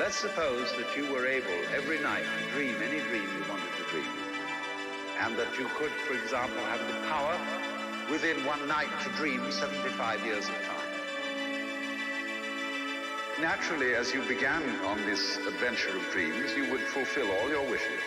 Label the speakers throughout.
Speaker 1: Let's suppose that you were able every night to dream any dream you wanted to dream. And that you could, for example, have the power within one night to dream 75 years of time. Naturally, as you began on this adventure of dreams, you would fulfill all your wishes.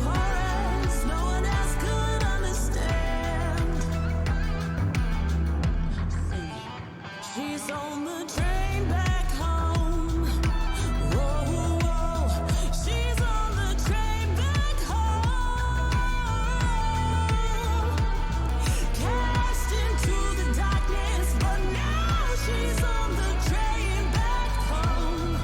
Speaker 2: horrors no one else could understand. She's on the train back home. Whoa, whoa, she's on the train back home. Cast into the darkness, but now she's on the train back home.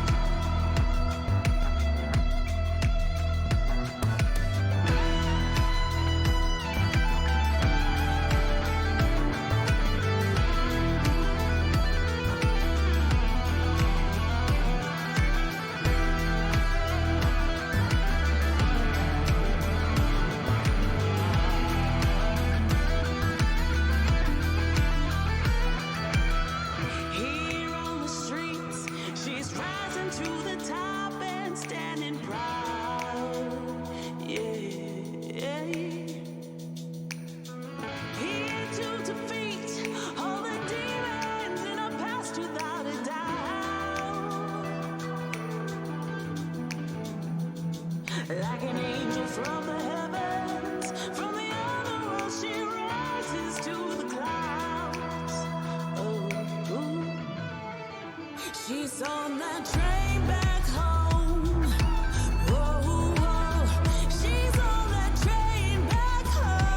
Speaker 2: Here on the streets, she's rising to the top and standing proud. Yeah. Here to defeat all the demons in her past without a doubt. Like an angel from the heavens, from the underworld she rises to the clouds. Oh, she's on that train back home. Whoa, whoa, she's on that train back home.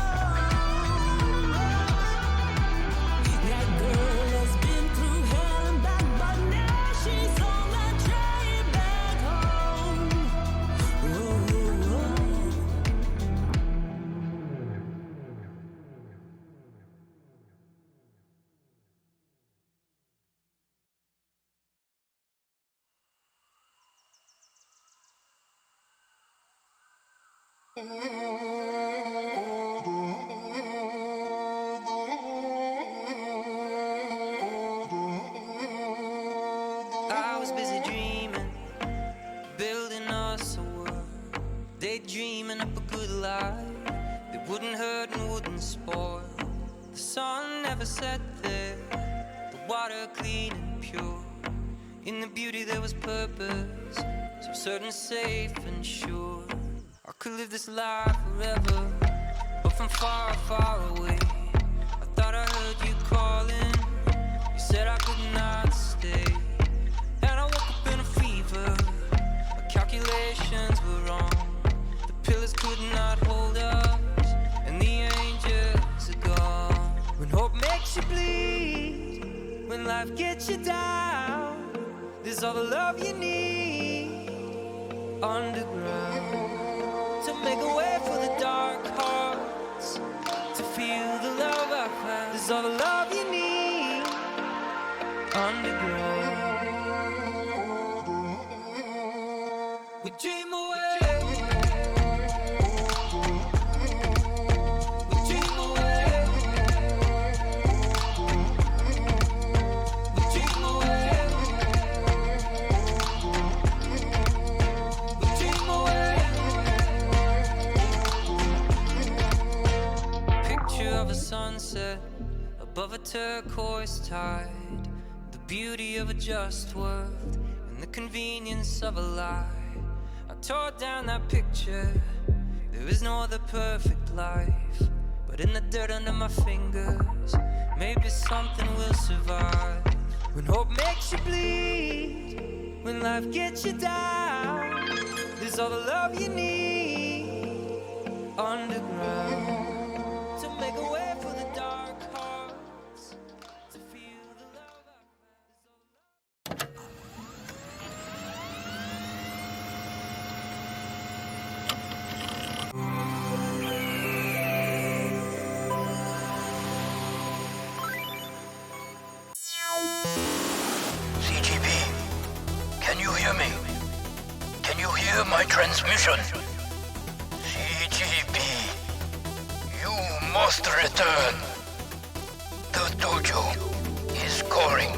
Speaker 2: That girl has been through hell and back, but now she's on that train back home. Whoa, whoa.
Speaker 3: I was busy dreaming, building us a world, daydreaming up a good life that wouldn't hurt and wouldn't spoil. The sun never set there, the water clean and pure. In the beauty there was purpose, so certain, safe and sure. I could live this life forever, but from far, far away. I thought I heard you calling, you said I could not stay. And I woke up in a fever, my calculations were wrong. The pillars could not hold us, and the angels are gone. When hope makes you bleed, when life gets you down, there's all the love you need underground. To make a way for the dark hearts, to feel the love I found. There's all the love you need underground. We dream away. We dream away. We dream away. We dream away. Picture of a sunset above a turquoise tide, the beauty of a just world and the convenience of a lie. I tore down that picture, there is no other perfect life, but in the dirt under my fingers, maybe something will survive. When hope makes you bleed, when life gets you down, there's all the love you need underground. To make a way for the dark hearts, to feel the love I found.
Speaker 4: CGP, can you hear me? Can you hear my transmission? CGP, you must return. The dojo is calling.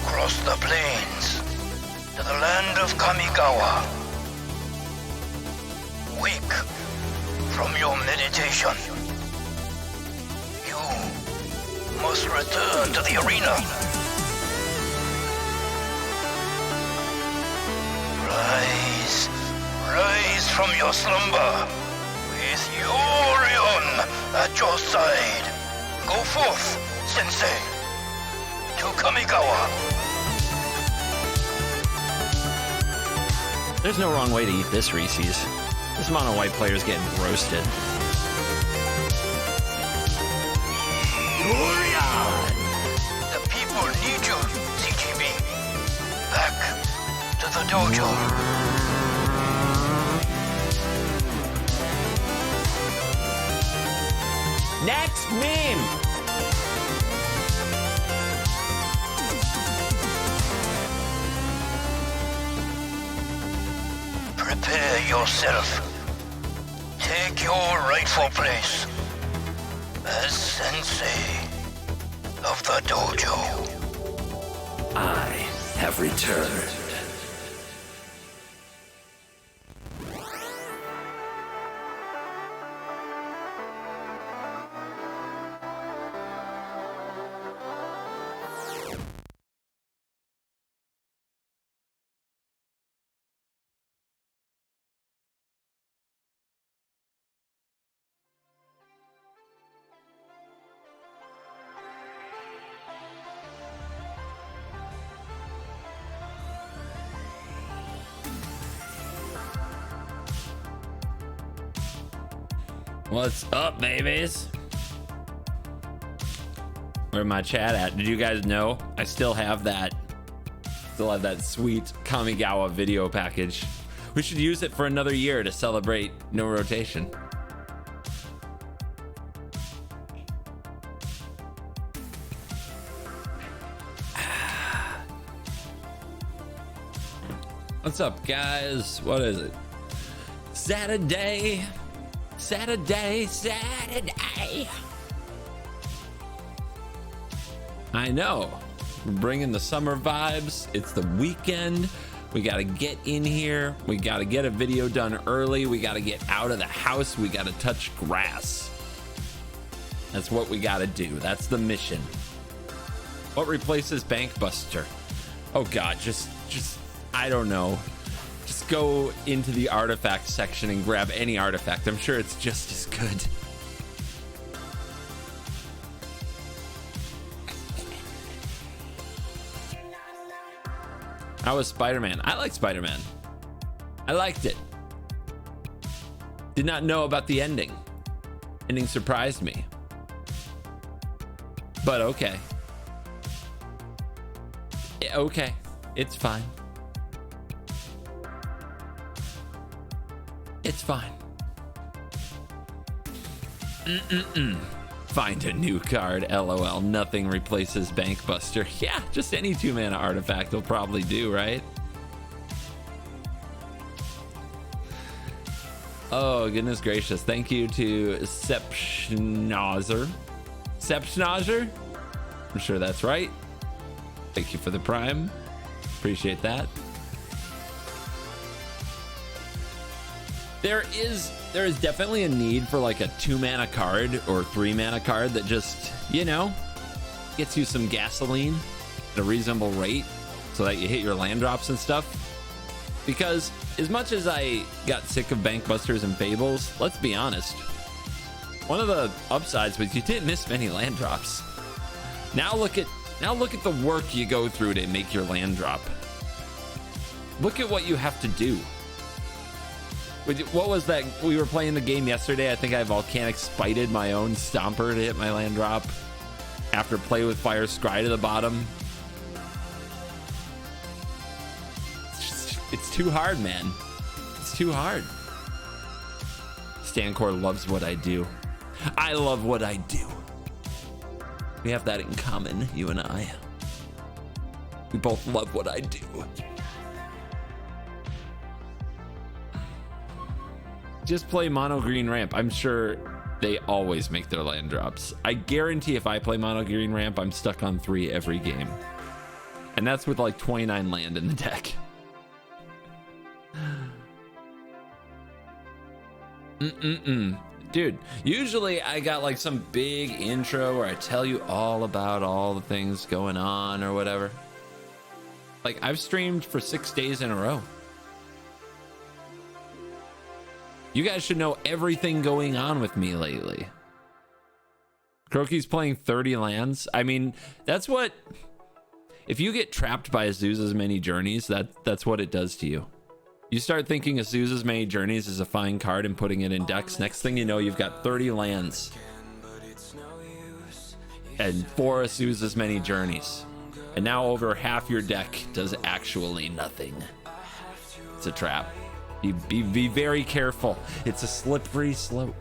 Speaker 4: Cross the plains to the land of Kamigawa. Wake from your meditation. You must return to the arena. Rise, Rise from your slumber with Yorion at your side. Go forth, Sensei, to Kamigawa.
Speaker 5: There's no wrong way to eat this Reese's. This mono white player's getting roasted.
Speaker 4: The people need you, CGB. Back to the dojo.
Speaker 5: Next meme!
Speaker 4: Prepare yourself. Take your rightful place as Sensei of the dojo.
Speaker 6: I have returned.
Speaker 5: What's up, babies? Where's my chat at? Did you guys know I still have that sweet Kamigawa video package? We should use it for another year to celebrate no rotation. What's up, guys? What is it? Saturday. I know. We're bringing the summer vibes. It's the weekend. We got to get in here. We got to get a video done early. We got to get out of the house. We got to touch grass. That's what we got to do. That's the mission. What replaces Bankbuster? Oh God, just I don't know. Just go into the artifact section and grab any artifact. I'm sure it's just as good. How was Spider-Man? I like Spider-Man. I liked it. Did not know about the ending. Ending surprised me. But okay. Okay. It's fine. It's fine. Find a new card, LOL. Nothing replaces Bankbuster. Yeah, just any 2-mana artifact will probably do, right? Oh, goodness gracious. Thank you to Sepschnauzer. Sepschnauzer? I'm sure that's right. Thank you for the prime. Appreciate that. There is definitely a need for like a 2-mana card or 3-mana card that just, you know, gets you some gasoline at a reasonable rate so that you hit your land drops and stuff. Because as much as I got sick of Bankbusters and Fables, let's be honest, one of the upsides was you didn't miss many land drops. Now look at the work you go through to make your land drop. Look at what you have to do. What was that? We were playing the game yesterday. I think I volcanic spited my own Stomper to hit my land drop after Play with Fire Scry to the bottom. It's too hard, man. It's too hard. Stancor loves what I do. I love what I do. We have that in common, you and I. We both love what I do. Just play mono green ramp. I'm sure they always make their land drops. I guarantee if I play mono green ramp, I'm stuck on 3 every game. And that's with like 29 land in the deck. Dude, usually I got like some big intro where I tell you all about all the things going on or whatever. Like I've streamed for 6 days in a row. You guys should know everything going on with me lately. Croaky's playing 30 lands. I mean, that's what... If you get trapped by Azusa's Many Journeys, that's what it does to you. You start thinking Azusa's Many Journeys is a fine card and putting it in decks. Next thing you know, you've got 30 lands. And 4 Azusa's Many Journeys. And now over half your deck does actually nothing. It's a trap. Be very careful. It's a slippery slope.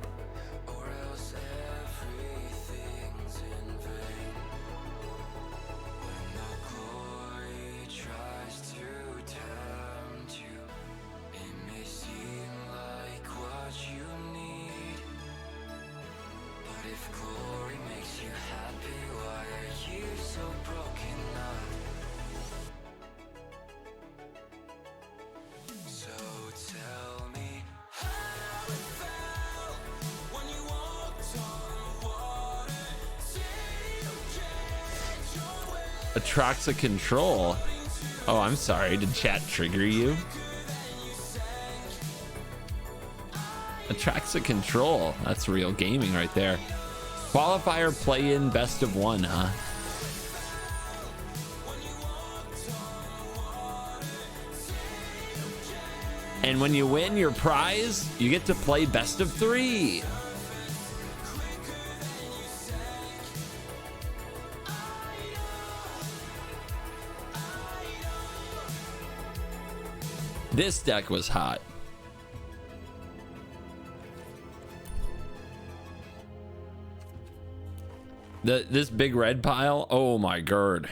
Speaker 5: Atraxa Control. Oh, I'm sorry. Did chat trigger you? Atraxa Control. That's real gaming right there. Qualifier play-in best of 1, huh? And when you win your prize, you get to play best of 3. This deck was hot. This big red pile, oh my god.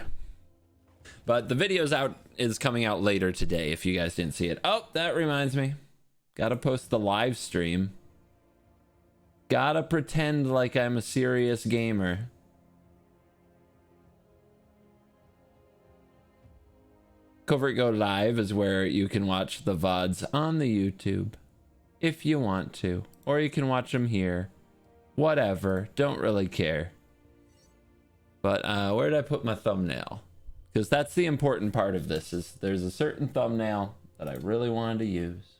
Speaker 5: But the video's out, is coming out later today if you guys didn't see it. Oh, that reminds me. Gotta post the live stream. Gotta pretend like I'm a serious gamer. Covert Go Live is where you can watch the VODs on the YouTube if you want to, or you can watch them here. Whatever, don't really care. But where did I put my thumbnail? Because that's the important part of this, is there's a certain thumbnail that I really wanted to use.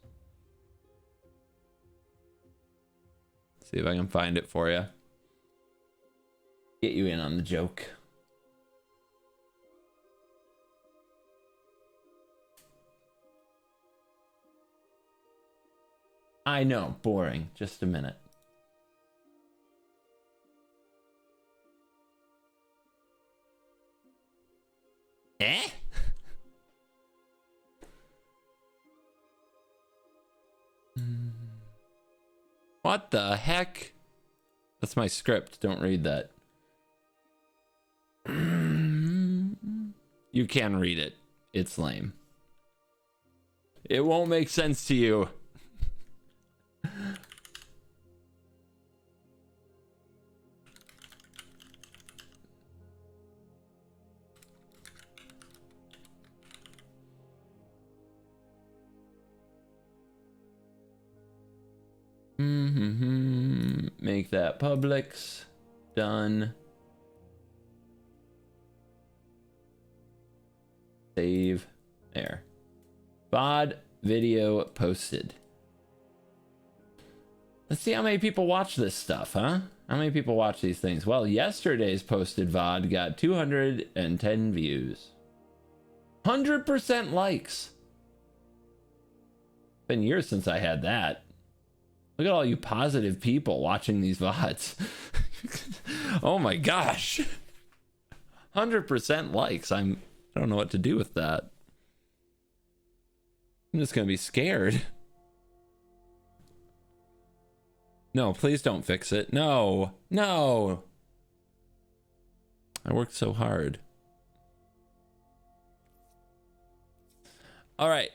Speaker 5: See if I can find it for you. Get you in on the joke. I know, boring. Just a minute. Eh? What the heck? That's my script. Don't read that. You can read it. It's lame. It won't make sense to you. Make that Publix. Done. Save. There. VOD video posted. Let's see how many people watch this stuff, huh? How many people watch these things? Well, yesterday's posted VOD got 210 views. 100% likes. Been years since I had that. Look at all you positive people watching these VODs. Oh my gosh. 100% likes. I don't know what to do with that. I'm just gonna be scared. No, please don't fix it. No, no. I worked so hard. All right.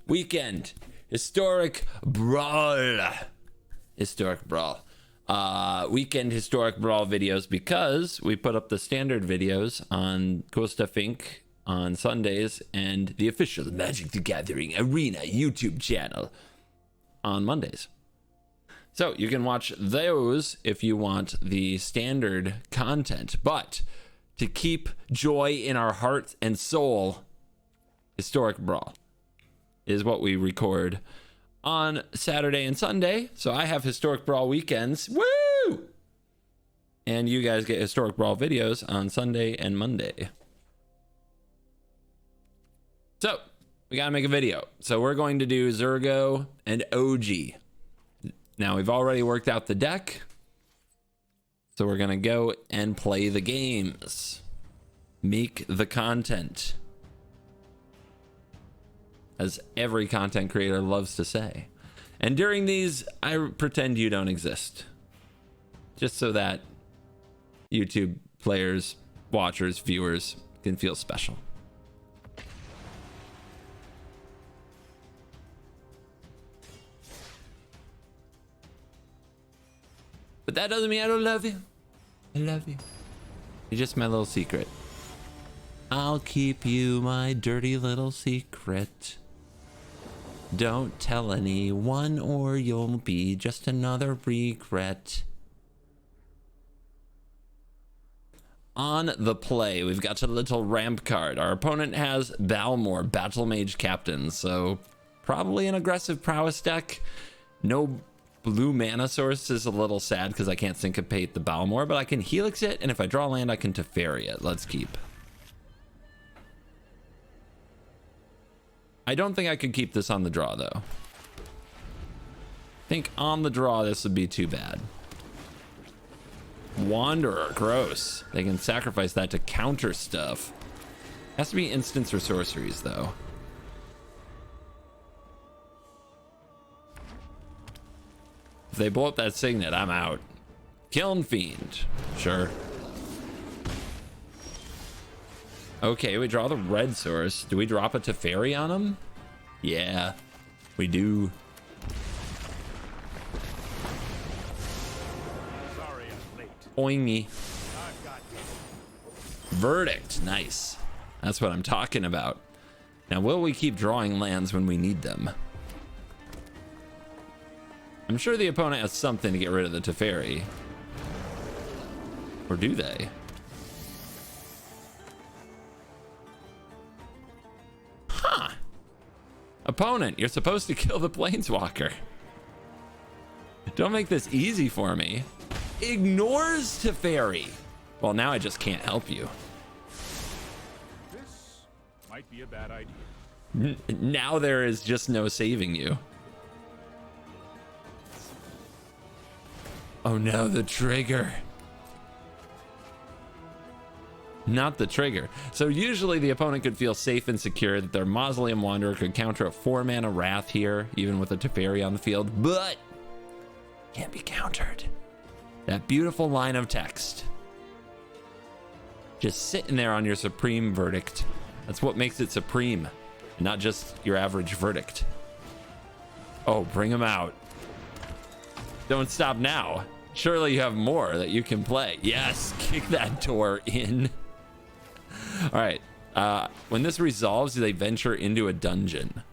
Speaker 5: Weekend. Historic Brawl. Historic Brawl. Weekend Historic Brawl videos, because we put up the standard videos on Cool Stuff Inc. on Sundays and the official Magic the Gathering Arena YouTube channel on Mondays. So you can watch those if you want the standard content. But to keep joy in our heart and soul, Historic Brawl is what we record on Saturday and Sunday. So I have Historic Brawl weekends. Woo! And you guys get Historic Brawl videos on Sunday and Monday. So we got to make a video. So we're going to do Zirgo and OG. Now we've already worked out the deck. So we're going to go and play the games. Make the content. As every content creator loves to say. And during these, I pretend you don't exist. Just so that YouTube players, watchers, viewers can feel special. But that doesn't mean I don't love you. I love you. You're just my little secret. I'll keep you my dirty little secret. Don't tell anyone or you'll be just another regret. On the play, we've got a little ramp card. Our opponent has Balmor, Battle Mage Captain, so probably an aggressive prowess deck. No blue mana source is a little sad because I can't syncopate the Balmor, but I can Helix it, and if I draw land, I can Teferi it. Let's keep. I don't think I could keep this on the draw, though. I think on the draw, this would be too bad. Wanderer, gross. They can sacrifice that to counter stuff. Has to be instants or sorceries, though. If they blow up that Signet, I'm out. Kiln Fiend. Sure. Okay, we draw the red source. Do we drop a Teferi on him? Yeah, we do.
Speaker 7: Sorry I'm late.
Speaker 5: Oingy.
Speaker 7: I've got you.
Speaker 5: Verdict. Nice. That's what I'm talking about. Now, will we keep drawing lands when we need them? I'm sure the opponent has something to get rid of the Teferi. Or do they? Huh. Opponent, you're supposed to kill the Planeswalker. Don't make this easy for me. Ignores Teferi. Well, now I just can't help you.
Speaker 7: This might be a bad idea.
Speaker 5: Now there is just no saving you. Oh no, the trigger. Not the trigger. So usually the opponent could feel safe and secure that their Mausoleum Wanderer could counter a 4-mana Wrath here, even with a Teferi on the field, but can't be countered. That beautiful line of text. Just sitting there on your supreme verdict. That's what makes it supreme, not just your average verdict. Oh, bring him out. Don't stop now. Surely you have more that you can play. Yes, kick that door in. All right. When this resolves, they venture into a dungeon.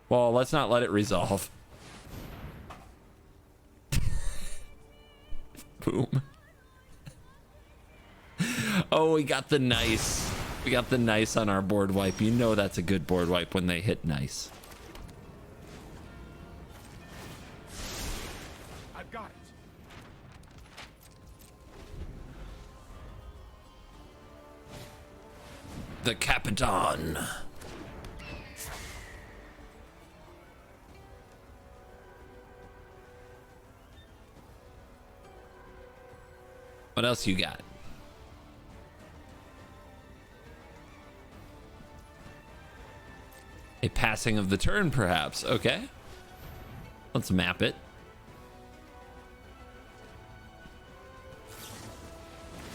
Speaker 5: Well, let's not let it resolve. Boom. Oh, we got the nice. We got the nice on our board wipe. You know that's a good board wipe when they hit nice.
Speaker 7: I've got it.
Speaker 5: The Capitan. What else you got? A passing of the turn, perhaps. Okay. Let's map it.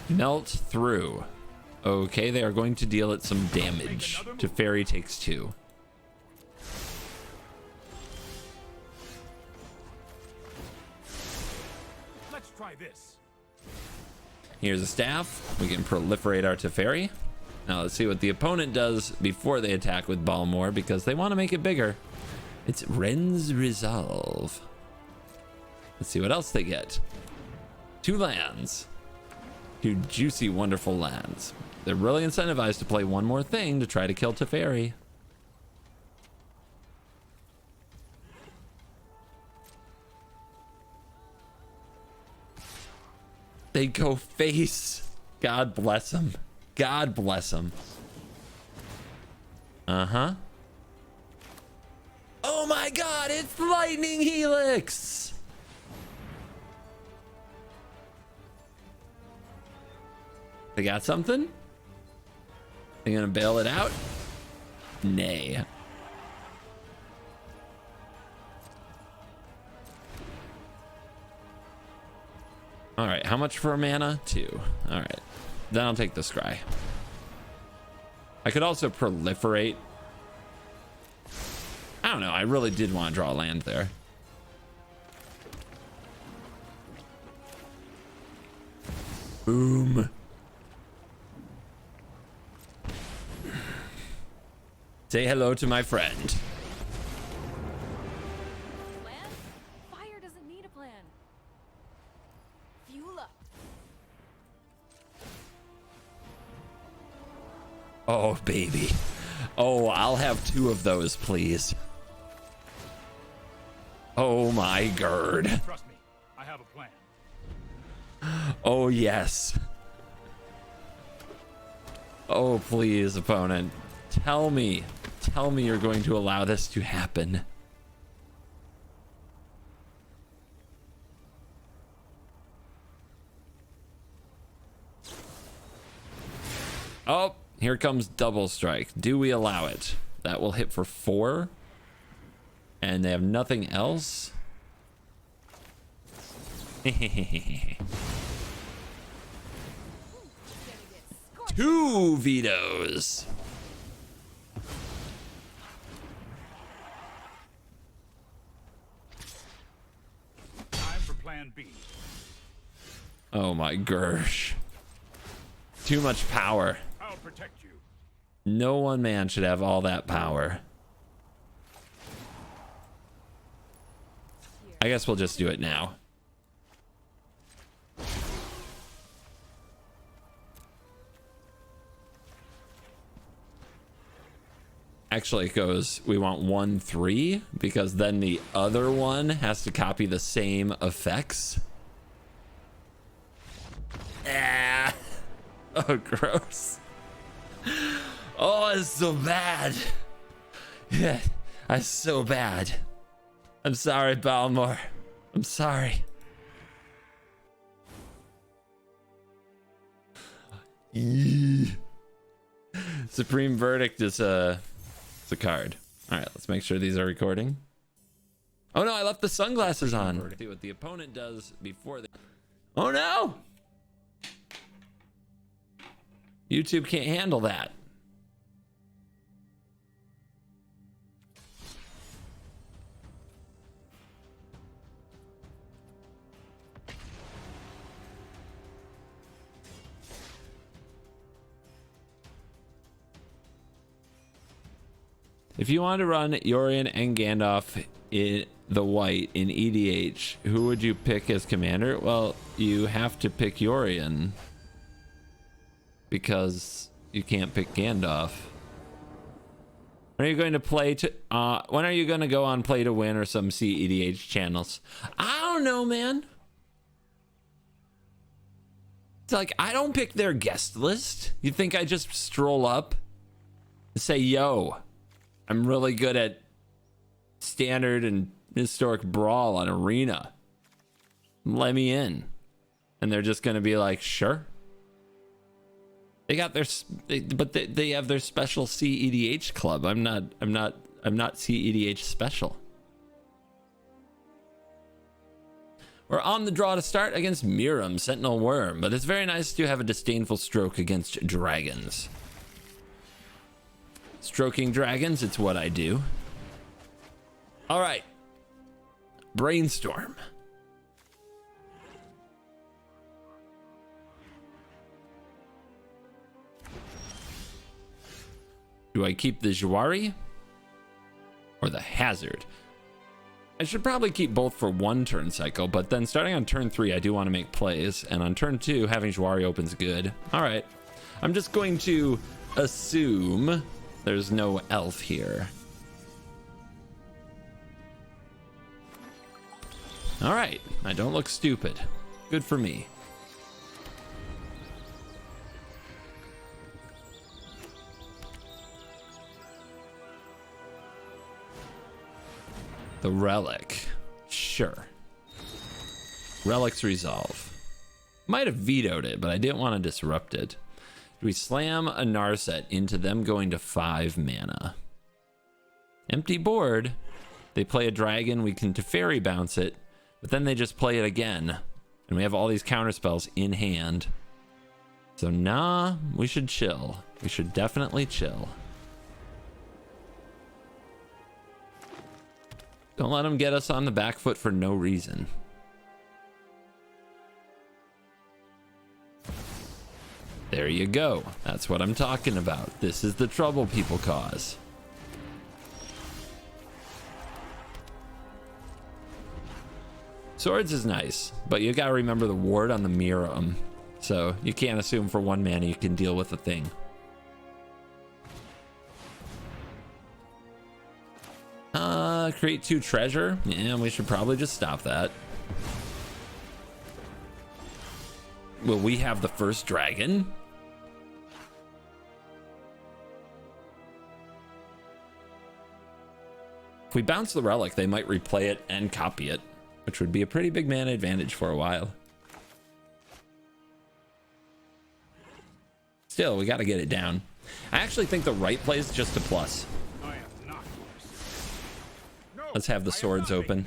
Speaker 5: Melt through. Okay, they are going to deal it some damage. Teferi takes 2.
Speaker 7: Let's try this.
Speaker 5: Here's a staff. We can proliferate our Teferi. Now let's see what the opponent does before they attack with Balmor, because they want to make it bigger. It's Ren's Resolve. Let's see what else they get. 2 lands. 2 juicy, wonderful lands. They're really incentivized to play one more thing to try to kill Teferi. They go face. God bless them. God bless them. Uh-huh. Oh my god, it's Lightning Helix! They got something? They gonna bail it out? Nay. All right, how much for a mana? 2. All right, then I'll take the scry. I could also proliferate. I don't know, I really did want to draw land there. Boom. Say hello to my friend.
Speaker 8: Plan? Fire doesn't need a plan. Fuel up.
Speaker 5: Oh, baby. Oh, I'll have 2 of those, please. Oh, my gird.
Speaker 7: Trust me, I have a plan.
Speaker 5: Oh, yes. Oh, please, opponent. Tell me you're going to allow this to happen. Oh, here comes double strike. Do we allow it? That will hit for 4. And they have nothing else. 2 vetoes.
Speaker 7: Time for plan B.
Speaker 5: Oh my gosh. Too much power.
Speaker 7: I'll protect you.
Speaker 5: No one man should have all that power. I guess we'll just do it now. Actually, it goes, we want 1/3 because then the other one has to copy the same effects. Ah. Oh, gross. Oh, it's so bad. Yeah, it's so bad. I'm sorry, Balmore. I'm sorry. Supreme Verdict is a card. All right, let's make sure these are recording. Oh no, I left the sunglasses on. See what the opponent does before they... Oh no! YouTube can't handle that. If you want to run Yorion and Gandalf in the white in EDH, who would you pick as commander? Well, you have to pick Yorion because you can't pick Gandalf. When are you going to play to when are you going to go on Play to Win or some CEDH channels? I don't know, man. It's like I don't pick their guest list. You think I just stroll up and say, "Yo, I'm really good at standard and historic brawl on arena. Let me in." And they're just going to be like, "Sure." They got their, but they have their special CEDH club. I'm not CEDH special. We're on the draw to start against Miram, Sentinel Worm, but it's very nice to have a disdainful stroke against dragons. Stroking dragons, it's what I do. All right. Brainstorm. Do I keep the Jawari or the Hazard? I should probably keep both for 1 turn cycle, but then starting on turn 3, I do want to make plays. And on turn 2, having Jawari open's good. All right. I'm just going to assume there's no elf here. All right. I don't look stupid. Good for me. The relic. Sure. Relic's resolve. Might have vetoed it, but I didn't want to disrupt it. Do we slam a Narset into them going to 5 mana? Empty board. They play a dragon, we can Teferi bounce it, but then they just play it again. And we have all these counter spells in hand. So nah, we should chill. We should definitely chill. Don't let them get us on the back foot for no reason. There you go. That's what I'm talking about. This is the trouble people cause. Swords is nice, but you gotta remember the ward on the Miram. So you can't assume for 1 mana you can deal with a thing. Create 2 treasure. Yeah, we should probably just stop that. Will we have the first dragon? If we bounce the relic, they might replay it and copy it, which would be a pretty big mana advantage for a while. Still, we got to get it down. I actually think the right play is just a plus. Let's have the swords open.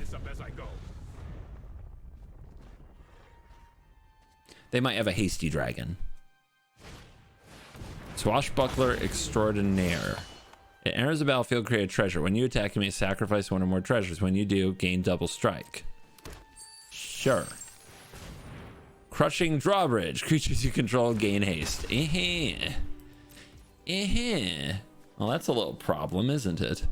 Speaker 5: They might have a hasty dragon. Swashbuckler extraordinaire. It enters the battlefield, create a treasure. When you attack, you may sacrifice 1 or more treasures. When you do, gain double strike. Sure. Crushing drawbridge. Creatures you control gain haste. Well, that's a little problem, isn't it?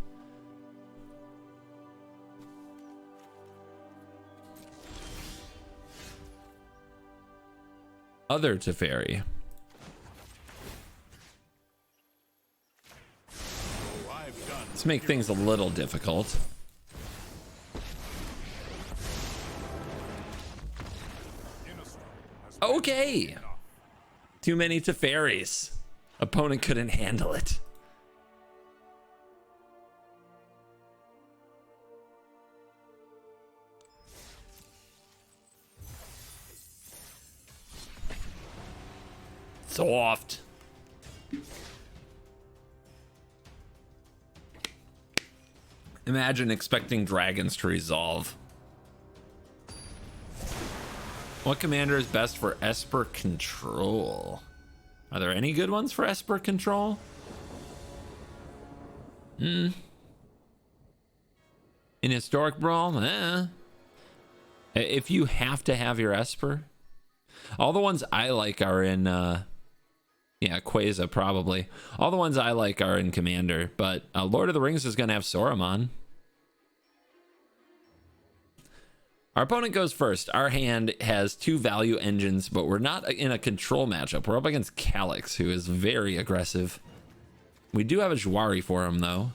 Speaker 5: Other Teferi. Let's make things a little difficult. Okay. Too many Teferis. Opponent couldn't handle it. Soft. Imagine expecting dragons to resolve. What commander is best for Esper control? Are there any good ones for Esper control? In Historic Brawl? If you have to have your Esper. All the ones I like are in yeah, Quasar probably. All the ones I like are in Commander, but Lord of the Rings is going to have Saruman. Our opponent goes first. Our hand has 2 value engines, but we're not in a control matchup. We're up against Calyx, who is very aggressive. We do have a Jwari for him, though.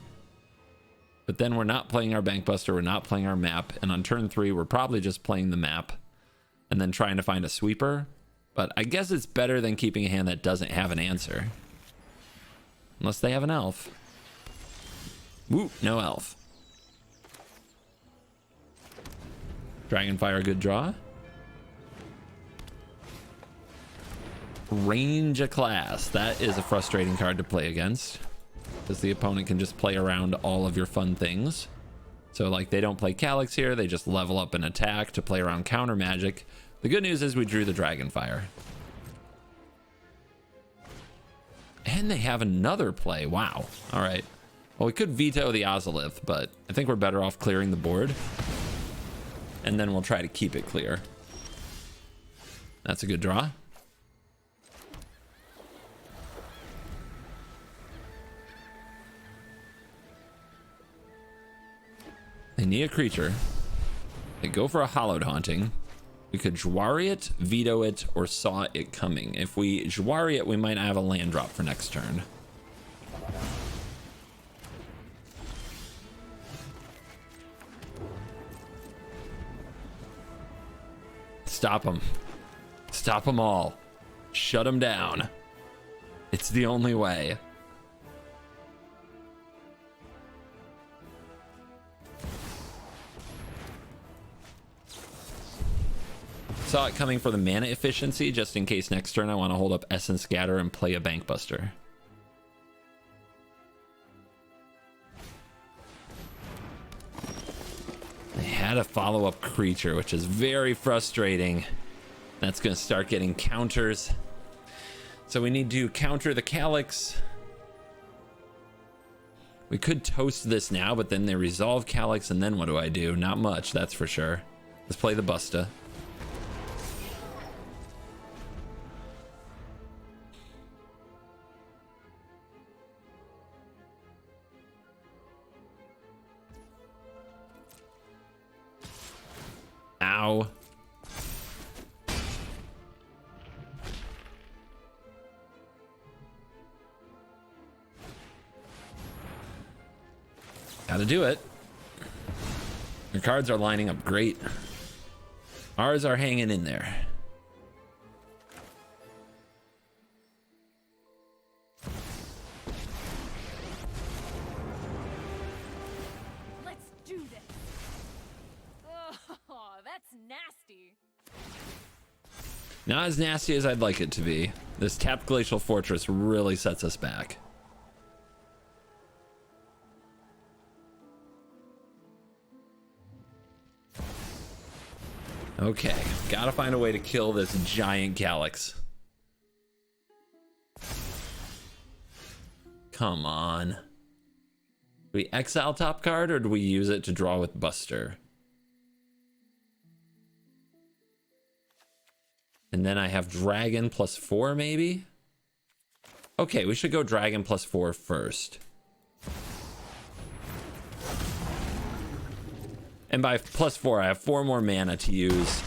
Speaker 5: But then we're not playing our Bankbuster, we're not playing our map, and on turn 3, we're probably just playing the map and then trying to find a sweeper. But I guess it's better than keeping a hand that doesn't have an answer. Unless they have an elf. Woo, no elf. Dragonfire, good draw. Range a class. That is a frustrating card to play against, because the opponent can just play around all of your fun things. So like they don't play Calyx here, they just level up an attack to play around counter magic. The good news is we drew the Dragonfire. And they have another play. Wow. All right. Well, we could veto the Ozolith, but I think we're better off clearing the board. And then we'll try to keep it clear. That's a good draw. They need a creature. They go for a Hallowed Haunting. We could Jwari it, veto it, or saw it coming. If we Jwari it, we might have a land drop for next turn. Stop them. Stop them all. Shut them down. It's the only way. Saw it coming for the mana efficiency, just in case next turn I want to hold up Essence Scatter and play a Bankbuster. They had a follow-up creature, which is very frustrating. That's going to start getting counters. So we need to counter the Calyx. We could toast this now, but then they resolve Calyx, and then what do I do? Not much, that's for sure. Let's play the Busta. Ow. Gotta do it. Your cards are lining up great. Ours are hanging in there.
Speaker 8: Let's do this. Oh, that's nasty.
Speaker 5: Not as nasty as I'd like it to be. This tapped Glacial Fortress really sets us back. Okay, gotta find a way to kill this giant Calyx. Come on. Do we exile top card or do we use it to draw with Buster? And then I have Dragon +4 maybe? Okay, we should go Dragon +4 first. And by +4, I have 4 more mana to use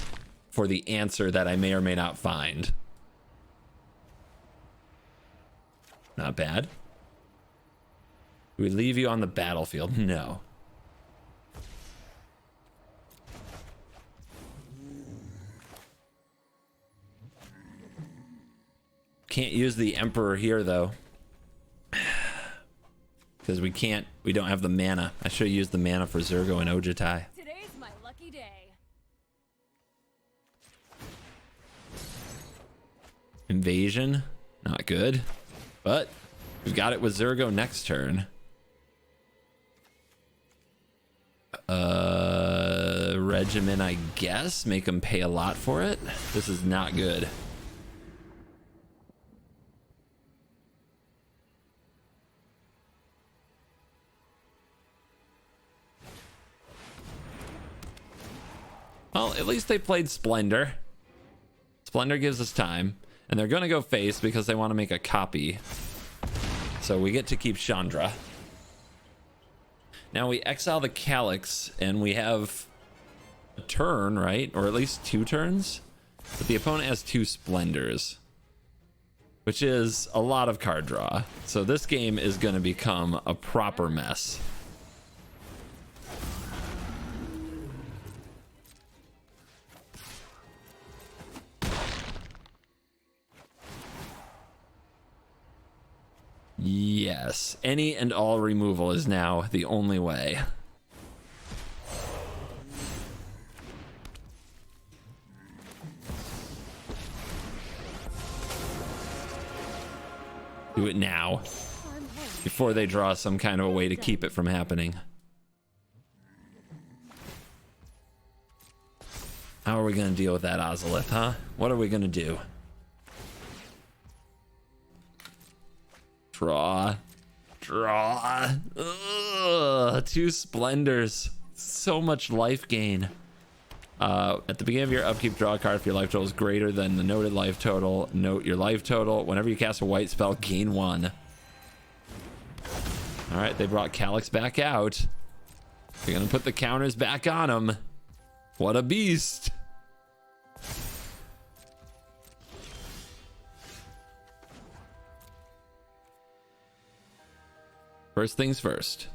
Speaker 5: for the answer that I may or may not find. Not bad. Do we leave you on the battlefield? No. Can't use the Emperor here though. Because we don't have the mana. I should have used the mana for Zirgo and Ojutai.
Speaker 8: Today's my lucky day.
Speaker 5: Invasion, not good. But we've got it with Zurgo next turn. Regiment, I guess. Make him pay a lot for it. This is not good. Well, at least they played Splendor. Splendor gives us time. And they're going to go face because they want to make a copy. So we get to keep Chandra. Now we exile the Calyx and we have a turn, right? Or at least 2 turns. But the opponent has 2 Splendors, which is a lot of card draw. So this game is going to become a proper mess. Yes, any and all removal is now the only way. Do it now, before they draw some kind of a way to keep it from happening. How are we going to deal with that Ozolith, huh? What are we going to do? Draw. Ugh, 2 Splendors. So much life gain. At the beginning of your upkeep, draw a card if your life total is greater than the noted life total. Note your life total. Whenever you cast a white spell, gain 1. All right, they brought Calyx back out. They're gonna put the counters back on him. What a beast. First things first.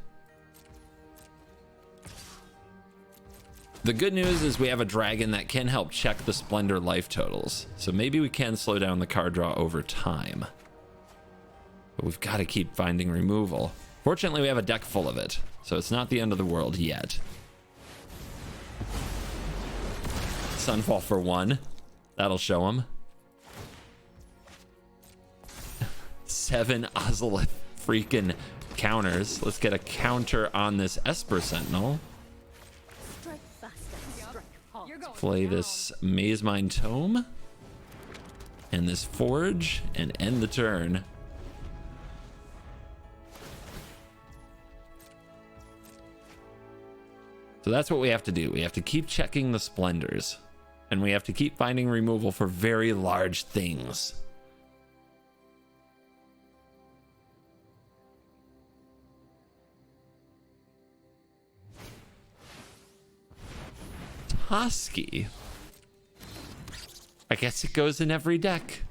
Speaker 5: The good news is we have a dragon that can help check the Splendor life totals. So maybe we can slow down the card draw over time. But we've got to keep finding removal. Fortunately, we have a deck full of it, so it's not the end of the world yet. Sunfall for 1. That'll show him. 7 Ozolith freaking counters. Let's get a counter on this Esper Sentinel.
Speaker 8: Strike faster. Strike hard. You're going
Speaker 5: Play
Speaker 8: down.
Speaker 5: this Maze Mine Tome and this Forge and end the turn. So that's what we have to do. We have to keep checking the splendors, and we have to keep finding removal for very large things. Toski. I guess it goes in every deck.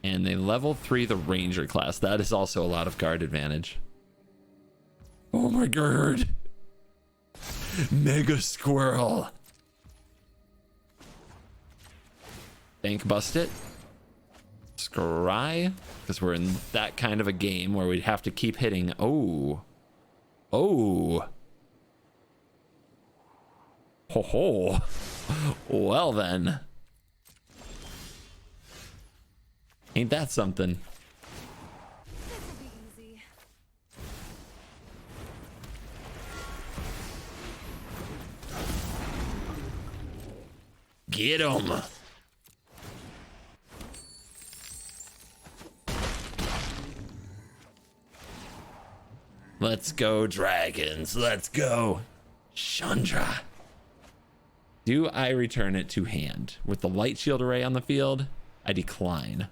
Speaker 5: And they level 3 the Ranger class. That is also a lot of guard advantage. Oh my god. Mega Squirrel. Bank bust it. Scry. Because we're in that kind of a game where we'd have to keep hitting. Oh. Oh. Ho ho. Well then. Ain't that something?
Speaker 8: This'll be easy.
Speaker 5: Get 'em. Let's go, dragons. Let's go. Chandra. Do I return it to hand? With the light shield array on the field, I decline.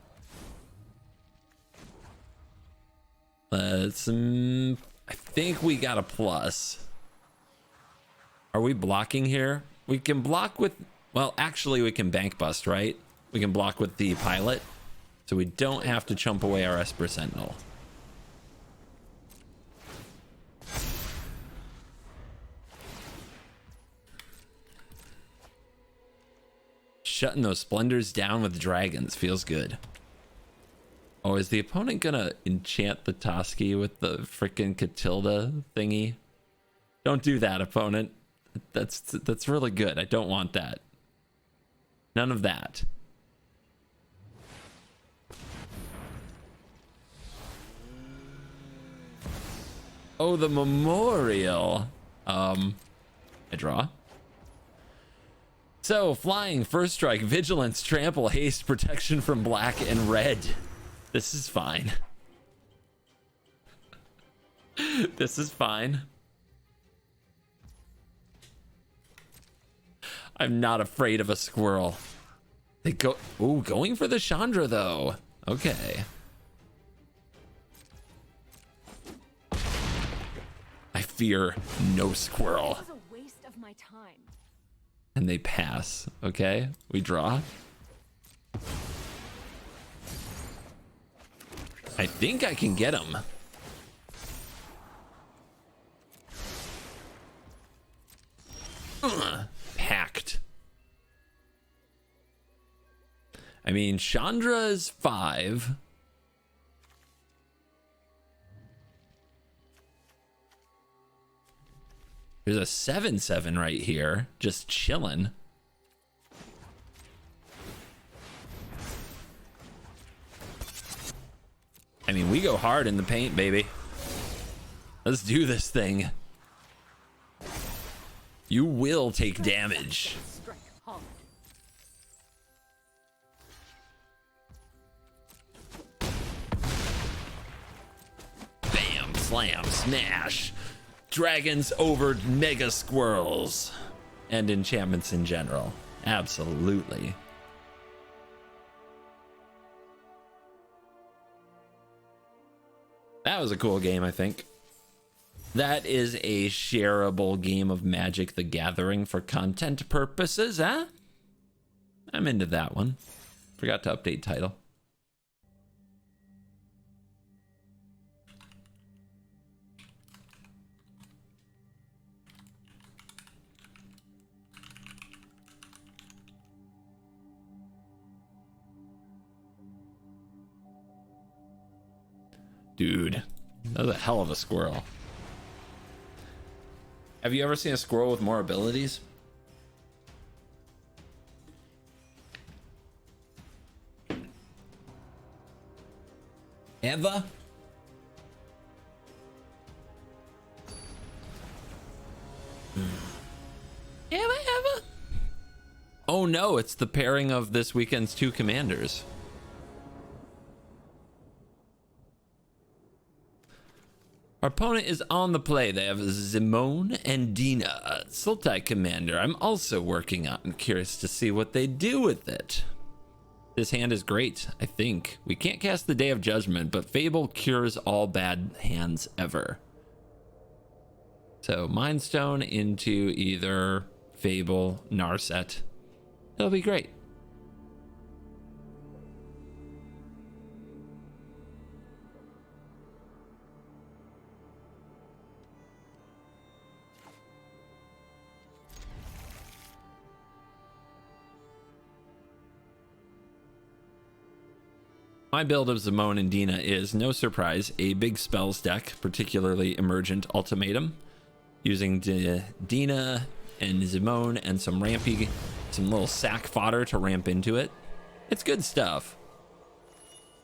Speaker 5: Let's, I think we got a plus. Are we blocking here? We can block with, well, actually we can bank bust, right? We can block with the pilot, so we don't have to chump away our Esper Sentinel. Shutting those splendors down with dragons feels good. Oh, is the opponent gonna enchant the Toski with the frickin' Catilda thingy? Don't do that, opponent. That's really good. I don't want that. None of that. Oh, the memorial. I draw. So, flying, first strike, vigilance, trample, haste, protection from black and red. This is fine. This is fine. I'm not afraid of a squirrel. They go, ooh, going for the Chandra though. Okay. I fear no squirrel.
Speaker 8: It was a waste of my time.
Speaker 5: And they pass. Okay, we draw. I think I can get him. Packed. I mean, Chandra's 5. There's a 7/7 right here, just chilling. I mean, we go hard in the paint, baby. Let's do this thing. You will take damage.
Speaker 8: Strike hard.
Speaker 5: Bam, slam, smash. Dragons over mega squirrels. And enchantments in general. Absolutely. That was a cool game, I think. That is a shareable game of Magic the Gathering for content purposes, huh? I'm into that one. Forgot to update title. Dude, that was a hell of a squirrel. Have you ever seen a squirrel with more abilities? Eva? Eva? Oh no, it's the pairing of this weekend's two commanders. Our opponent is on the play. They have Simone and Dina, Sultai commander. I'm also working on. Curious to see what they do with it. This hand is great, I think. We can't cast the Day of Judgment, but Fable cures all bad hands ever. So Mind Stone into either Fable, Narset. It'll be great. My build of Simone and Dina is, no surprise, a big spells deck, particularly Emergent Ultimatum, using Dina and Simone and some little sack fodder to ramp into it. It's good stuff.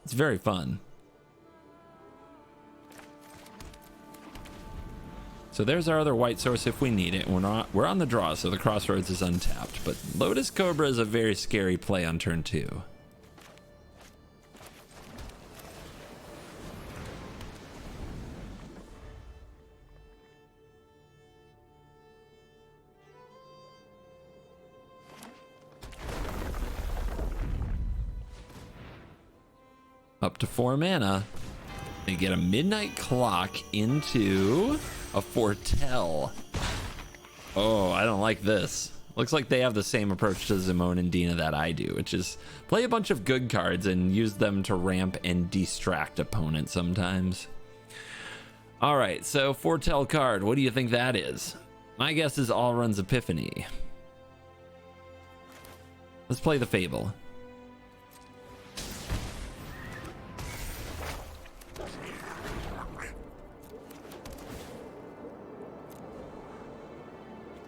Speaker 5: It's very fun. So there's our other white source if we need it. We're on the draw, so the Crossroads is untapped, but Lotus Cobra is a very scary play on turn 2. Up to 4 mana. They get a Midnight Clock into a Foretell. Oh, I don't like this. Looks like they have the same approach to Simone and Dina that I do, which is play a bunch of good cards and use them to ramp and distract opponents sometimes. All right, so Foretell card, what do you think that is? My guess is Allrun's Epiphany. Let's play the Fable.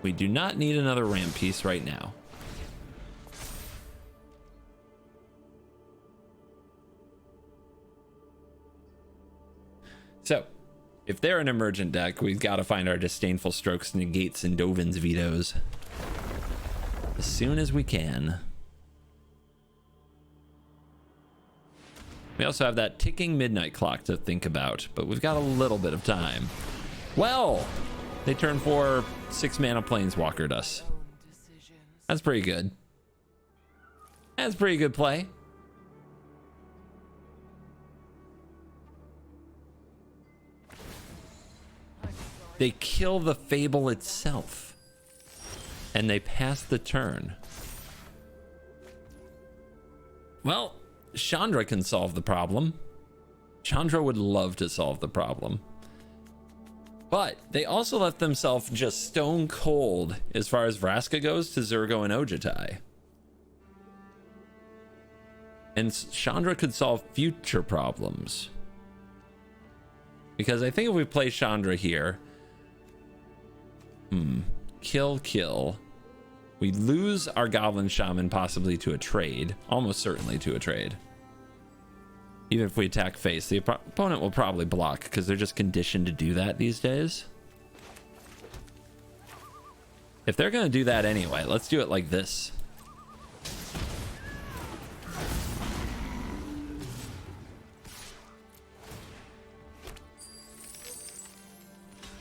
Speaker 5: We do not need another ramp piece right now. So, if they're an emergent deck, we've got to find our Disdainful Strokes, Negates, and Dovin's Vetoes as soon as we can. We also have that ticking Midnight Clock to think about, but we've got a little bit of time. Well, they turn 4 6-mana Planeswalkered us. That's pretty good. That's pretty good play. They kill the Fable itself. And they pass the turn. Well, Chandra can solve the problem. Chandra would love to solve the problem. But they also left themselves just stone cold as far as Vraska goes to Zirgo and Ojutai. And Chandra could solve future problems. Because I think if we play Chandra here... Kill. We lose our Goblin Shaman possibly to a trade. Almost certainly to a trade. Even if we attack face, the opponent will probably block because they're just conditioned to do that these days. If they're going to do that anyway, let's do it like this.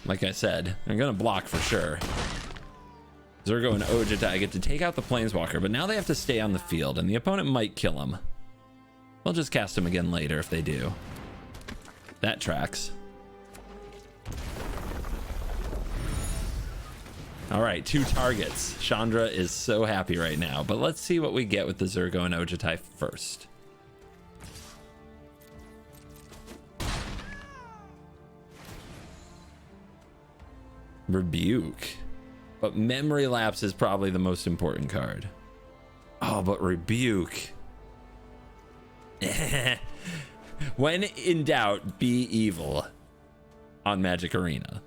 Speaker 5: Like I said, they're going to block for sure. Zurgo and Ojutai get to take out the Planeswalker, but now they have to stay on the field, and the opponent might kill him. We'll just cast him again later if they do. That tracks. All right, 2 targets. Chandra is so happy right now, but let's see what we get with the Zirgo and Ojutai first. Rebuke. But Memory Lapse is probably the most important card. Oh, but Rebuke. When in doubt, be evil on Magic Arena.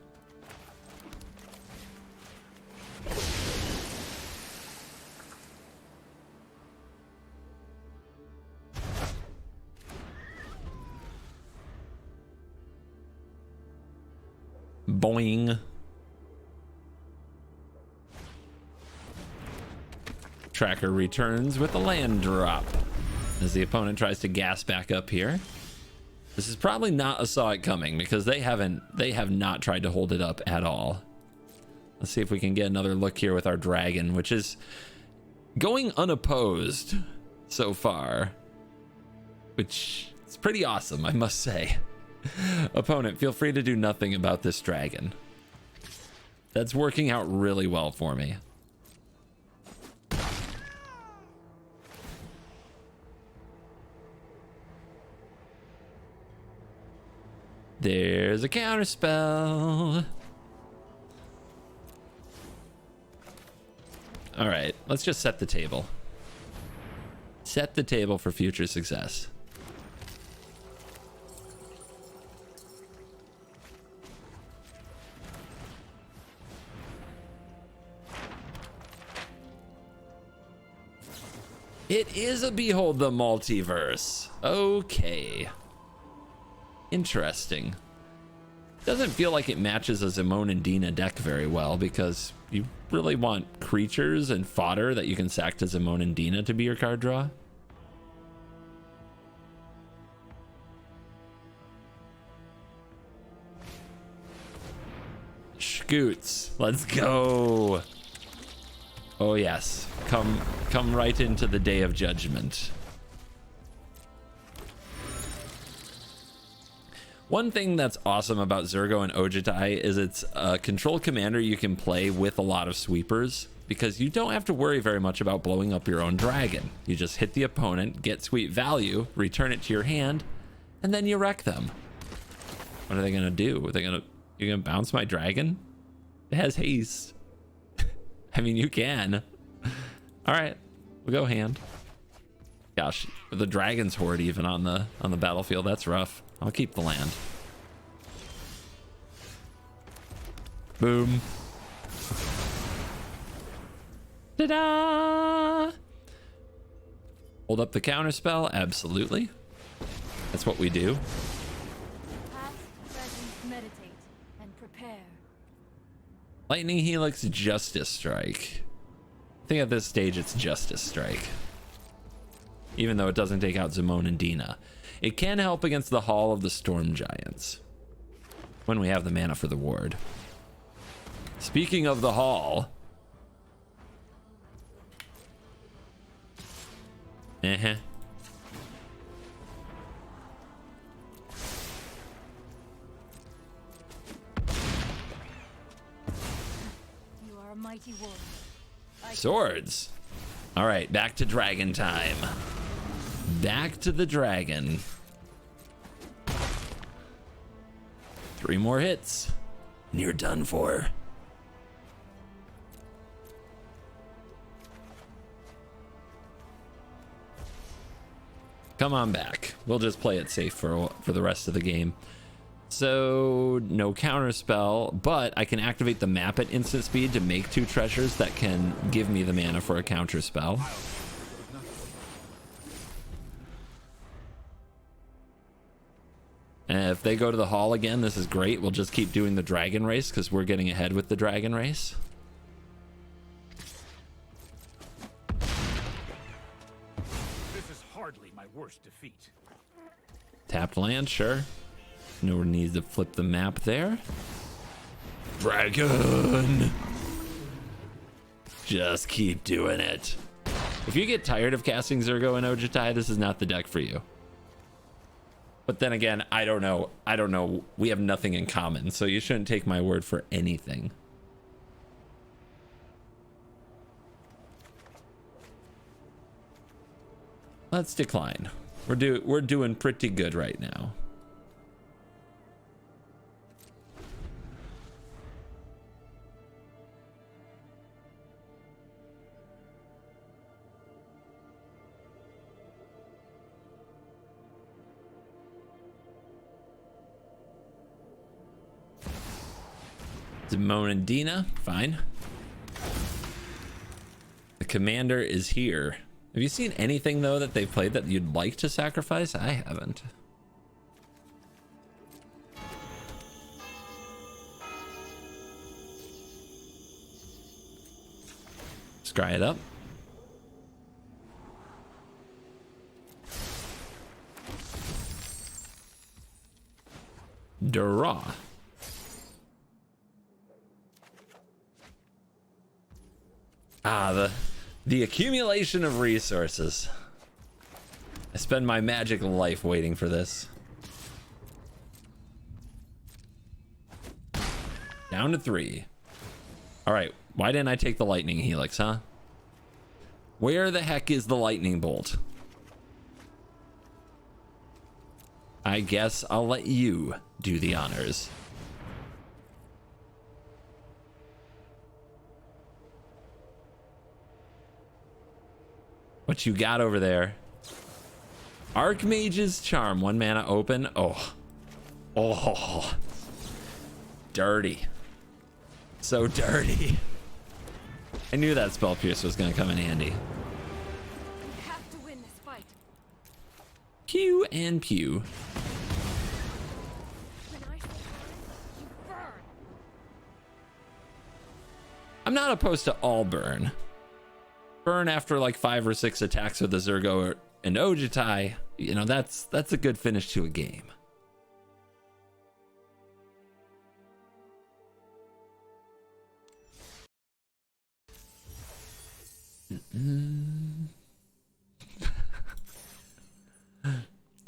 Speaker 5: Boing. Tracker returns with a land drop as the opponent tries to gas back up here. This is probably not a saw it coming because they have not tried to hold it up at all. Let's see if we can get another look here with our dragon, which is going unopposed so far, which is pretty awesome, I must say. Opponent, feel free to do nothing about this dragon. That's working out really well for me. There's a counter spell. All right, let's just set the table. Set the table for future success. It is a Behold the Multiverse. Okay. Interesting. Doesn't feel like it matches a Simone and Dina deck very well because you really want creatures and fodder that you can sack to Simone and Dina to be your card draw. Scoots, let's go. Oh yes, come right into the day of judgment. One thing that's awesome about Zirgo and Ojutai is it's a control commander you can play with a lot of sweepers because you don't have to worry very much about blowing up your own dragon. You just hit the opponent, get sweet value, return it to your hand, and then you wreck them. What are they gonna do? You're gonna bounce my dragon? It has haste. I mean, you can. All right, we'll go hand. Gosh, with the dragon's horde even on the battlefield, that's rough. I'll keep the land. Boom. Ta-da! Hold up the counter spell, absolutely. That's what we do.
Speaker 8: Past, present, meditate, and prepare.
Speaker 5: Lightning Helix, Justice Strike. I think at this stage it's Justice Strike. Even though it doesn't take out Simone and Dina. It can help against the Hall of the Storm Giants when we have the mana for the ward. Speaking of the Hall. Uh-huh.
Speaker 8: You are a mighty warrior.
Speaker 5: Swords. All right, back to dragon time. Back to the dragon. 3 more hits and you're done for. Come on back. We'll just play it safe for the rest of the game. So no counter spell, but I can activate the map at instant speed to make 2 treasures that can give me the mana for a counter spell. And if they go to the hall again, this is great. We'll just keep doing the dragon race because we're getting ahead with the dragon race.
Speaker 7: This is hardly my worst defeat.
Speaker 5: Tapped land, sure. No need to flip the map there. Dragon! Just keep doing it. If you get tired of casting Zirgo and Ojutai, this is not the deck for you. But then again, I don't know. We have nothing in common, so you shouldn't take my word for anything. Let's decline. We're doing pretty good right now. Simone and Dina, fine. The commander is here. Have you seen anything though that they've played that you'd like to sacrifice? I haven't. Scry it up. Draw. Ah, the accumulation of resources. I spend my magic life waiting for this. Down to 3. All right, why didn't I take the lightning helix, huh? Where the heck is the lightning bolt? I guess I'll let you do the honors. What you got over there? Archmage's Charm, 1 mana open. Oh, dirty. So dirty. I knew that Spell Pierce was gonna come in handy.
Speaker 8: You have to win this fight.
Speaker 5: Pew and pew.
Speaker 8: When I say burn, you burn.
Speaker 5: I'm not opposed to all burn. Burn after like 5 or 6 attacks with the Zirgo and Ojutai. You know, that's a good finish to a game.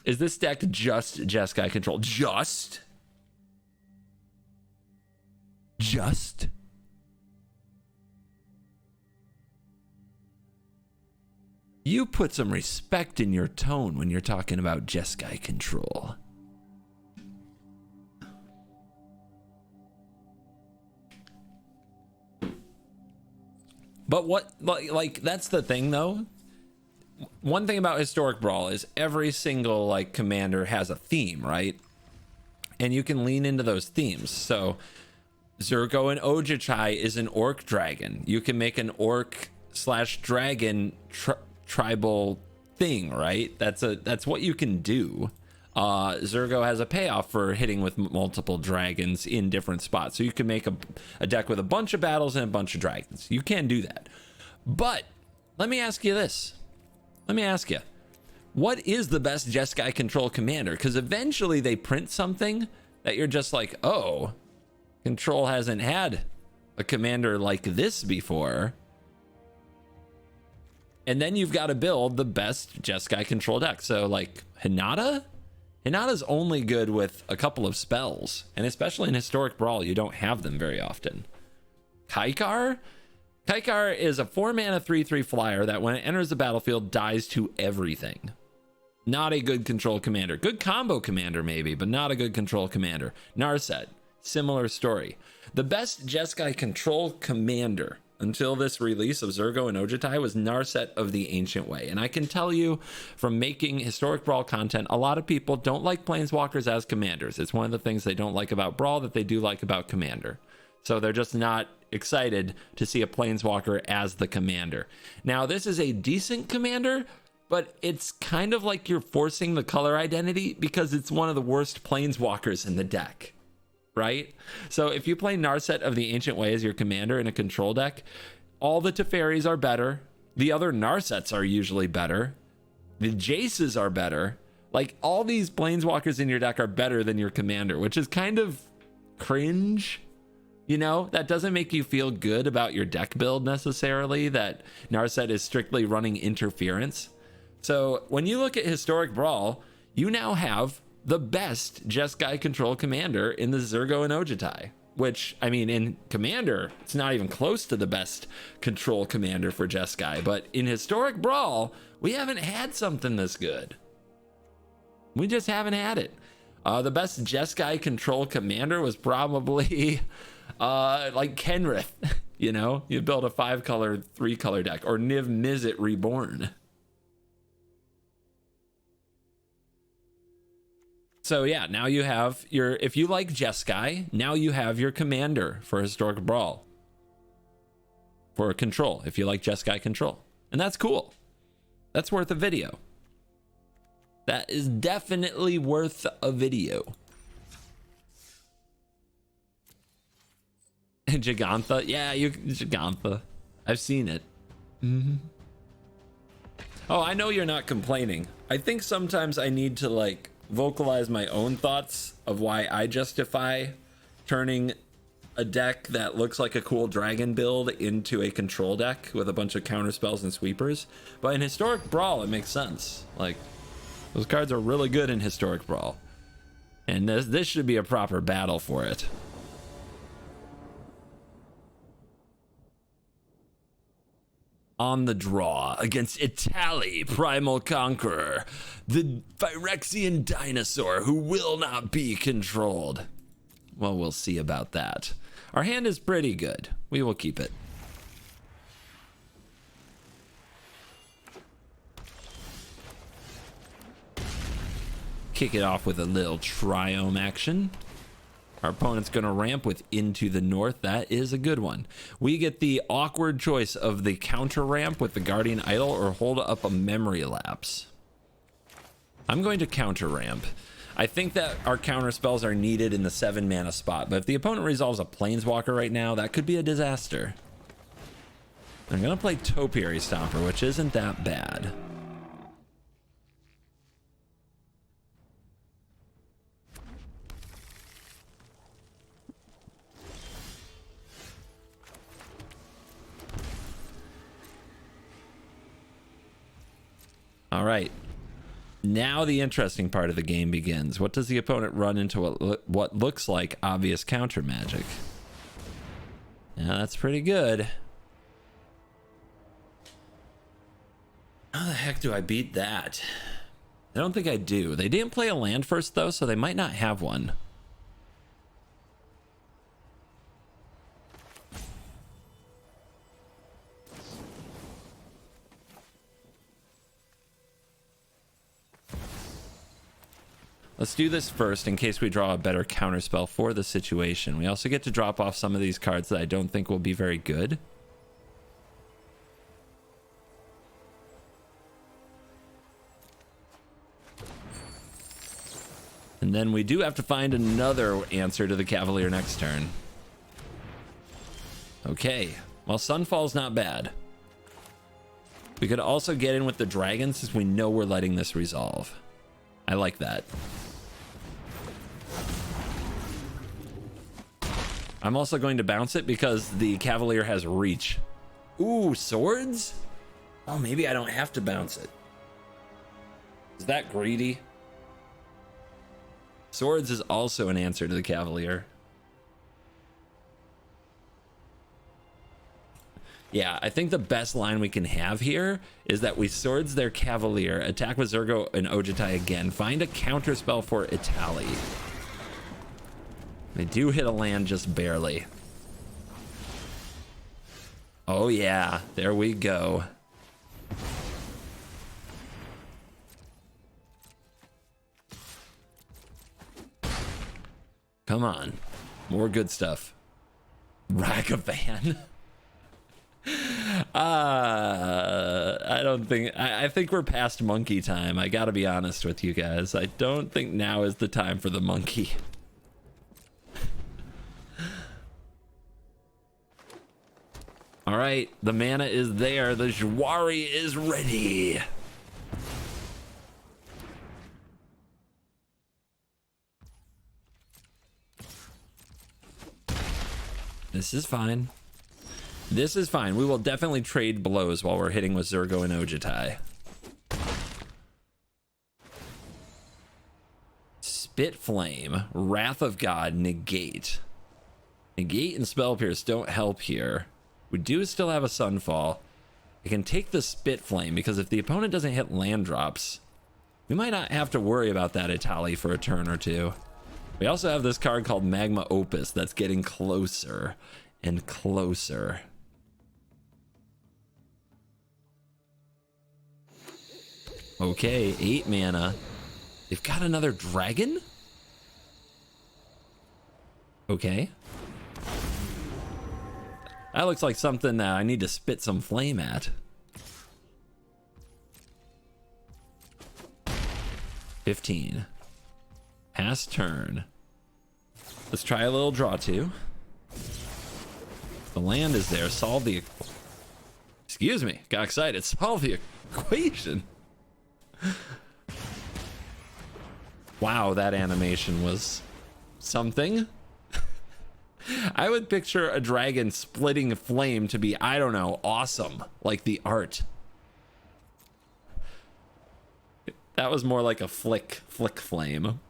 Speaker 5: Is this deck just Jeskai control? Just? You put some respect in your tone when you're talking about Jeskai control. But what, like that's the thing though. One thing about Historic Brawl is every single like commander has a theme, right? And you can lean into those themes. So Zirgo and Ojutai is an orc dragon. You can make an orc / dragon tribal thing, right? That's what you can do. Zurgo has a payoff for hitting with multiple dragons in different spots. So you can make a deck with a bunch of battles and a bunch of dragons. You can do that. But let me ask you this. Let me ask you, what is the best Jeskai control commander? Because eventually they print something that you're just like, oh, control hasn't had a commander like this before. And then you've got to build the best Jeskai control deck. So like Hinata's only good with a couple of spells, and especially in Historic Brawl, you don't have them very often. Kaikar is a 4 mana 3/3 flyer that when it enters the battlefield dies to everything. Not a good control commander. Good combo commander maybe, but not a good control commander. Narset, similar story. The best Jeskai control commander until this release of Zirgo and Ojutai was Narset of the Ancient Way. And I can tell you from making Historic Brawl content, a lot of people don't like Planeswalkers as commanders. It's one of the things they don't like about Brawl that they do like about Commander. So they're just not excited to see a Planeswalker as the commander. Now, this is a decent commander, but it's kind of like you're forcing the color identity because it's one of the worst Planeswalkers in the deck. Right? So if you play Narset of the Ancient Way as your commander in a control deck, all the Teferis are better. The other Narsets are usually better. The Jaces are better. Like all these Planeswalkers in your deck are better than your commander, which is kind of cringe. You know, that doesn't make you feel good about your deck build necessarily, that Narset is strictly running interference. So when you look at Historic Brawl, you now have the best Jeskai control commander in the Zirgo and Ojutai, which, I mean, in Commander, it's not even close to the best control commander for Jeskai, but in Historic Brawl, we haven't had something this good. We just haven't had it. The best Jeskai control commander was probably like Kenrith, you know? You build a 5-color, 3-color deck, or Niv Mizzet Reborn. So yeah, now you have your, if you like Jeskai, now you have your commander for Historic Brawl. For control, if you like Jeskai control. And that's cool. That's worth a video. That is definitely worth a video. Gigantha, yeah, Gigantha. I've seen it. Oh, I know you're not complaining. I think sometimes I need to like vocalize my own thoughts of why I justify turning a deck that looks like a cool dragon build into a control deck with a bunch of counter spells and sweepers. But in Historic Brawl, it makes sense. Like, those cards are really good in Historic Brawl. And this should be a proper battle for it. On the draw against Italy, Primal Conqueror, the Phyrexian dinosaur who will not be controlled. Well, we'll see about that. Our hand is pretty good. We will keep it. Kick it off with a little triome action. Our opponent's going to ramp with Into the North. That is a good one. We get the awkward choice of the counter ramp with the Guardian Idol or hold up a Memory Lapse. I'm going to counter ramp. I think that our counter spells are needed in the 7 mana spot, but if the opponent resolves a Planeswalker right now, that could be a disaster. I'm going to play Topiary Stomper, which isn't that bad. All right, now the interesting part of the game begins. What does the opponent run into what looks like obvious counter magic? Yeah, that's pretty good. How the heck do I beat that? I don't think I do. They didn't play a land first, though, so they might not have one. Let's do this first in case we draw a better counterspell for the situation. We also get to drop off some of these cards that I don't think will be very good. And then we do have to find another answer to the Cavalier next turn. Okay, well, Sunfall's not bad. We could also get in with the dragon since we know we're letting this resolve. I like that. I'm also going to bounce it because the Cavalier has reach. Ooh, swords? Oh, maybe I don't have to bounce it. Is that greedy? Swords is also an answer to the Cavalier. Yeah, I think the best line we can have here is that we swords their Cavalier, attack with Zirgo and Ojutai again, find a counter spell for Italy. They do hit a land just barely. Oh yeah, there we go. Come on, more good stuff. Ragavan. I don't think I think we're past monkey time. I gotta be honest with you guys. I don't think now is the time for the monkey. All right, the mana is there. The Jwari is ready. This is fine. This is fine. We will definitely trade blows while we're hitting with Zirgo and Ojutai. Spit Flame, Wrath of God, negate. Negate and Spell Pierce don't help here. We do still have a Sunfall. I can take the Spit Flame because if the opponent doesn't hit land drops, we might not have to worry about that Italy for a turn or two. We also have this card called Magma Opus that's getting closer and closer. Okay, 8 mana. They've got another dragon? Okay. That looks like something that I need to spit some flame at. 15. Pass turn. Let's try a little draw two. The land is there. Solve the... Excuse me, got excited. Solve the equation. Wow, that animation was something. I would picture a dragon splitting a flame to be, I don't know, awesome, like the art. That was more like a flick flame.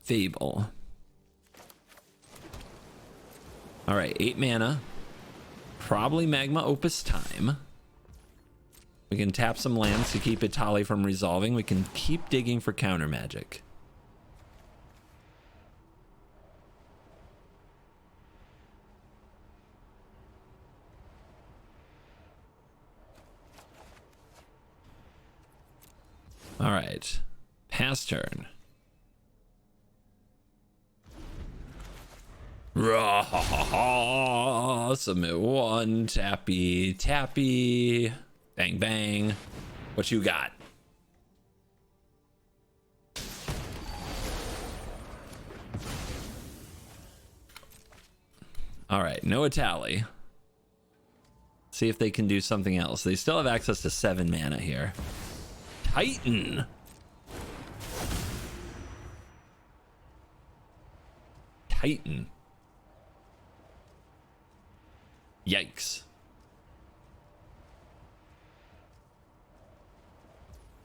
Speaker 5: Fable. All right, 8 mana. Probably Magma Opus time. We can tap some lands to keep Itali from resolving. We can keep digging for counter magic. All right, pass turn. Submit 1, tappy, bang, bang. What you got? All right, no Itali. See if they can do something else. They still have access to 7 mana here. Titan. Titan. Yikes.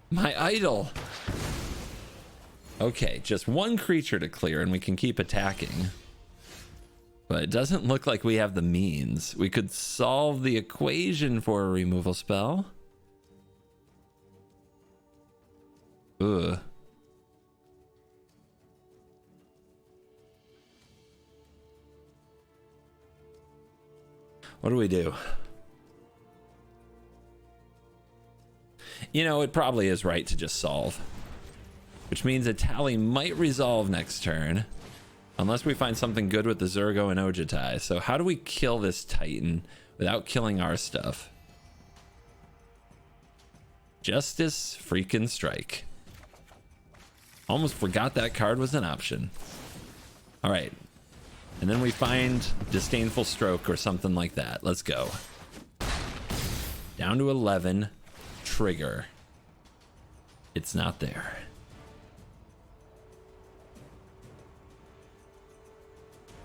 Speaker 5: My idol. Okay, just 1 creature to clear and we can keep attacking. But it doesn't look like we have the means. We could solve the equation for a removal spell. Ugh. What do we do? You know, it probably is right to just solve. Which means a tally might resolve next turn. Unless we find something good with the Zirgo and Ojutai. So how do we kill this Titan without killing our stuff? Justice freaking Strike. Almost forgot that card was an option. All right. And then we find Disdainful Stroke or something like that. Let's go. Down to 11. Trigger. It's not there.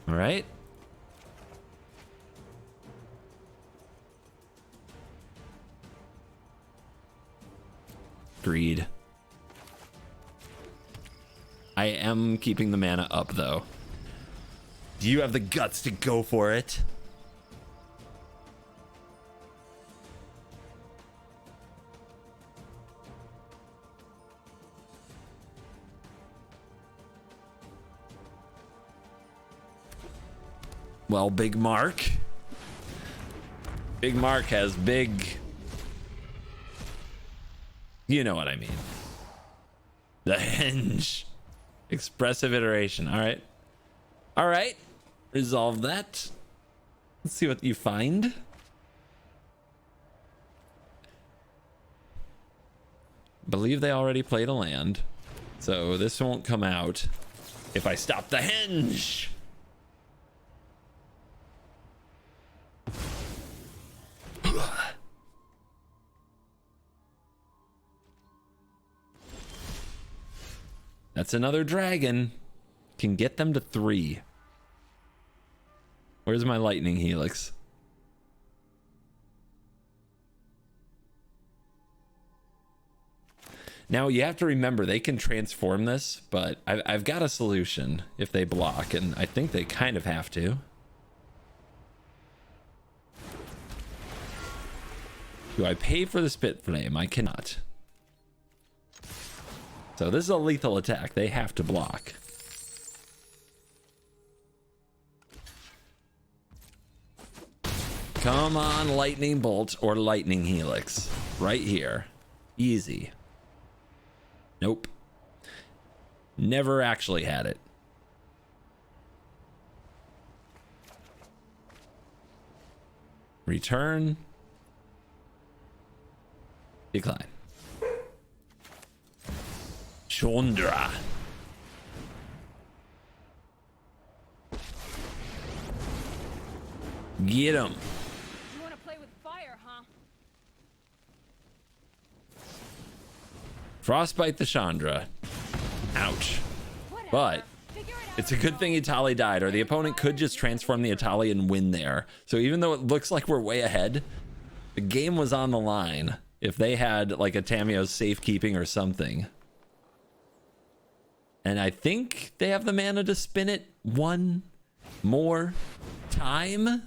Speaker 5: All right. Greed. I am keeping the mana up though. Do you have the guts to go for it? Well, Big Mark. Big Mark has big... You know what I mean. The Henge. Expressive iteration. All right. All right. Resolve that. Let's see what you find. Believe they already played a land. So this won't come out if I stop the Henge. That's another dragon. Can get them to 3. Where's my lightning helix? Now you have to remember they can transform this, but I've got a solution if they block, and I think they kind of have to. Do I pay for the Spit Flame? I cannot. So this is a lethal attack. They have to block. Come on, Lightning Bolt or Lightning Helix. Right here. Easy. Nope. Never actually had it. Return. Decline. Chandra. Get him.
Speaker 8: You want to play with fire, huh?
Speaker 5: Frostbite the Chandra. Ouch. But it's a good thing Itali died, or the opponent could just transform the Itali and win there. So even though it looks like we're way ahead, the game was on the line if they had like a Tamio's safekeeping or something. And I think they have the mana to spin it one more time.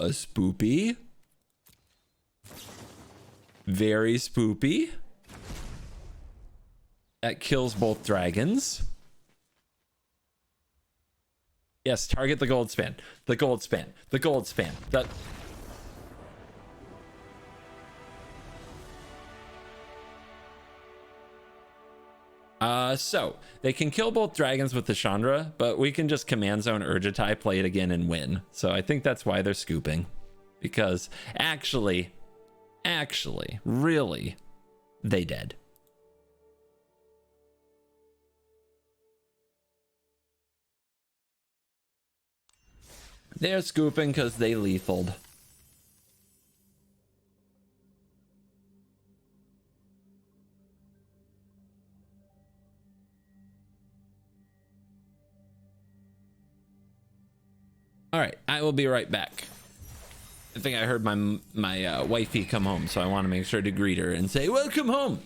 Speaker 5: Spoopy. Very spoopy. That kills both dragons. Yes, target the gold span. The gold span. The gold span. That. So they can kill both dragons with the Chandra, but we can just command zone Ojutai, play it again, and win. So I think that's why they're scooping, because actually, really, they dead. They're scooping because they lethaled. All right, I will be right back. I think I heard my wifey come home, so I want to make sure to greet her and say, welcome home.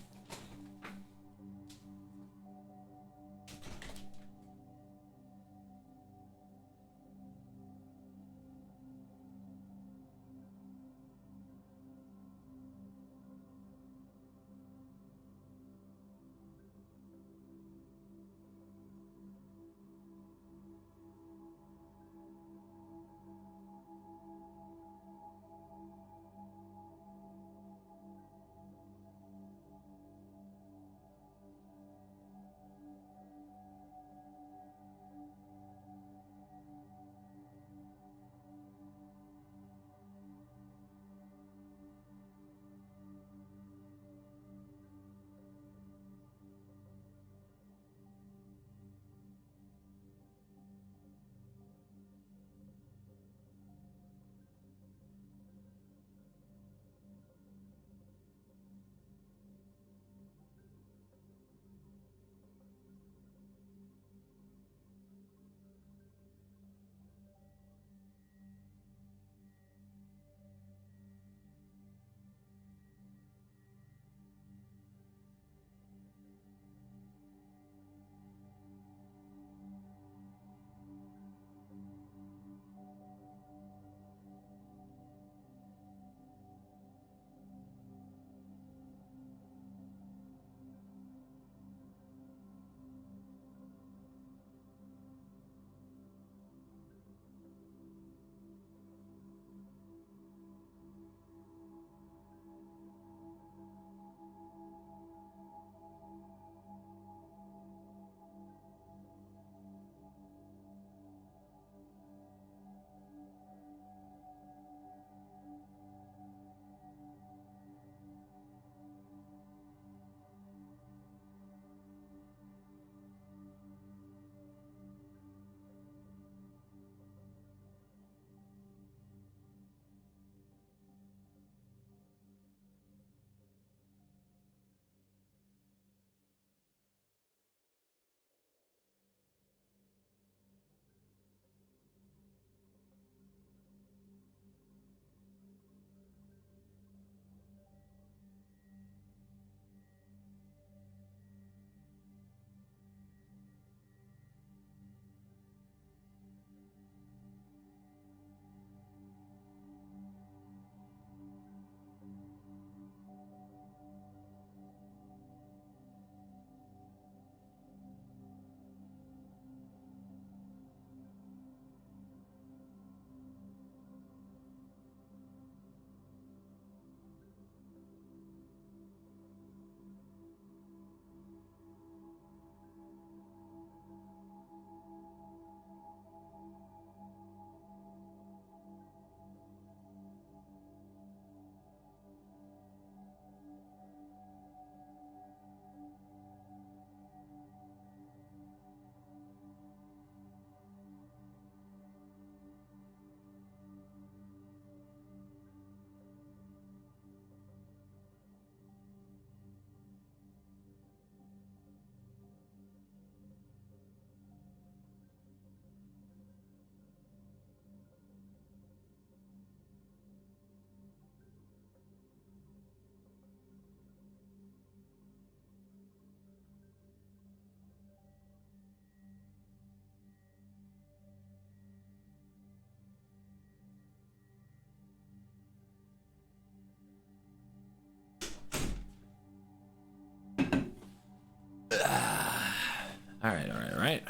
Speaker 5: All right, all right, all right.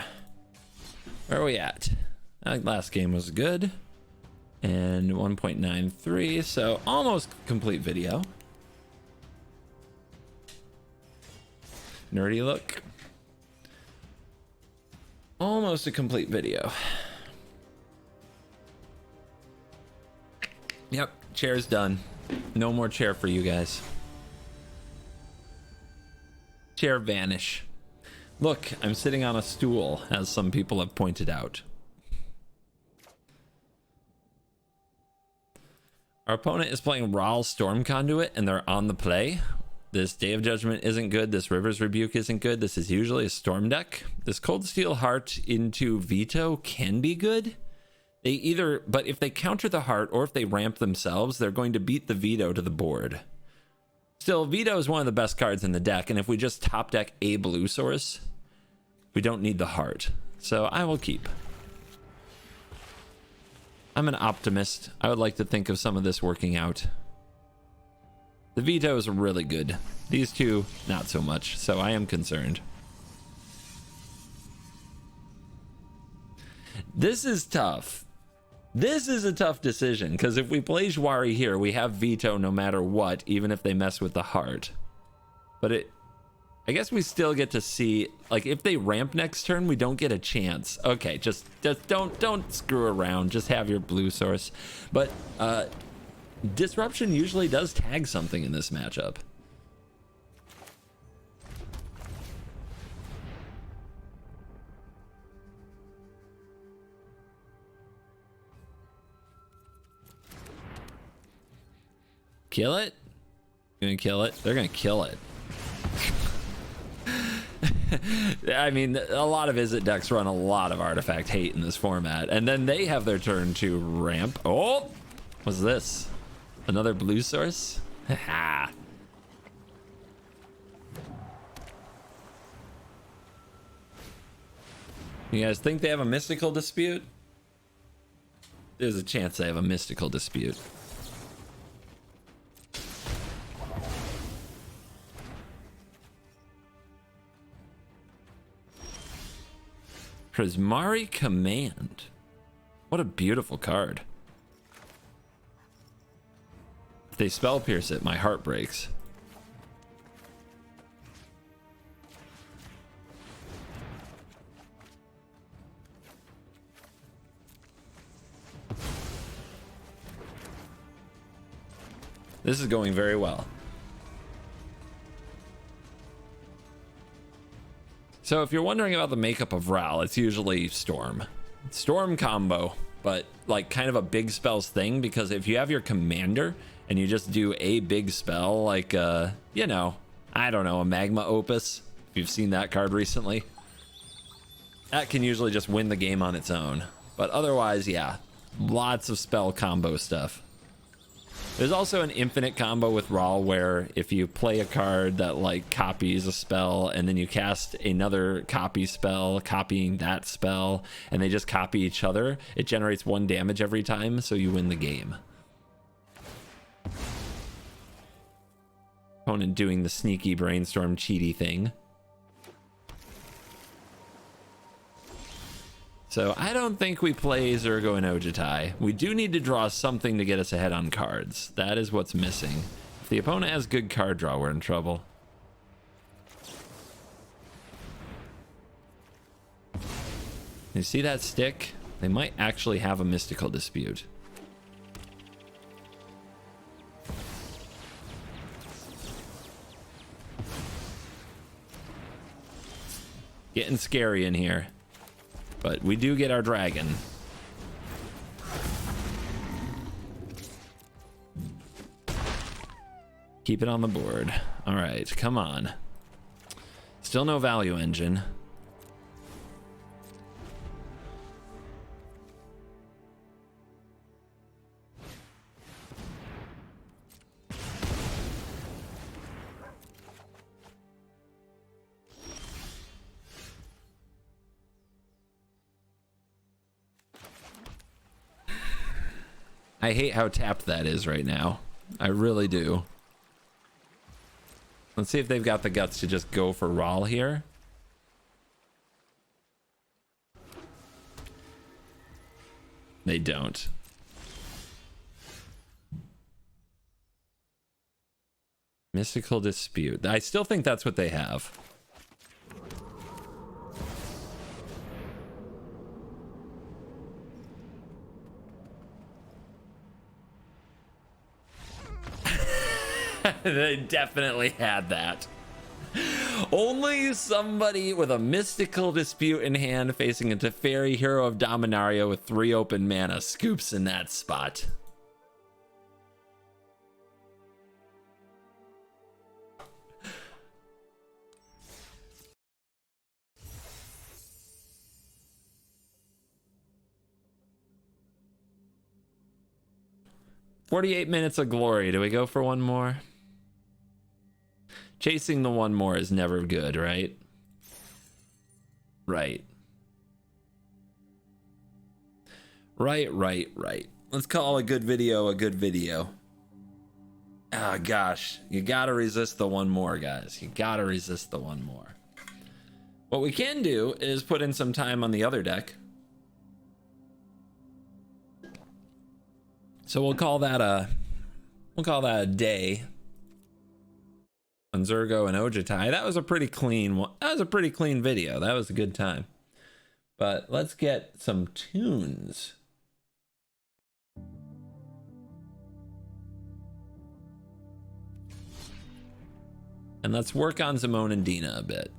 Speaker 5: Where are we at? I think last game was good. And 1.93, so almost complete video. Nerdy look. Almost a complete video. Yep, chair's done. No more chair for you guys. Chair vanish. Look, I'm sitting on a stool, as some people have pointed out. Our opponent is playing Rahl Storm Conduit, and they're on the play. This Day of Judgment isn't good. This River's Rebuke isn't good. This is usually a Storm deck. This Cold Steel Heart into Veto can be good. They either, but if they counter the Heart or if they ramp themselves, they're going to beat the Veto to the board. Still, Veto is one of the best cards in the deck, and if we just top deck a blue source, we don't need the Heart. So I will keep. I'm an optimist. I would like to think of some of this working out. The Veto is really good. These two, not so much. So I am concerned. This is tough. This is a tough decision, because if we play Jwari here, we have Veto no matter what, even if they mess with the Heart. But I guess we still get to see, like, if they ramp next turn, we don't get a chance. Okay, just don't screw around. Just have your blue source. But Disruption usually does tag something in this matchup. Kill it? Gonna kill it? They're gonna kill it. I mean, a lot of Izzet decks run a lot of artifact hate in this format, and then they have their turn to ramp. Oh, what's this? Another blue source? Ha. You guys think they have a mystical dispute? There's a chance they have a mystical dispute. Prismari Command. What a beautiful card. If they spell pierce it, my heart breaks. This is going very well. So if you're wondering about the makeup of Rahl, it's usually Storm combo, but like kind of a big spells thing, because if you have your commander and you just do a big spell, like you know, I don't know, a Magma Opus, if you've seen that card recently, that can usually just win the game on its own. But otherwise, yeah, lots of spell combo stuff. There's also an infinite combo with Rahl where if you play a card that like copies a spell and then you cast another copy spell copying that spell and they just copy each other, it generates 1 damage every time, so you win the game. Opponent doing the sneaky brainstorm cheaty thing. So I don't think we play Zirgo and Ojutai. We do need to draw something to get us ahead on cards. That is what's missing. If the opponent has good card draw, we're in trouble. You see that stick? They might actually have a mystical dispute. Getting scary in here. But we do get our dragon. Keep it on the board. All right, come on. Still no value engine. I hate how tapped that is right now. I really do. Let's see if they've got the guts to just go for Rahl here. They don't. Mystical dispute. I still think that's what they have. They definitely had that. Only somebody with a mystical dispute in hand facing a Teferi hero of Dominaria with 3 open mana scoops in that spot. "48 minutes of glory." Do we go for one more? Chasing the one more is never good, right? Right. Right. Let's call a good video a good video. Ah, gosh. You gotta resist the one more, guys. You gotta resist the one more. What we can do is put in some time on the other deck. So we'll call that a day on Zirgo and Ojutai. That was a pretty clean one. That was a pretty clean video. That was a good time. But let's get some tunes. And let's work on Simone and Dina a bit.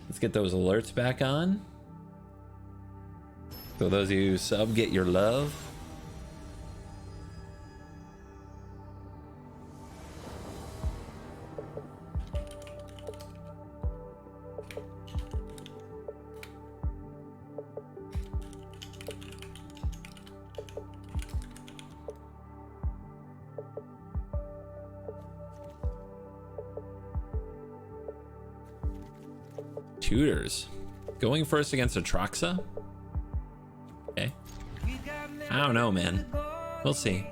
Speaker 5: Let's get those alerts back on. So those of you who sub, get your love. Tutors. Going first against Atraxa? Okay. I don't know, man. We'll see.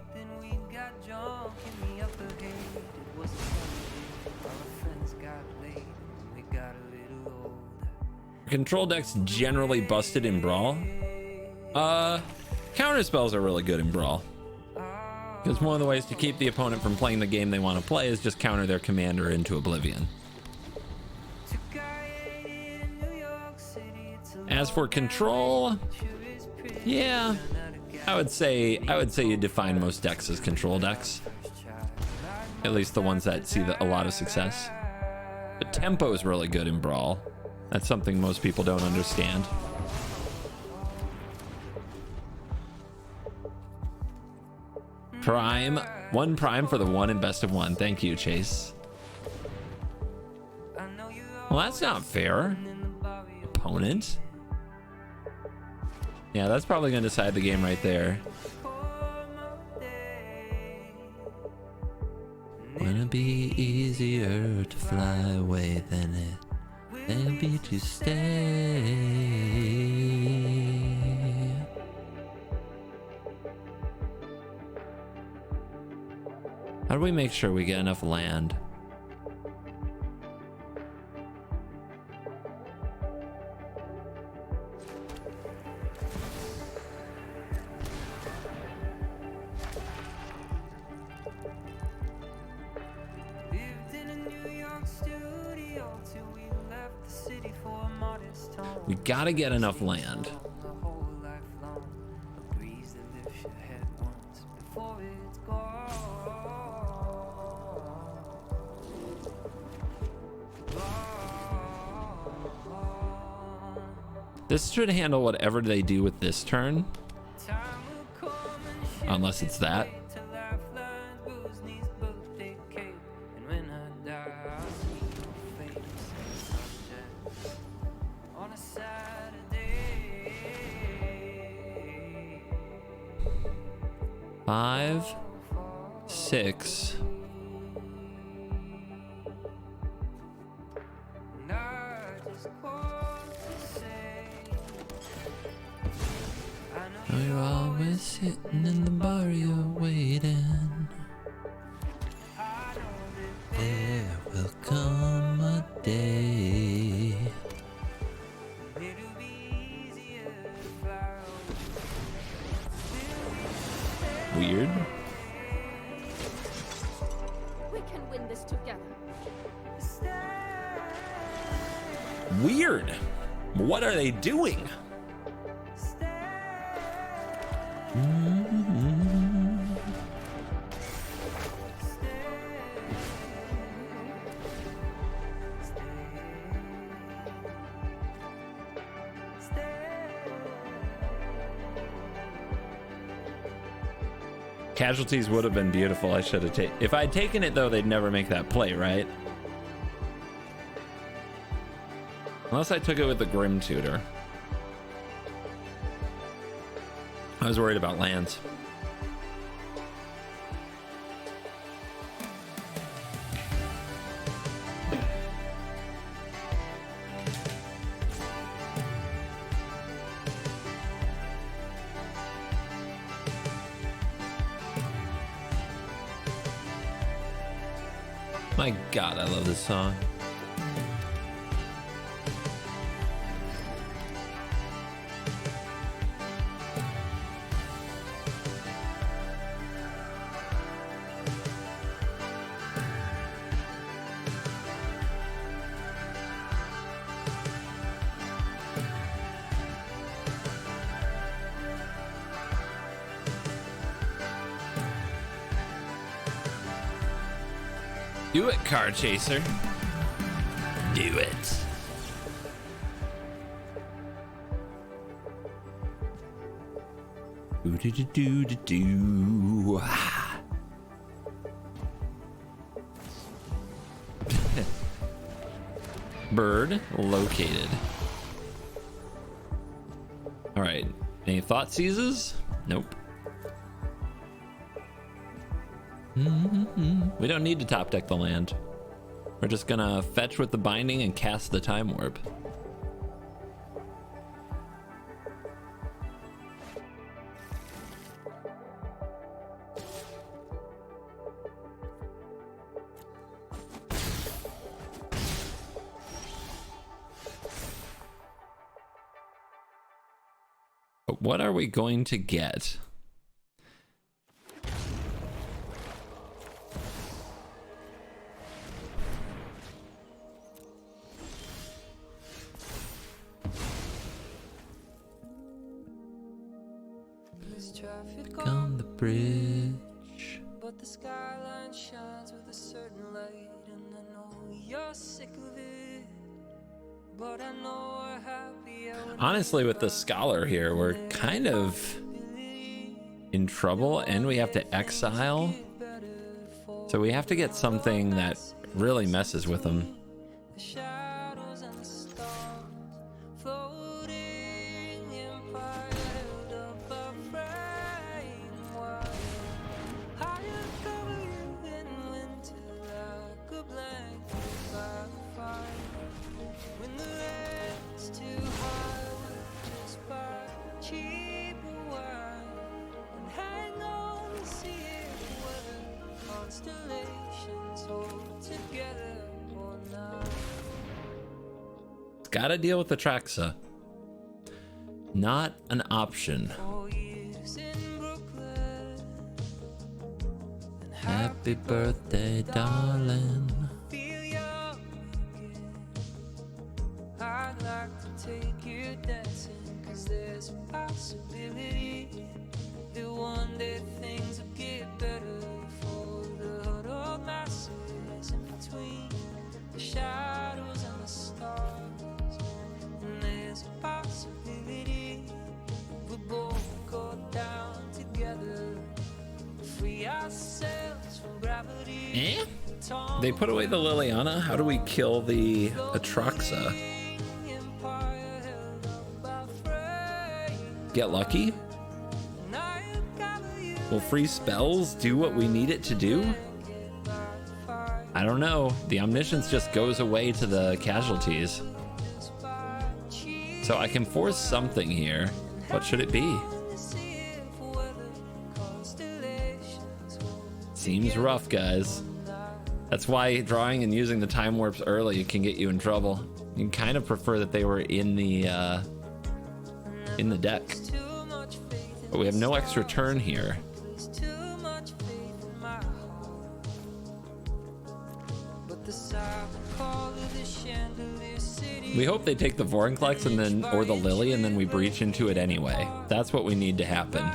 Speaker 5: Control deck's generally busted in Brawl. Counter spells are really good in Brawl. Because one of the ways to keep the opponent from playing the game they want to play is just counter their commander into oblivion. As for control, yeah, I would say you define most decks as control decks. At least the ones that see a lot of success. But tempo is really good in Brawl. That's something most people don't understand. Prime. 1 prime for the 1 in best of 1. Thank you, Chase. Well, that's not fair. Opponent. Yeah, that's probably going to decide the game right there. Wanna be easier to fly away than it'll be to stay. How do we make sure we get enough land? We gotta get enough land. This should handle whatever they do with this turn. Unless it's that. Five, 6. Now you're always sitting in the barrio waiting. There will come a day weird. What are they doing? Casualties would have been beautiful. I should have taken. If I'd taken it though, they'd never make that play, right? Unless I took it with the Grim Tutor. I was worried about lands. My God, I love this song. Do it, Car Chaser. Do it. Do. Bird located. All right. Any thought seizes? Nope. We don't need to top deck the land. We're just gonna fetch with the binding and cast the time warp. But what are we going to get? On the bridge,
Speaker 3: but the skyline shines with a certain light, and I know you're sick of it, but I know we're happy.
Speaker 5: Honestly, with the scholar here, we're kind of in trouble, and we have to exile, so we have to get something that really messes with them. Gotta deal with the Traxa. Not an option. Happy birthday, darling.
Speaker 3: I'd like to take you dancing, 'cause there's a possibility that one day things will get better for the huddled masses in between the shadows and the stars. And there's a possibility we both go down together, free ourselves from gravity.
Speaker 5: Eh? They put away the Liliana. How do we kill the Atraxa? Get lucky? Will free spells do what we need it to do? I don't know. The omniscience just goes away to the casualties. So I can force something here. What should it be? Seems rough, guys. That's why drawing and using the time warps early can get you in trouble. You can kind of prefer that they were in the deck. But we have no extra turn here.
Speaker 3: But the
Speaker 5: We hope they take the Vorinclex and then, or the Lily, and then we breach into it anyway. That's what we need to happen.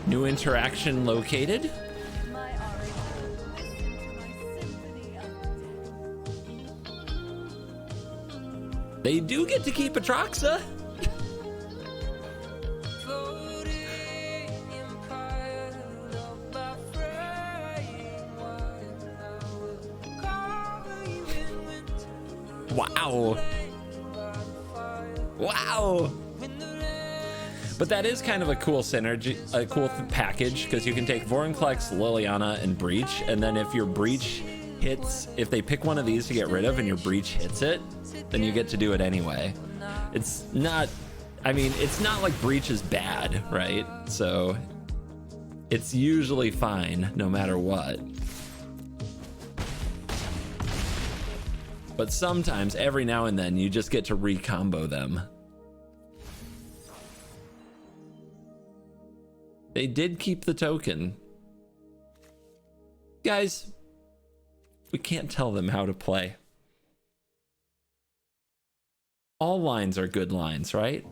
Speaker 5: New interaction located.
Speaker 8: My aria. Listen to my symphony of
Speaker 5: They do get to keep Atraxa. Wow. Wow. But that is kind of a cool synergy, a cool package, because you can take Vorinclex, Liliana, and Breach, and then if your Breach hits, if they pick one of these to get rid of and your Breach hits it, then you get to do it anyway. It's not, I mean, it's not like Breach is bad, right? So it's usually fine no matter what. But sometimes, every now and then, you just get to recombo them. They did keep the token. Guys, we can't tell them how to play. All lines are good lines, right?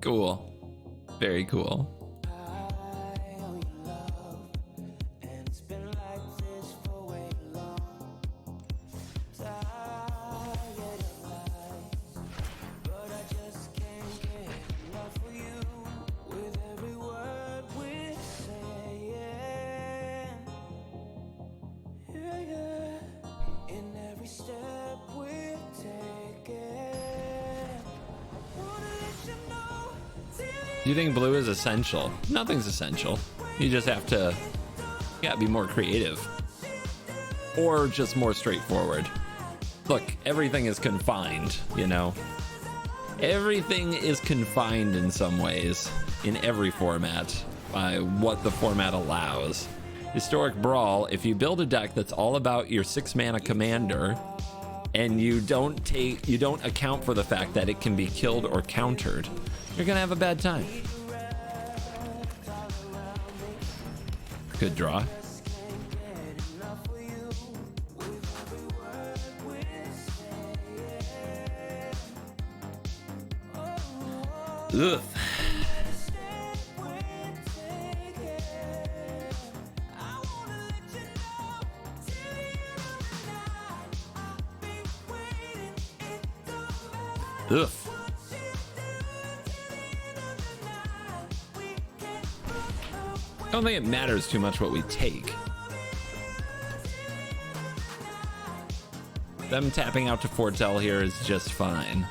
Speaker 5: Cool. Very cool. You think blue is essential? Nothing's essential. You just have to, yeah, be more creative. Or just more straightforward. Look, everything is confined, you know? Everything is confined in some ways, in every format, by what the format allows. Historic Brawl, if you build a deck that's all about your 6-mana commander, and you don't account for the fact that it can be killed or countered, you're gonna have a bad time. Good draw. Ugh. Ugh. I don't think it matters too much what we take. Them tapping out to foretell here is just fine.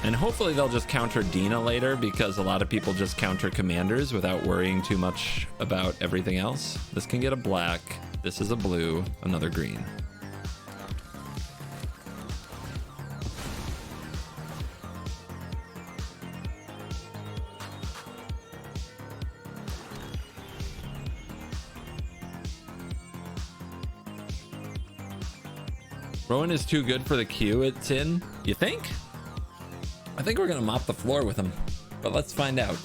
Speaker 5: And hopefully they'll just counter Dina later, because a lot of people just counter commanders without worrying too much about everything else. This can get a black, this is a blue, another green. Rowan is too good for the queue it's in, you think? I think we're gonna mop the floor with him, but let's find out.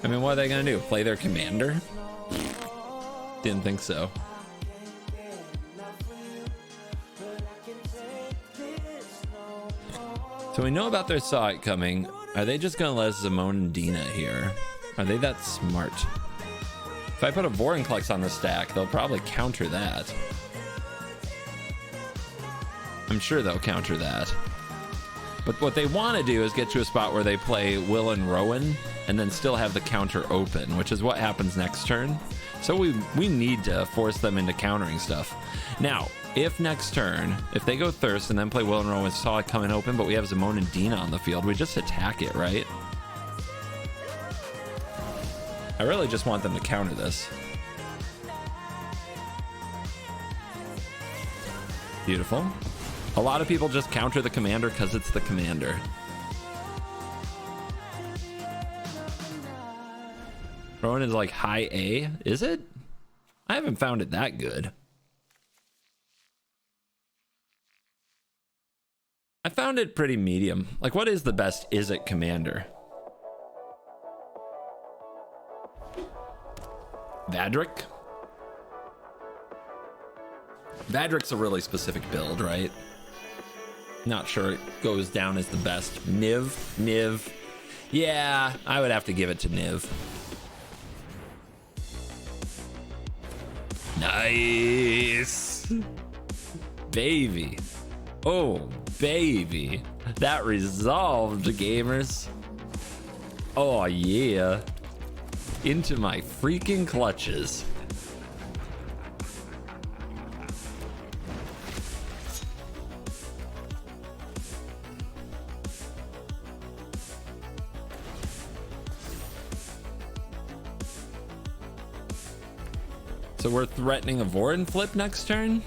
Speaker 5: I mean, what are they gonna do? Play their commander? Didn't think so. So we know about their Saw It coming. Are they just gonna let Simone and Dina here? Are they that smart? If I put a Vorinclex on the stack, they'll probably counter that. I'm sure they'll counter that. But what they want to do is get to a spot where they play Will and Rowan and then still have the counter open, which is what happens next turn. So we need to force them into countering stuff. Now, if next turn, if they go Thirst and then play Will and Rowan, saw it coming open, but we have Simone and Dina on the field, we just attack it, right? I really just want them to counter this. Beautiful. A lot of people just counter the commander because it's the commander. Rowan is like high A, is it? I haven't found it that good. I found it pretty medium. Like, what is the best is it commander? Vadric? Vadric's a really specific build, right? Not sure it goes down as the best. Niv. Yeah, I would have to give it to Niv. Nice. Baby. Oh, baby. That resolved, gamers. Oh, yeah. Into my freaking clutches. So we're threatening a Vorin flip next turn.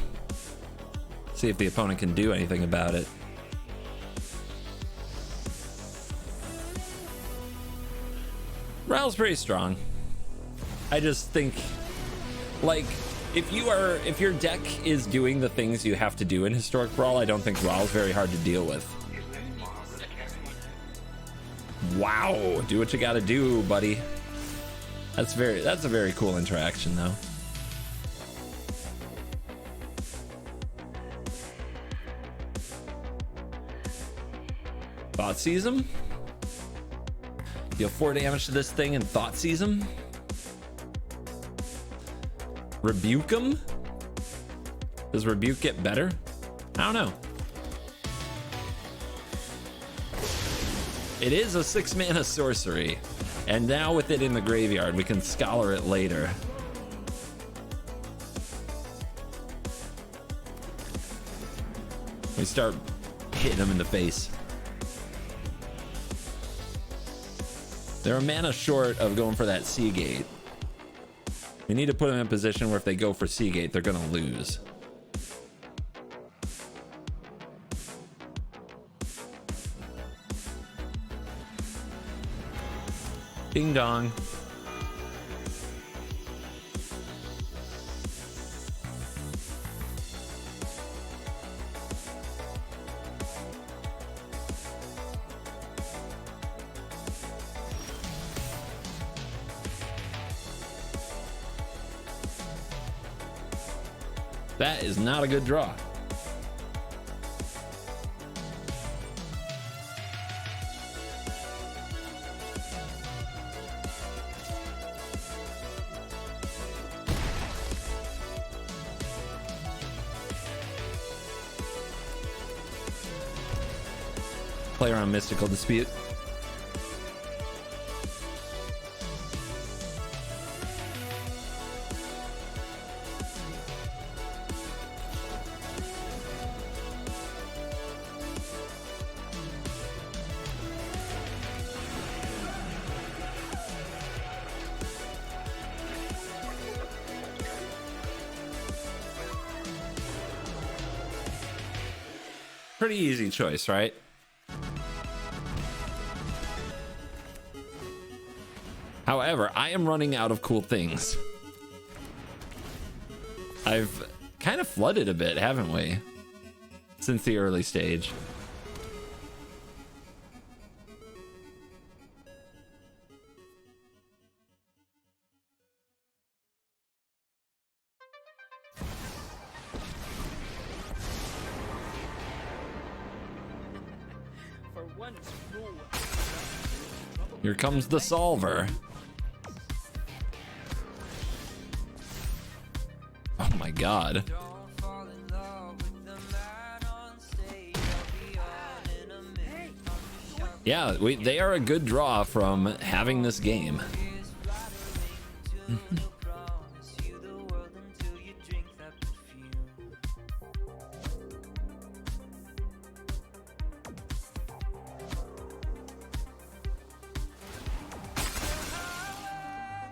Speaker 5: See if the opponent can do anything about it. Ral's pretty strong. I just think, like, if your deck is doing the things you have to do in Historic Brawl, I don't think Ral's very hard to deal with. Wow, do what you gotta do, buddy. That's a very cool interaction though. Thoughtseize him. Deal 4 damage to this thing and Thoughtseize him. Rebuke him. Does Rebuke get better? I don't know. It is a 6-mana sorcery, and now with it in the graveyard, we can scholar it later. We start hitting him in the face. They're a mana short of going for that Seagate. We need to put them in a position where if they go for Seagate, they're gonna lose. Ding dong. That is not a good draw. Play around Mystical Dispute. Pretty easy choice, right? However, I am running out of cool things. I've kind of flooded a bit, haven't we? Since the early stage. Here comes the solver. Oh my god. Yeah, they are a good draw from having this game.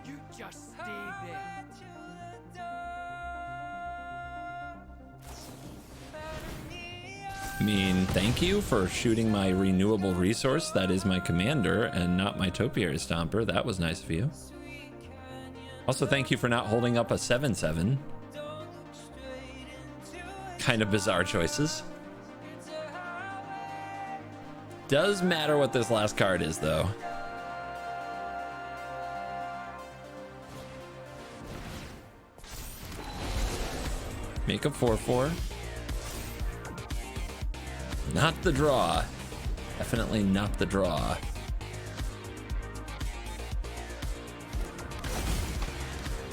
Speaker 7: You just stay there.
Speaker 5: I mean, thank you for shooting my renewable resource. That is my commander and not my topiary stomper. That was nice of you. Also, thank you for not holding up a 7/7. Kind of bizarre choices. Does matter what this last card is, though. Make a 4/4. Not the draw. Definitely not the draw.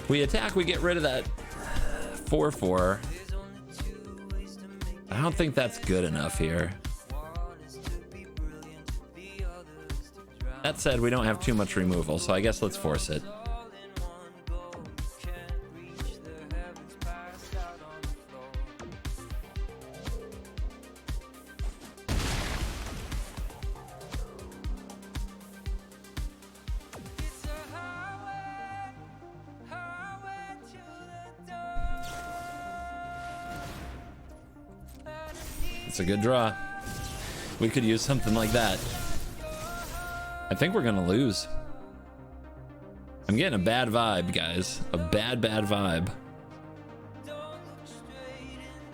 Speaker 5: We attack, we get rid of that 4/4. I don't think that's good enough here. That said, we don't have too much removal, so I guess let's force it. It's a good draw. We could use something like that. I think we're gonna lose. I'm getting a bad vibe, guys. A bad vibe.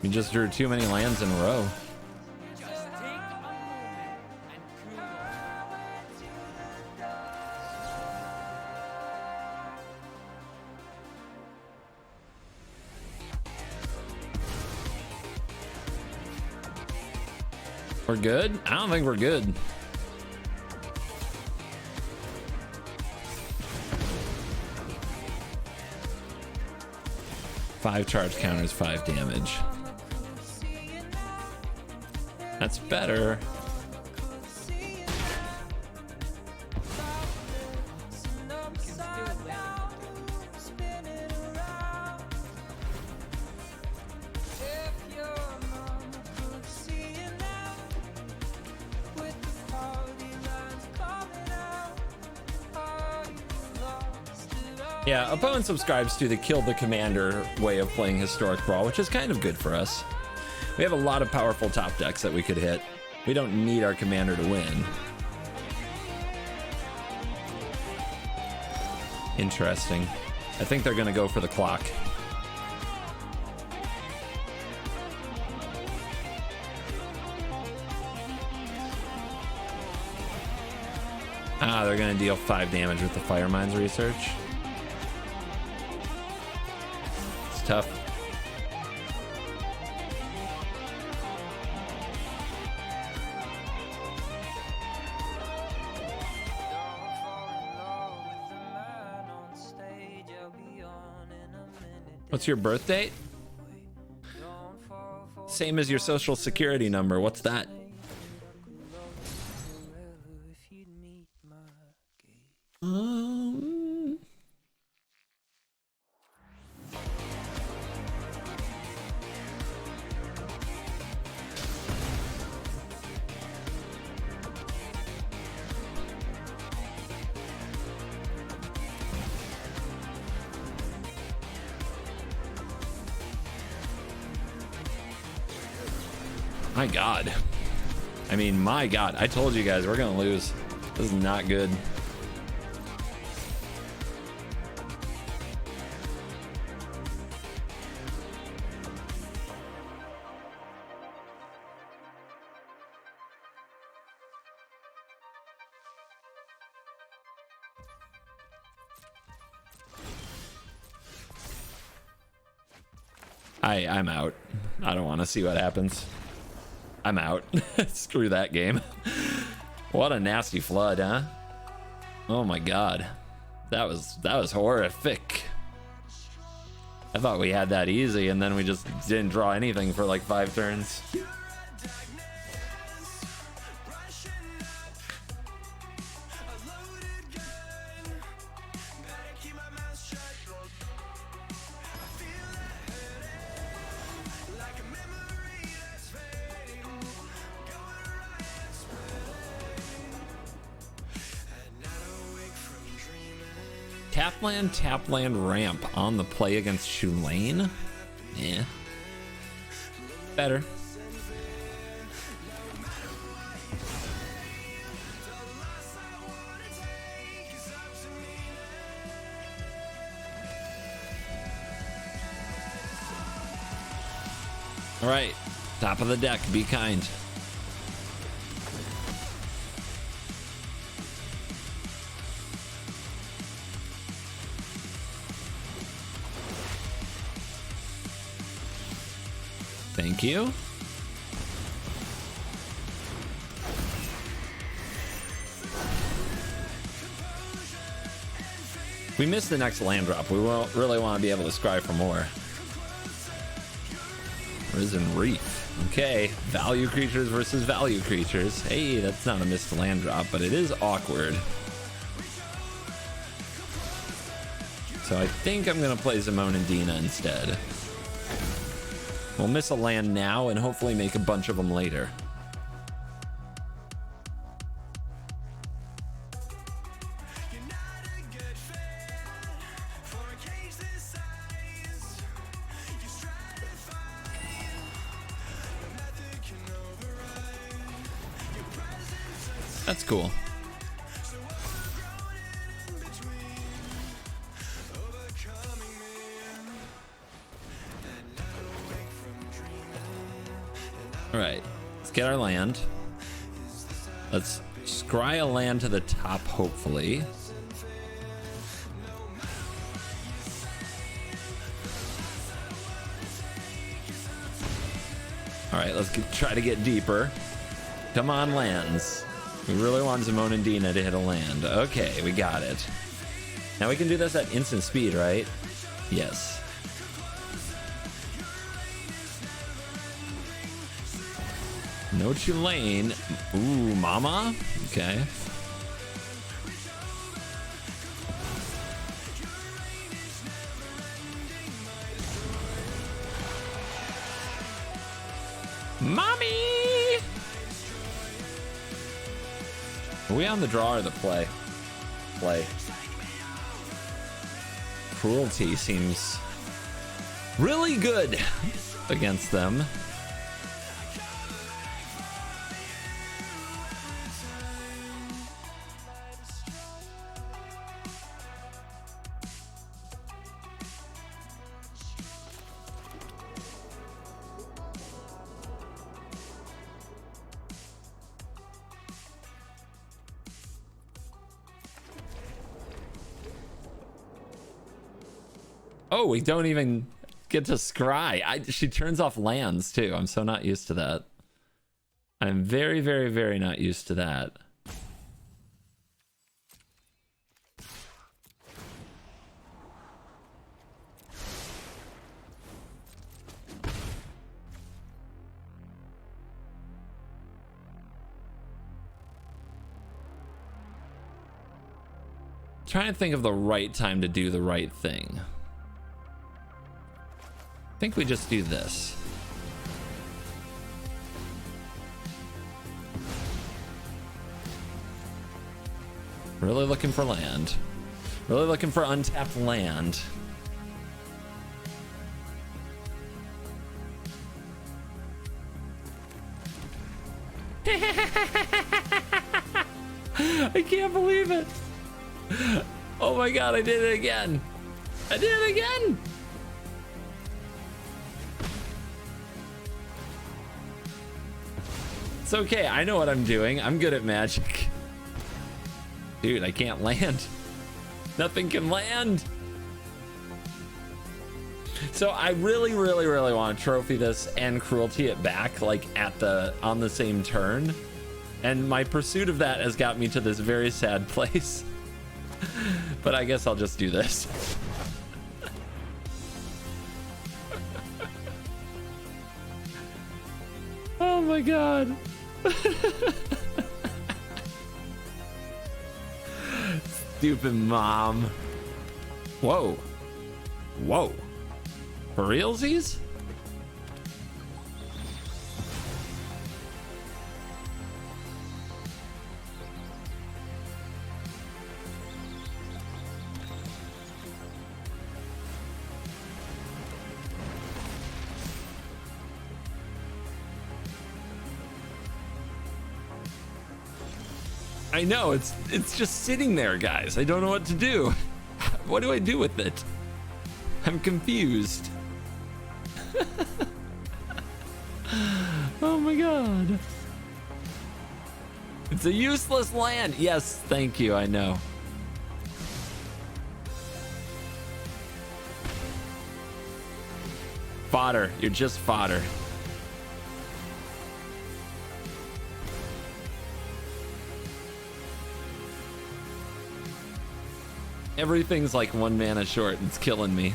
Speaker 5: We just drew too many lands in a row.
Speaker 7: Just take a moment and cool off.
Speaker 5: We're good? I don't think we're good. Five charge counters, 5 damage. That's better. Yeah, opponent subscribes to the kill the commander way of playing Historic Brawl, which is kind of good for us. We have a lot of powerful top decks that we could hit. We don't need our commander to win. Interesting. I think they're gonna go for the clock. Ah, they're gonna deal 5 damage with the Fire Mines research. Tough. What's your birth date? Same as your social security number. What's that? My God. I mean, my God. I told you guys we're gonna lose. This is not good. I'm out. I don't want to see what happens. I'm out. Screw that game. What a nasty flood, huh? Oh my God. That was horrific. I thought we had that easy and then we just didn't draw anything for like 5 turns. Tap land ramp on the play against Shulane? Yeah. Better. All right, top of the deck, be kind. Thank you. We missed the next land drop. We won't really want to be able to scry for more. Risen Reef. Okay, value creatures versus value creatures. Hey, that's not a missed land drop, but it is awkward. So I think I'm gonna play Simone and Dina instead. We'll miss a land now and hopefully make a bunch of them later. That's cool. All right, let's get our land. Let's scry a land to the top, hopefully. All right, let's try to get deeper. Come on, lands. We really want Simone and Dina to hit a land. Okay, we got it. Now we can do this at instant speed, right? Yes. No Tulane. Ooh, mama? Okay. Mommy! Are we on the draw or the play? Play. Cruelty seems really good against them. Oh, we don't even get to scry. She turns off lands too. I'm so not used to that. I'm very, very, very not used to that. Trying to think of the right time to do the right thing. I think we just do this. Really looking for land. Really looking for untapped land. I can't believe it. Oh my god, I did it again. I did it again. It's okay, I know what I'm doing. I'm good at magic. Dude, I can't land. Nothing can land. So I really, really, really want to trophy this and cruelty it back, like on the same turn. And my pursuit of that has got me to this very sad place. But I guess I'll just do this. Oh my god. Stupid mom. Whoa. Whoa. For realsies? I know, it's just sitting there, guys. I don't know what to do. What do I do with it? I'm confused. Oh my god. It's a useless land. Yes, thank you, I know. Fodder, you're just fodder. Everything's like 1 mana short. It's killing me.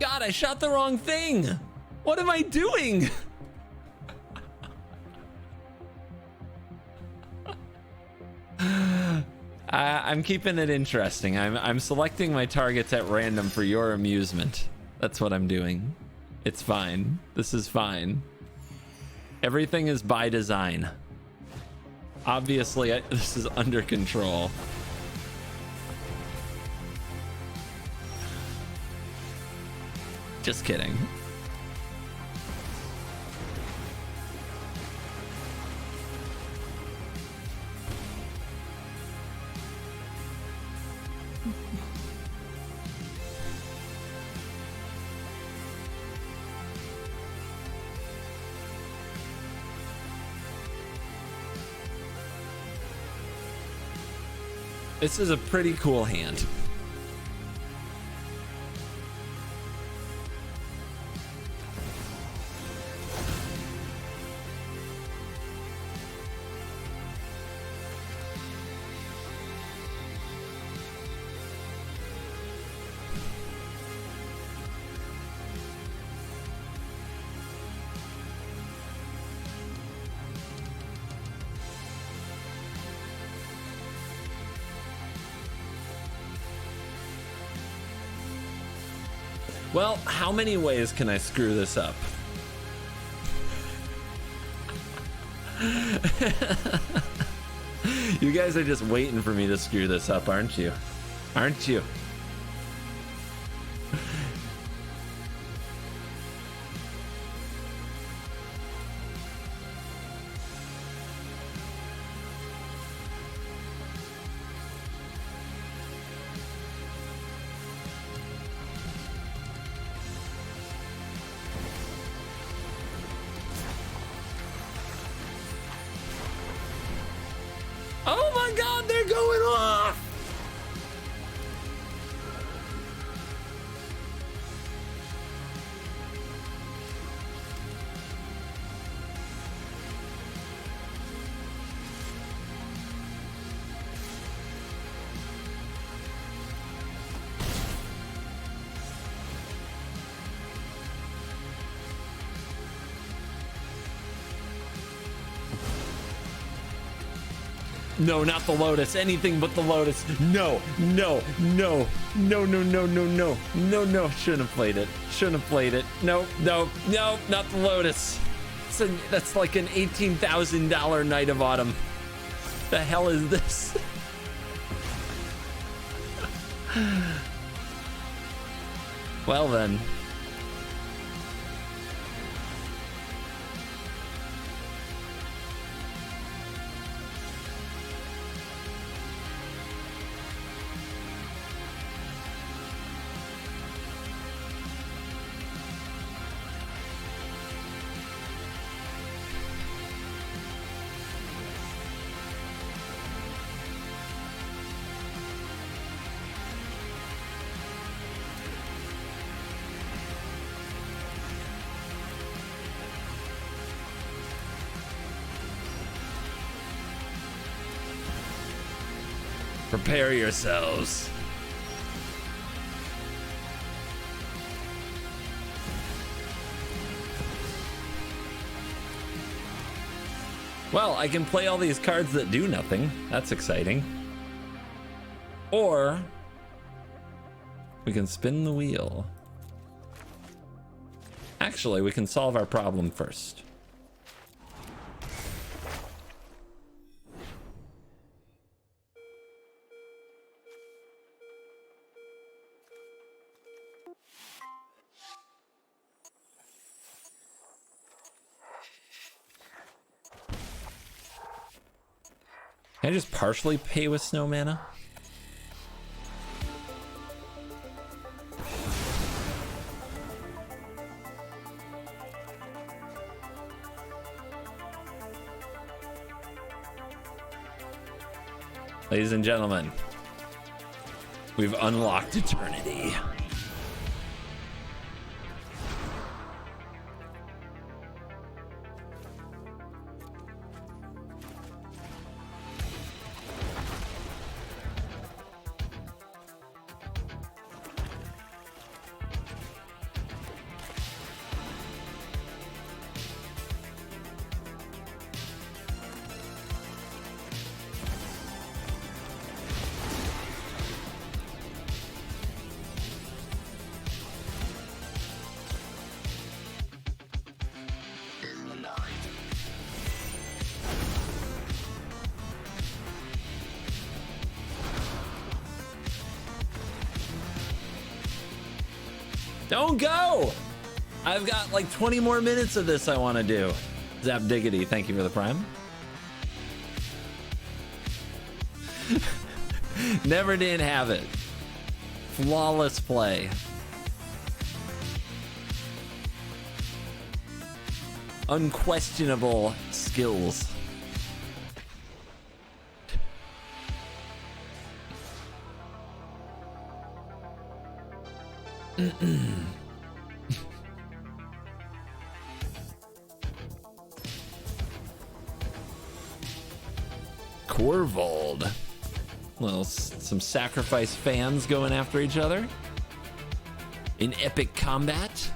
Speaker 5: God, I shot the wrong thing. What am I doing? I'm keeping it interesting. I'm selecting my targets at random for your amusement. That's what I'm doing. It's fine. This is fine. Everything is by design. Obviously, this is under control. Just kidding. This is a pretty cool hand. Well, how many ways can I screw this up? You guys are just waiting for me to screw this up, aren't you? Aren't you? Oh my god, they're going off! No, not the Lotus. Anything but the Lotus. No, no, no, no, no, no, no, no, no, no. Shouldn't have played it. Shouldn't have played it. No, no, no, not the Lotus. That's like an $18,000 Night of Autumn. The hell is this? Well then. Prepare yourselves. Well, I can play all these cards that do nothing. That's exciting. Or we can spin the wheel. Actually, we can solve our problem first. Can I just partially pay with snow mana? Ladies and gentlemen, we've unlocked eternity. Don't go! I've got like 20 more minutes of this I want to do. Zap Diggity, thank you for the prime. Never didn't have it. Flawless play. Unquestionable skills. Corvold. Some sacrifice fans going after each other in epic combat.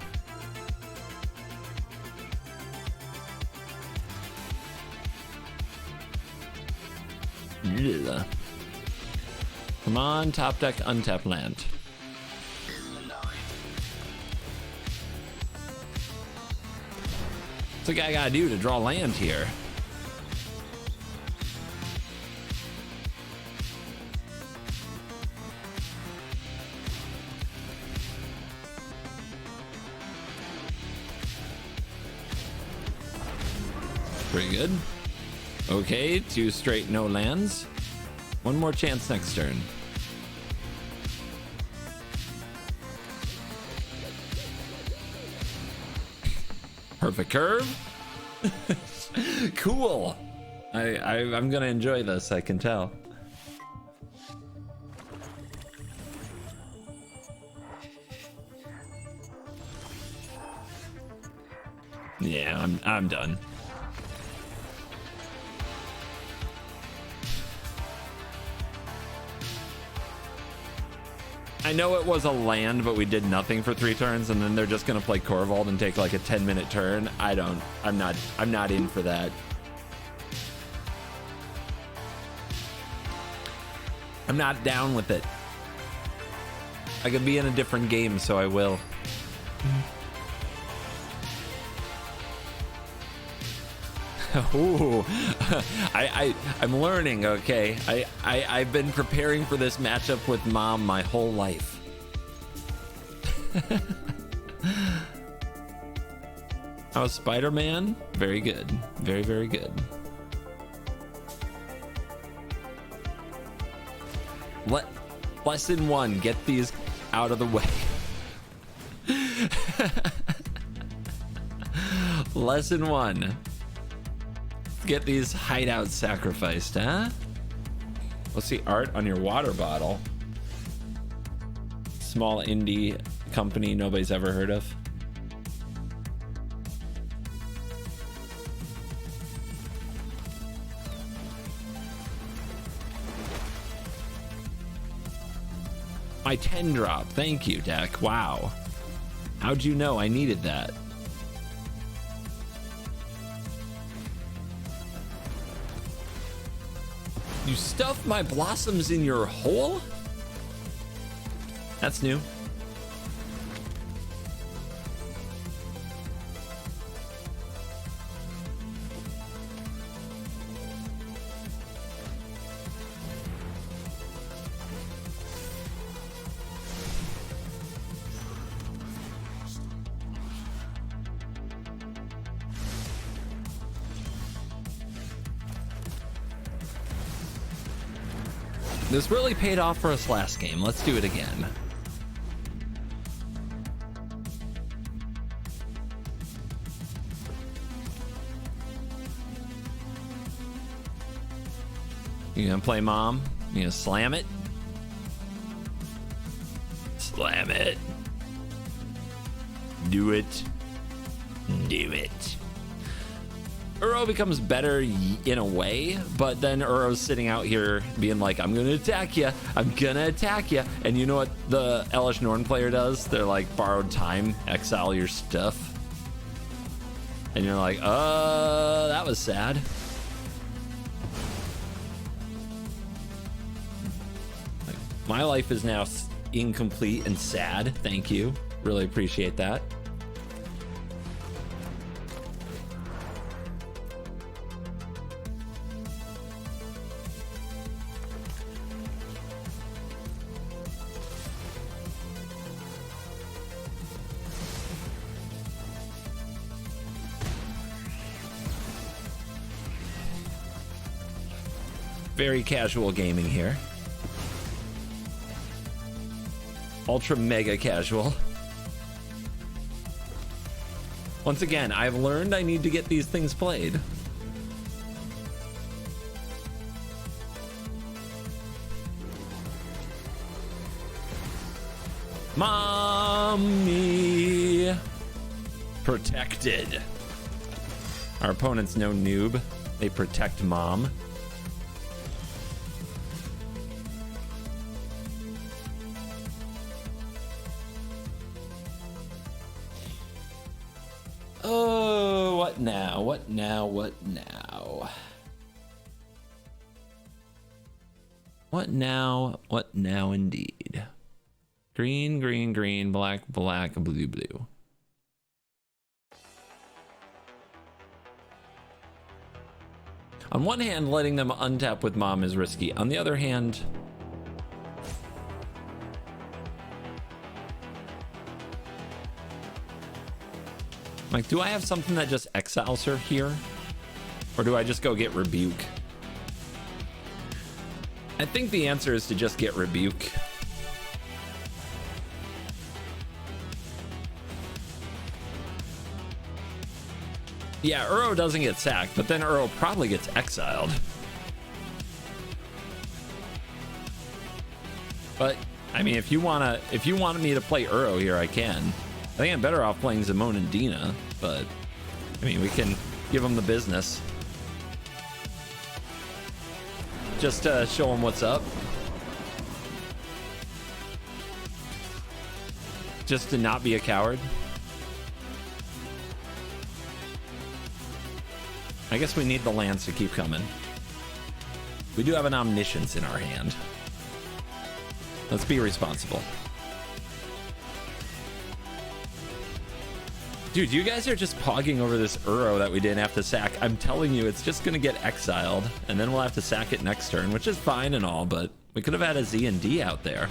Speaker 5: Ugh. Come on, top deck, untap land. What's the guy gotta do to draw land here? Pretty good. Okay, 2 straight no lands. One more chance next turn. Perfect curve. Cool. I'm gonna enjoy this, I can tell. Yeah, I'm done. I know it was a land, but we did nothing for 3 turns, and then they're just gonna play Corvold and take like a 10-minute turn. I'm not in for that. I'm not down with it. I could be in a different game, so I will. Ooh, I'm learning, okay? I've been preparing for this matchup with Mom my whole life. How's Spider-Man? Very good. Very, very good. Lesson 1, get these out of the way. Lesson 1. Get these hideouts sacrificed, huh? What's the art on your water bottle? Small indie company nobody's ever heard of. My 10 drop. Thank you, Deck. Wow. How'd you know I needed that? You stuffed my blossoms in your hole? That's new. This really paid off for us last game. Let's do it again. You gonna play mom? You gonna slam it? Slam it. Do it. Do it. Uro becomes better in a way, but then Uro's sitting out here being like, I'm gonna attack you, I'm gonna attack you. And you know what the Elish Norn player does? They're like, borrowed time, exile your stuff. And you're like, that was sad. Like, my life is now incomplete and sad. Thank you. Really appreciate that. Very casual gaming here. Ultra mega casual. Once again, I've learned I need to get these things played. Mommy! Protected. Our opponent's no noob. They protect mom. Oh, what now? What now? What now? What now? What now indeed? Green, green, green, black, black, blue, blue. On one hand, letting them untap with mom is risky. On the other hand, like, do I have something that just exiles her here? Or do I just go get Rebuke? I think the answer is to just get Rebuke. Yeah, Uro doesn't get sacked, but then Uro probably gets exiled. But I mean, if you wanted me to play Uro here, I can. I think I'm better off playing Simone and Dina, but I mean, we can give them the business. Just to show them what's up. Just to not be a coward. I guess we need the lands to keep coming. We do have an omniscience in our hand. Let's be responsible. Dude, you guys are just pogging over this Uro that we didn't have to sack. I'm telling you, it's just gonna get exiled, and then we'll have to sack it next turn, which is fine and all, but we could have had a Z and D out there.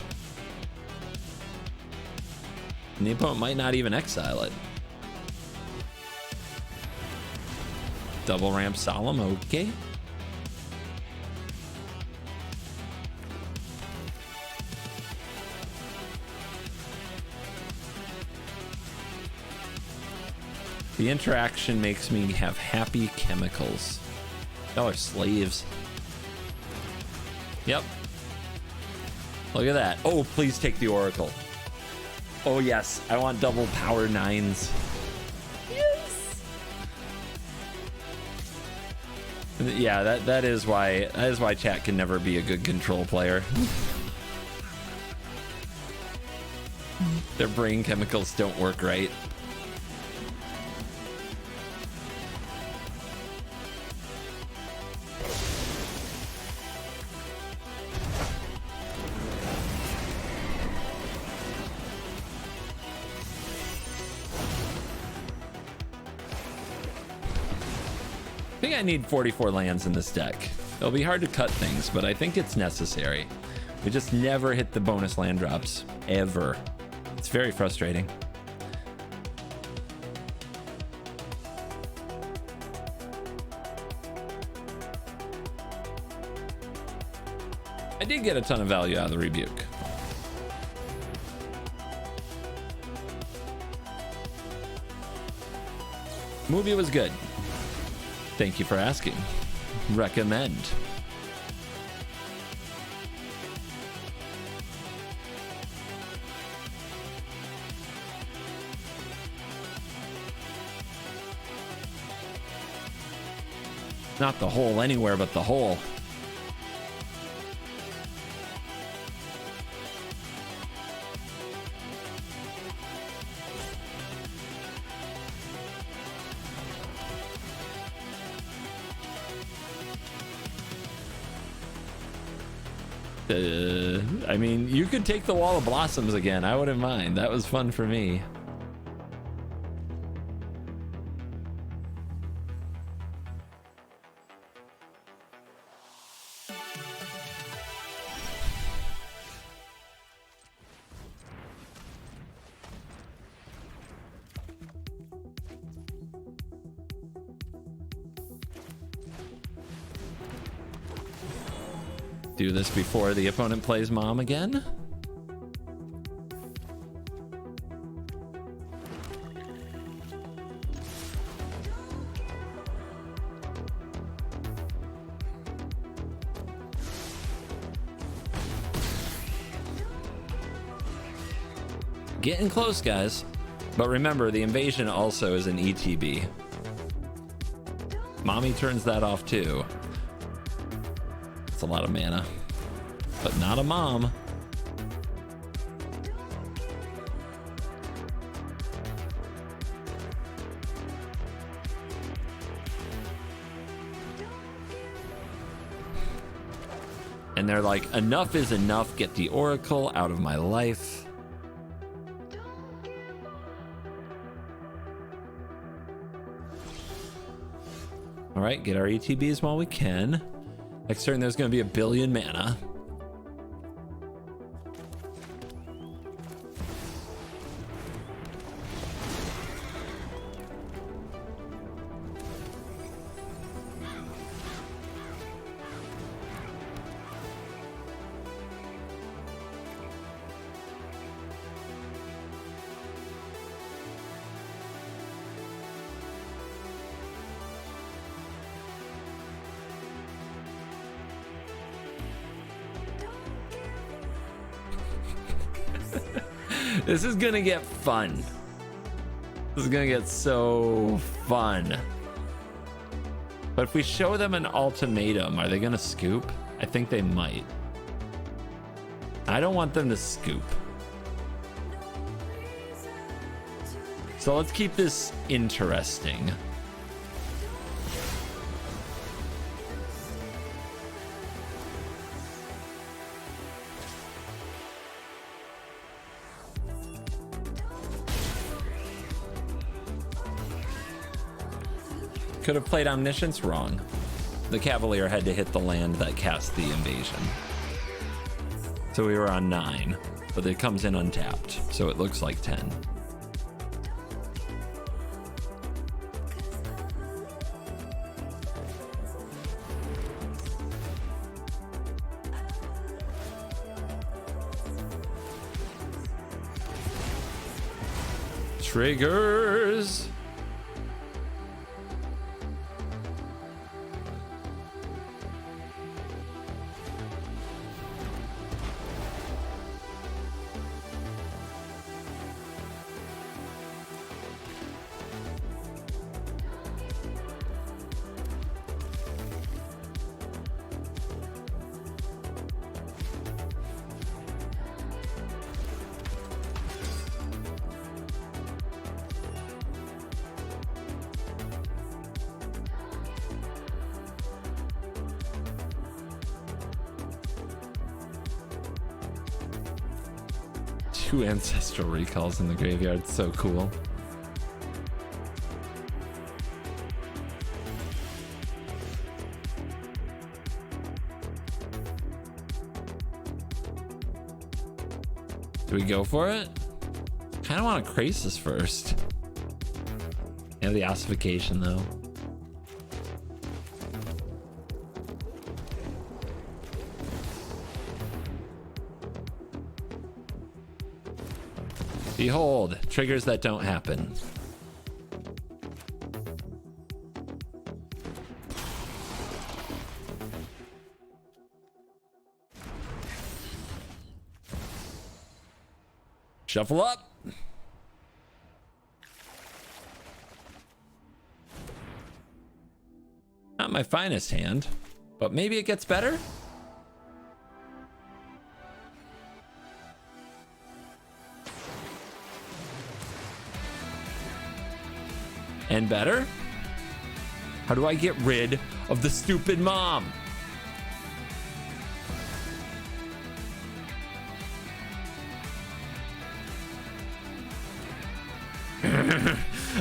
Speaker 5: And the opponent might not even exile it. Double ramp Solemn, okay. The interaction makes me have happy chemicals. Y'all are slaves. Yep. Look at that. Oh, please take the Oracle. Oh yes, I want double power 9s. Yeah, that is why chat can never be a good control player. Their brain chemicals don't work right. think I need 44 lands in this deck. It'll be hard to cut things, but I think it's necessary. We just never hit the bonus land drops, ever. It's very frustrating. I did get a ton of value out of the rebuke. Movie was good. Thank you for asking. Recommend. Not the hole anywhere but the hole. I mean, you could take the Wall of Blossoms again. I wouldn't mind. That was fun for me. Do this before the opponent plays mom again. Getting close, guys. But remember, the invasion also is an ETB. Mommy turns that off too. It's a lot of mana, but not a mom. And they're like, enough is enough. Get the Oracle out of my life. All right, get our ETBs while we can. Next turn, there's going to be 1 billion mana. This is gonna get fun. This is gonna get so fun. But if we show them an ultimatum, are they gonna scoop? I think they might. I don't want them to scoop. So let's keep this interesting. Could have played Omniscience wrong. The Cavalier had to hit the land that cast the invasion. So we were on 9, but it comes in untapped, so it looks like 10. Triggers! Two ancestral recalls in the graveyard, so cool. Should we go for it? Kind of want to Crisis first. Yeah, the ossification though. Behold, triggers that don't happen. Shuffle up. Not my finest hand, but maybe it gets better. And better? How do I get rid of the stupid mom?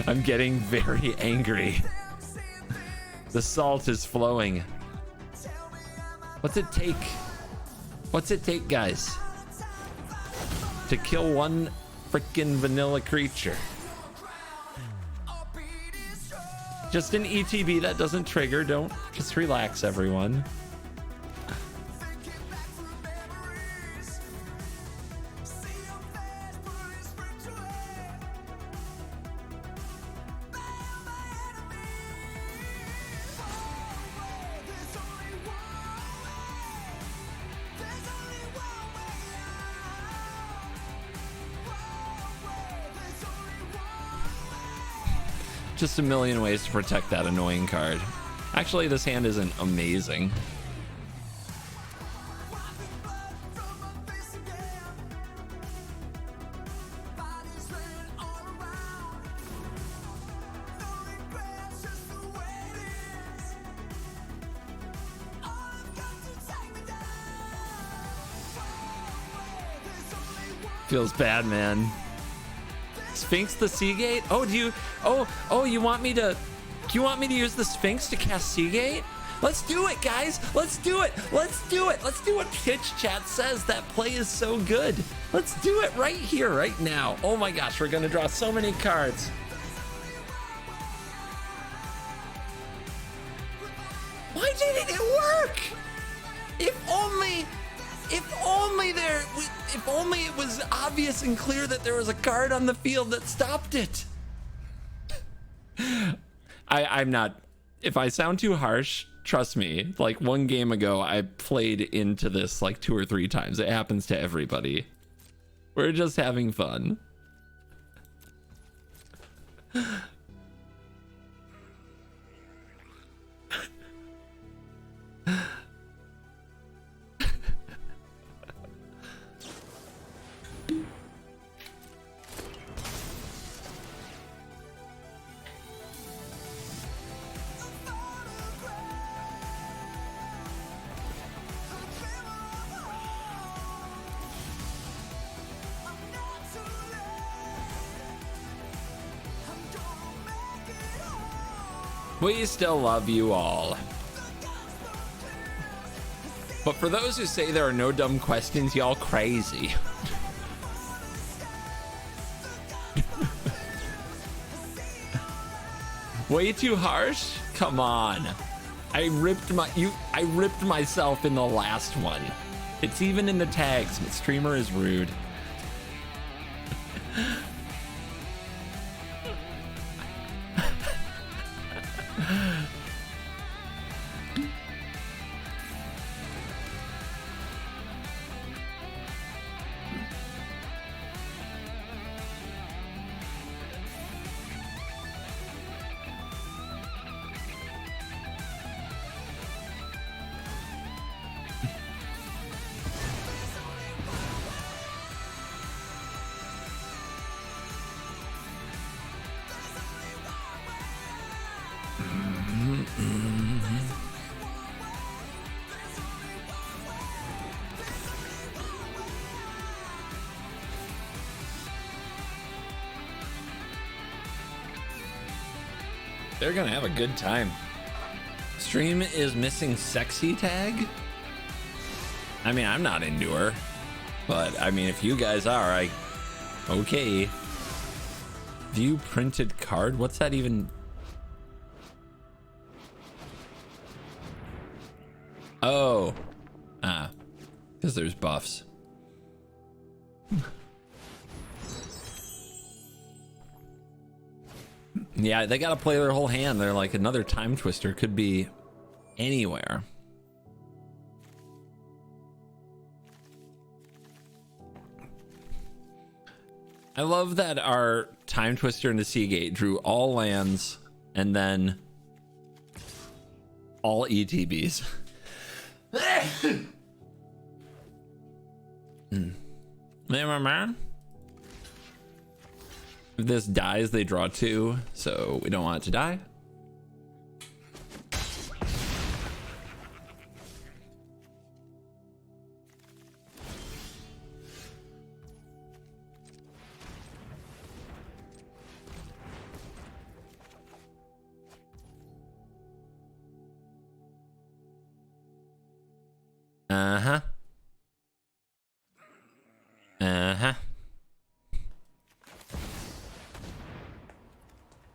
Speaker 5: I'm getting very angry. The salt is flowing. What's it take? What's it take, guys? To kill one freaking vanilla creature? Just an ETB that doesn't trigger. Don't just relax, everyone. Just a million ways to protect that annoying card. Actually, this hand isn't amazing. Feels bad, man. Sphinx the Seagate? Oh, do you you want me to use the Sphinx to cast Seagate? Let's do it, guys. Let's do it. Let's do it. Let's do what Pitch Chat says. That play is so good. Let's do it right here, right now. Oh my gosh, we're gonna draw so many cards. Why didn't it work? If only it was obvious and clear that there was a card on the field that stopped it. I'm not, if I sound too harsh, trust me, like one game ago, I played into this like 2 or 3 times. It happens to everybody. We're just having fun. We still love you all. But for those who say there are no dumb questions, y'all crazy. Way too harsh? Come on. I ripped myself in the last one. It's even in the tags, but streamer is rude. They're gonna have a good time. Stream is missing sexy tag? I mean, I'm not into her. But I mean, if you guys are, okay. View printed card? What's that even? Oh. Ah. Because there's buffs. Yeah, they gotta play their whole hand. They're like, another time twister could be anywhere. I love that our time twister into Seagate drew all lands and then all ETBs. If this dies, they draw 2, so we don't want it to die. Uh-huh. Uh-huh.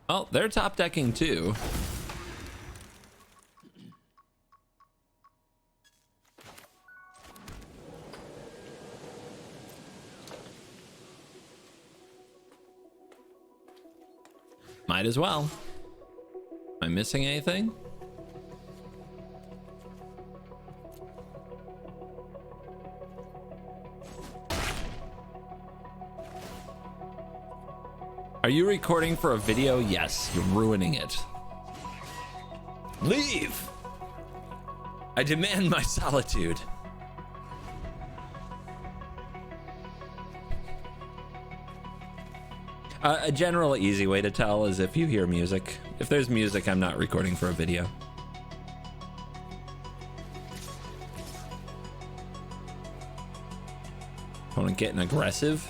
Speaker 5: Oh, they're top decking too. Might as well. Am I missing anything? Are you recording for a video? Yes, you're ruining it. Leave! I demand my solitude. A general easy way to tell is if you hear music. If there's music, I'm not recording for a video. Opponent getting aggressive.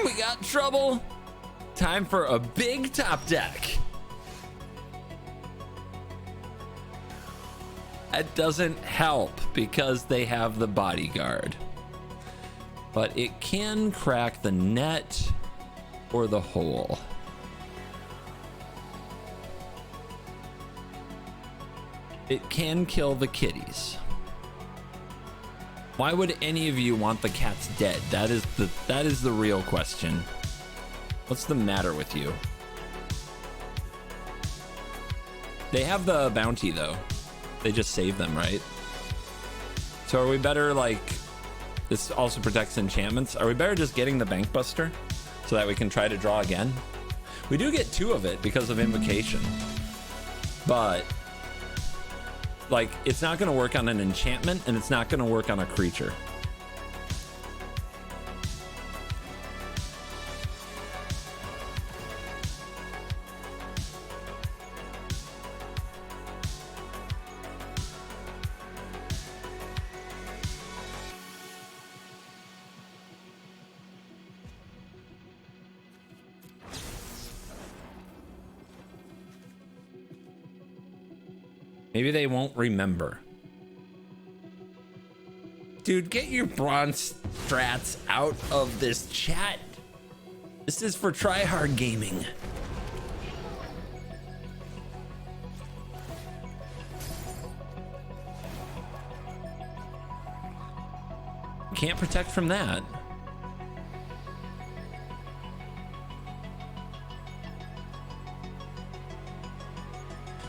Speaker 5: We got trouble. Time for a big top deck. That doesn't help because they have the bodyguard, but it can crack the net or the hole. It can kill the kitties. Why would any of you want the cats dead? That is the real question. What's the matter with you? They have the bounty though. They just save them, right? So are we better, like, this also protects enchantments. Are we better just getting the bank buster so that we can try to draw again? We do get 2 of it because of invocation, but like, it's not going to work on an enchantment and it's not going to work on a creature. Maybe they won't remember. Dude, get your bronze strats out of this chat. This is for tryhard gaming. Can't protect from that.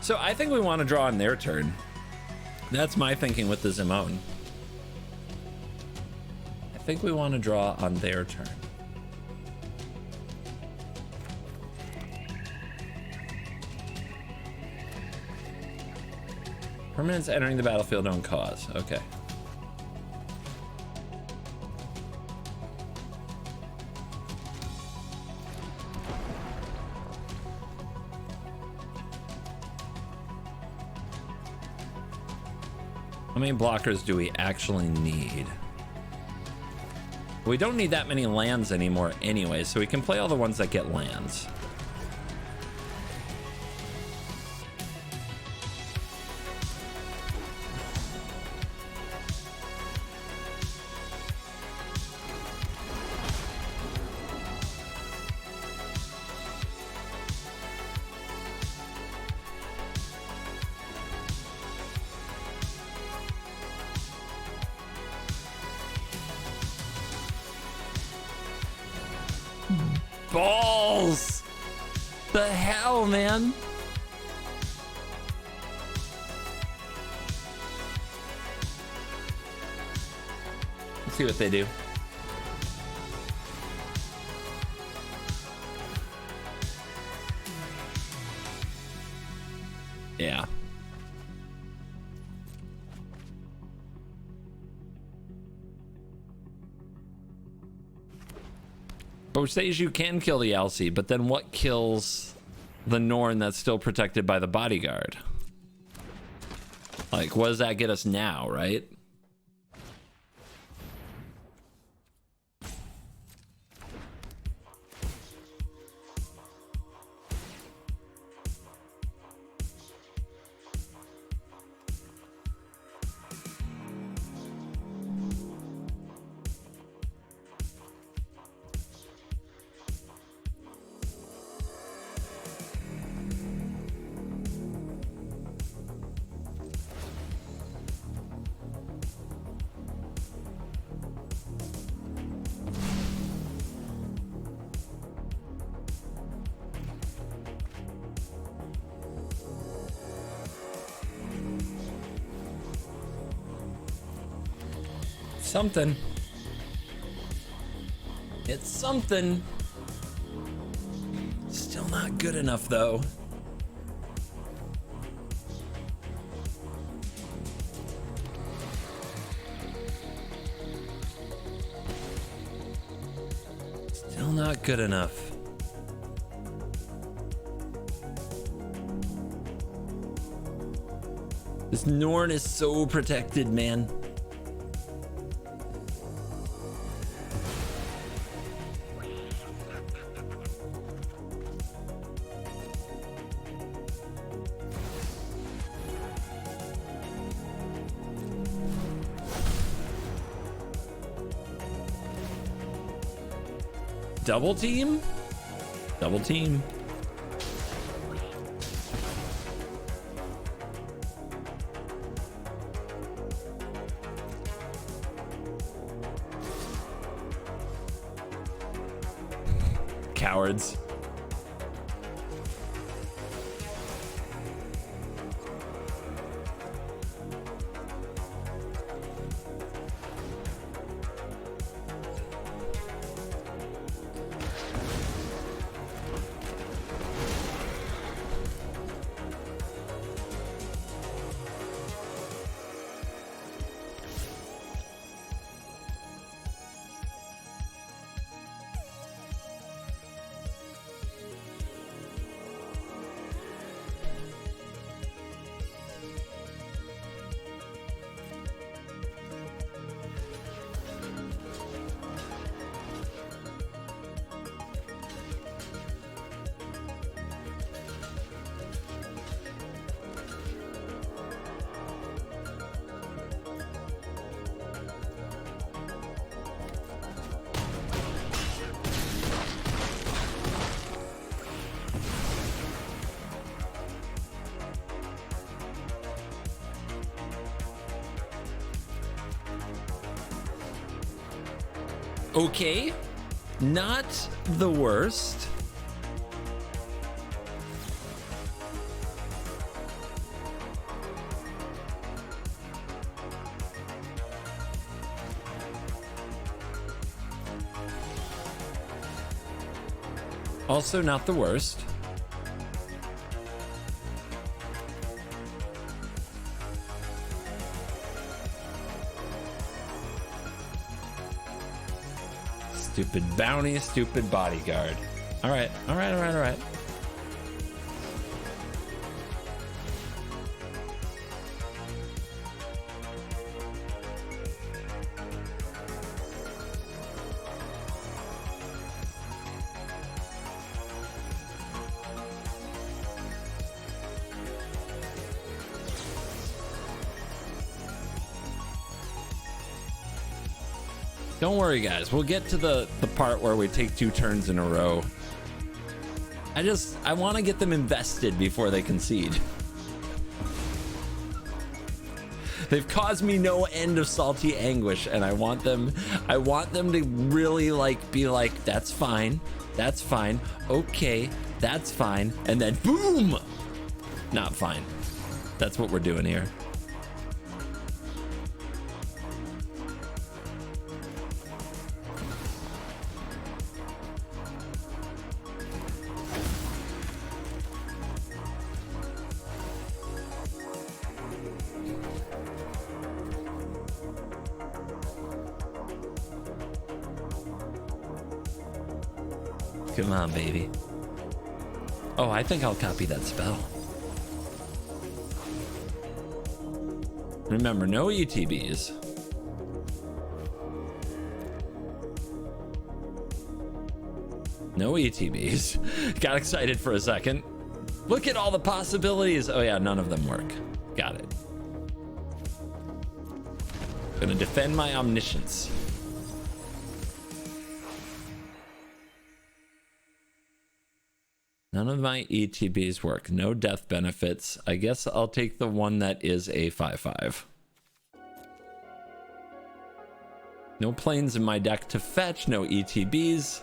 Speaker 5: So I think we want to draw on their turn. That's my thinking with the Simone. I think we want to draw on their turn. Permanents entering the battlefield don't cause. Okay. How many blockers do we actually need? We don't need that many lands anymore anyway, so we can play all the ones that get lands. Balls! The hell, man? Let's see what they do. Yeah. Which says you can kill the Elsie, but then what kills the Norn that's still protected by the bodyguard? Like, what does that get us now, right? Something. It's something. Still not good enough, though. Still not good enough. This Norn is so protected, man. Double team? Double team. Cowards. Okay, not the worst. Also not the worst. Stupid bounty, stupid bodyguard. All right, all right, all right, all right. Don't worry, guys. We'll get to the part where we take 2 turns in a row. I want to get them invested before they concede. They've caused me no end of salty anguish, and I want them to really like be like, that's fine, okay, that's fine, and then boom, not fine. That's what we're doing here. Come on, baby. Oh, I think I'll copy that spell. Remember, no ETBs. No ETBs. Got excited for a second. Look at all the possibilities. Oh yeah, none of them work. Got it. Gonna defend my omniscience. None of my ETBs work. No death benefits. I guess I'll take the one that is a 5/5. No planes in my deck to fetch. No ETBs.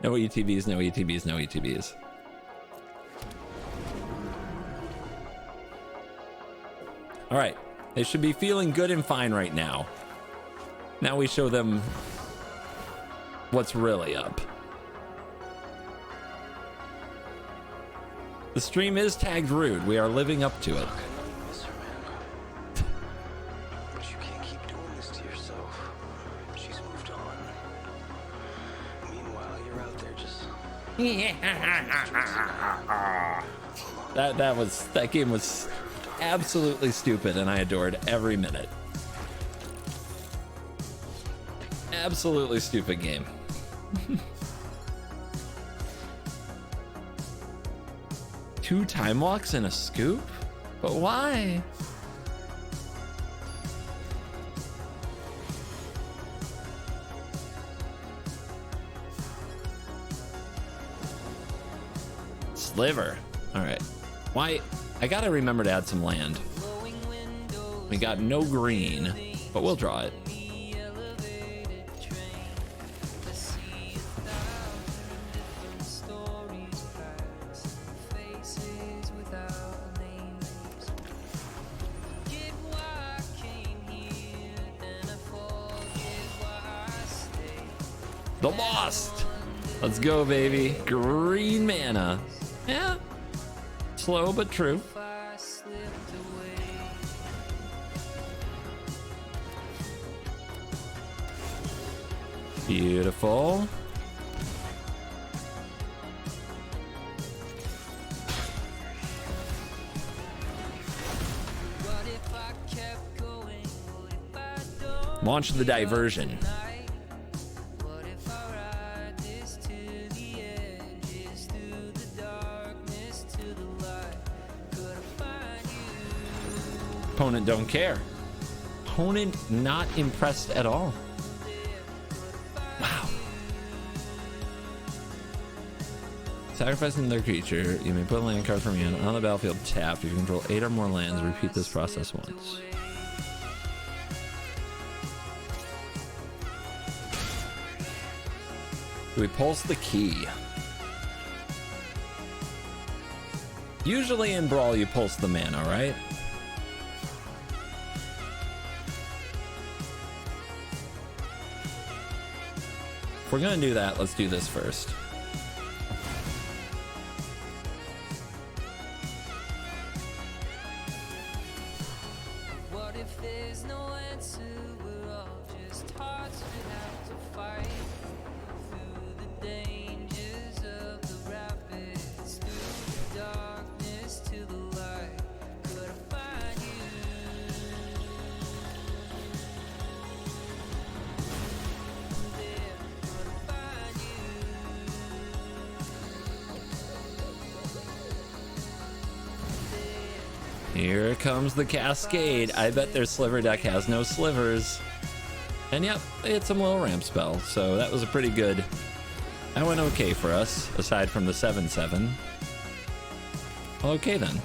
Speaker 5: No ETBs, no ETBs, no ETBs. All right. They should be feeling good and fine right now. Now we show them what's really up. The stream is tagged rude. We are living up to it.
Speaker 9: Look, I know you miss her, man. But you can't keep doing this to yourself. She's moved on. Meanwhile, you're out there just...
Speaker 5: that game was absolutely stupid, and I adored every minute. Absolutely stupid game. Two time walks and a scoop? But why? Sliver. All right. Why? I gotta remember to add some land. We got no green, but we'll draw it. The Lost. Let's go, baby. Green mana. Yeah. Slow but true. Beautiful. Launch the diversion. Opponent don't care. Opponent not impressed at all. Wow. Sacrificing their creature, you may put a land card from your hand on the battlefield tapped. If you control 8 or more lands, repeat this process once. Do we pulse the key? Usually in Brawl, you pulse the mana, right? If we're gonna do that, let's do this first.
Speaker 3: What if there's no answer? We're all just hearts without to fight through the dangers of the rapids, through the darkness to the light. Could I find you?
Speaker 5: Here comes the cascade. I bet their sliver deck has no slivers. And yep, they hit some little ramp spell, so that was a pretty good... That went okay for us, aside from the 7/7. Okay then.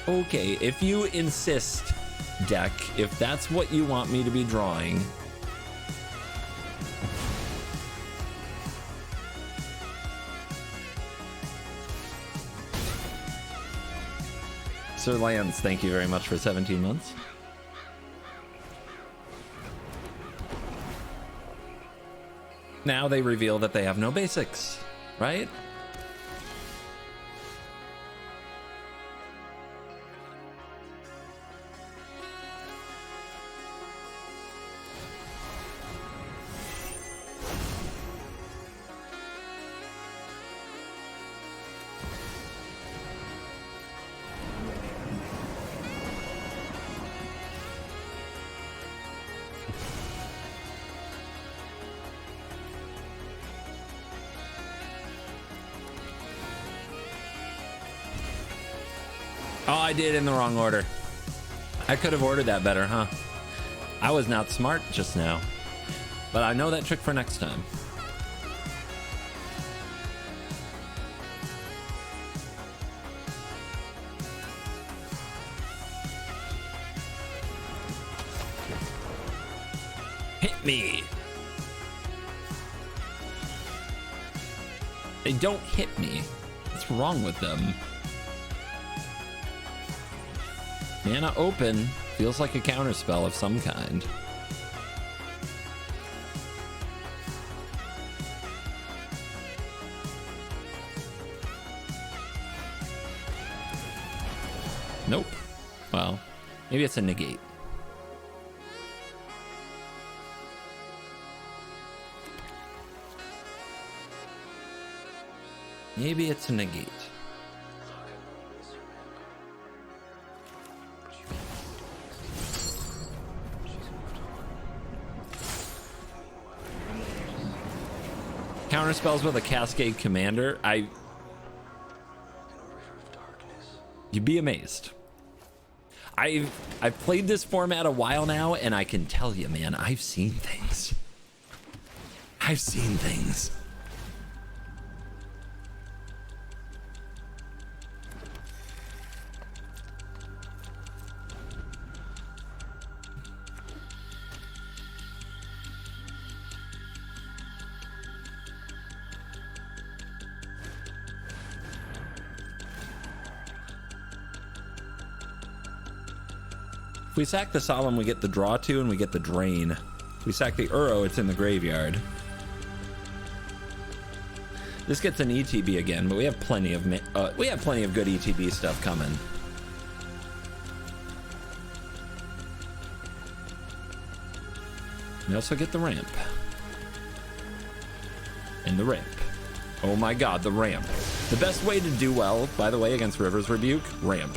Speaker 5: Okay, if you insist, deck, if that's what you want me to be drawing... Sir Lance, thank you very much for 17 months. Now they reveal that they have no basics, right? Oh, I did in the wrong order. I could have ordered that better, huh? I was not smart just now. But I know that trick for next time. Hit me. They don't hit me. What's wrong with them? Mana open feels like a counterspell of some kind. Nope. Well, maybe it's a negate. Maybe it's a negate. Counter spells with a Cascade Commander. You'd be amazed. I've played this format a while now, and I can tell you, man, I've seen things. I've seen things. If we sack the Solemn, we get the Draw 2 and we get the Drain. If we sack the Uro, it's in the graveyard. This gets an ETB again, but we have plenty of good ETB stuff coming. We also get the ramp. And the ramp. Oh my god, the ramp. The best way to do well, by the way, against River's Rebuke, ramp.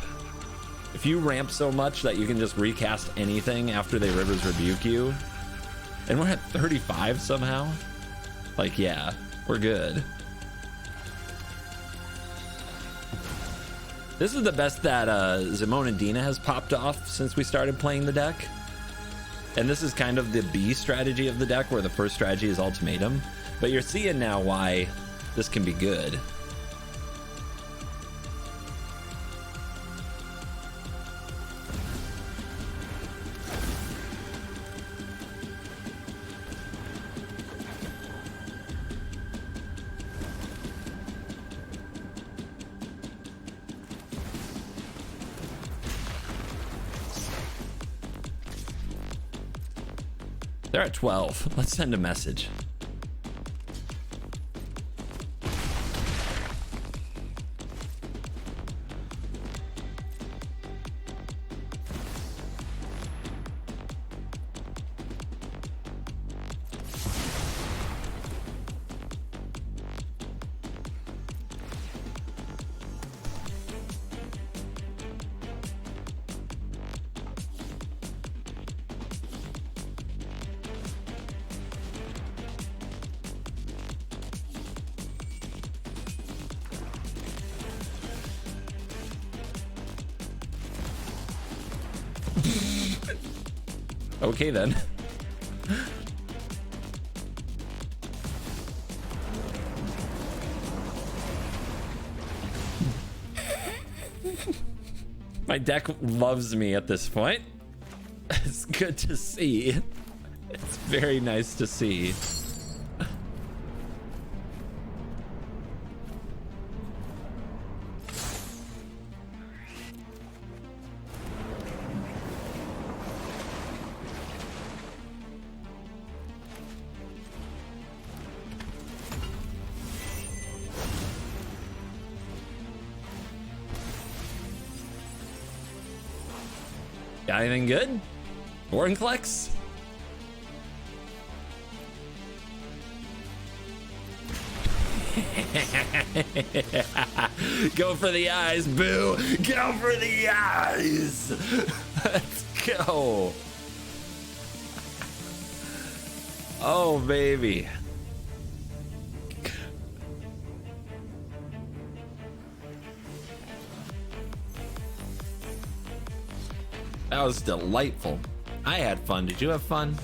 Speaker 5: If you ramp so much that you can just recast anything after they River's Rebuke you, and we're at 35 somehow, like, yeah, we're good. This is the best that Simone and Dina has popped off since we started playing the deck. And this is kind of the B strategy of the deck, where the first strategy is Ultimatum. But you're seeing now why this can be good. They're at 12. Let's send a message. Okay then. My deck loves me at this point. It's good to see. It's very nice to see. Got anything good? Warnclex? Go for the eyes, boo! Go for the eyes! Let's go! Oh, baby. That was delightful. I had fun. Did you have fun?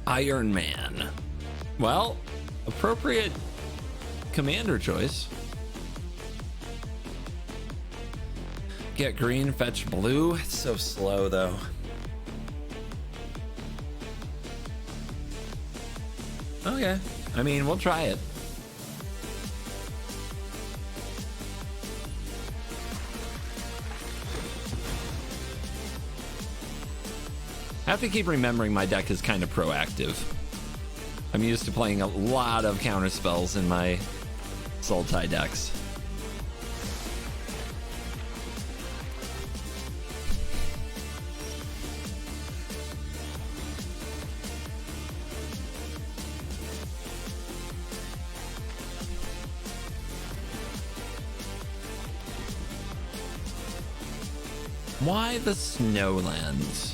Speaker 5: Iron Man. Well, appropriate commander choice. Get green, fetch blue. It's so slow though. Okay. I mean, we'll try it. I have to keep remembering my deck is kind of proactive. I'm used to playing a lot of counter spells in my Sultai decks. Why the Snowlands?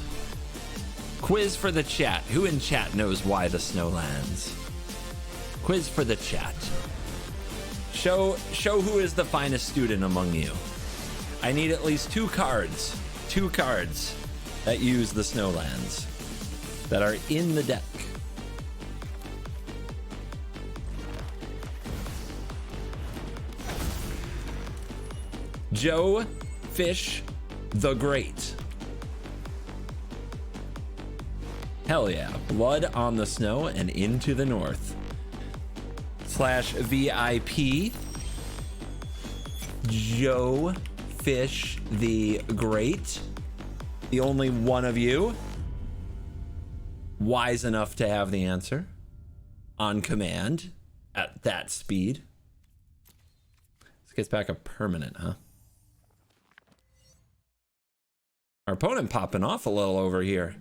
Speaker 5: Quiz for the chat. Who in chat knows why the Snowlands? Quiz for the chat. Show who is the finest student among you. I need at least two cards that use the Snowlands that are in the deck. Joe Fish the Great. Hell yeah. Blood on the Snow and Into the North. /VIP. Joe Fish the Great. The only one of you wise enough to have the answer on command at that speed. This gets back a permanent, huh? Our opponent popping off a little over here.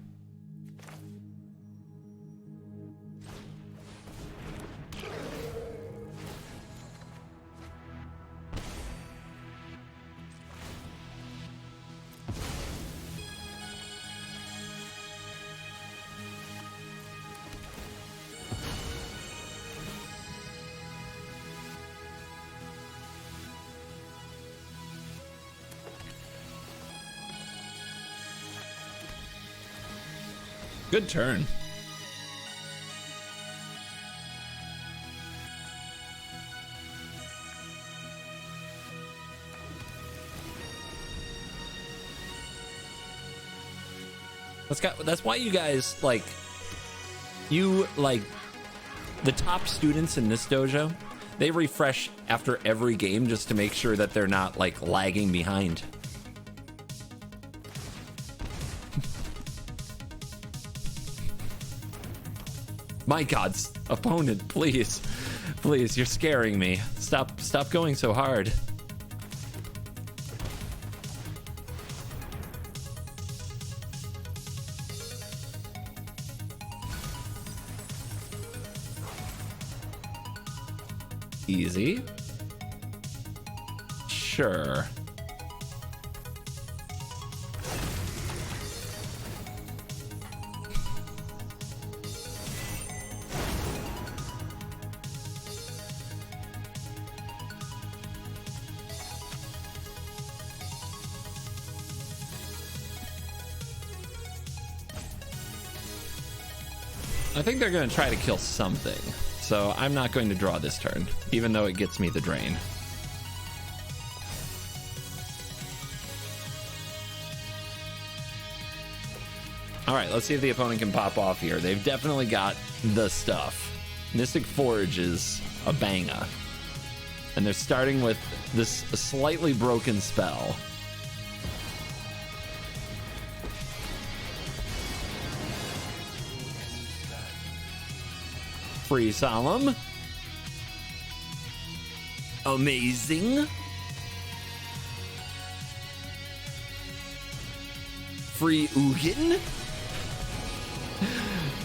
Speaker 5: Good turn. That's why you guys like the top students in this dojo, they refresh after every game just to make sure that they're not like lagging behind. My God, opponent, please, you're scaring me. Stop going so hard. Easy. Sure. I think they're going to try to kill something. So I'm not going to draw this turn, even though it gets me the drain. All right, let's see if the opponent can pop off here. They've definitely got the stuff. Mystic Forge is a banger. And they're starting with this slightly broken spell. Free Solemn. Amazing. Free Ugin.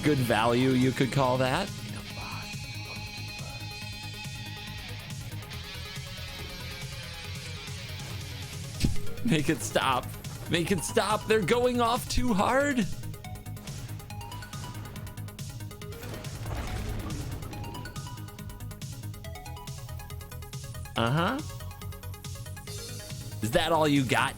Speaker 5: Good value, you could call that. Make it stop. Make it stop. They're going off too hard. Uh-huh. Is that all you got?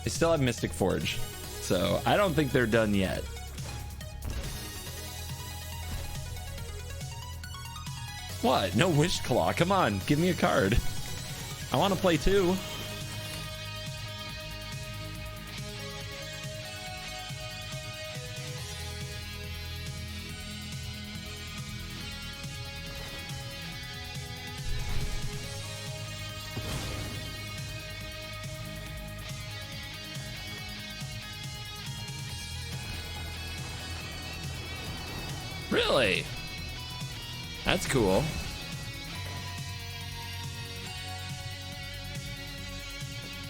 Speaker 5: They still have Mystic Forge, so I don't think they're done yet. What? No Wish Claw. Come on, give me a card. I want to play too. Really? That's cool.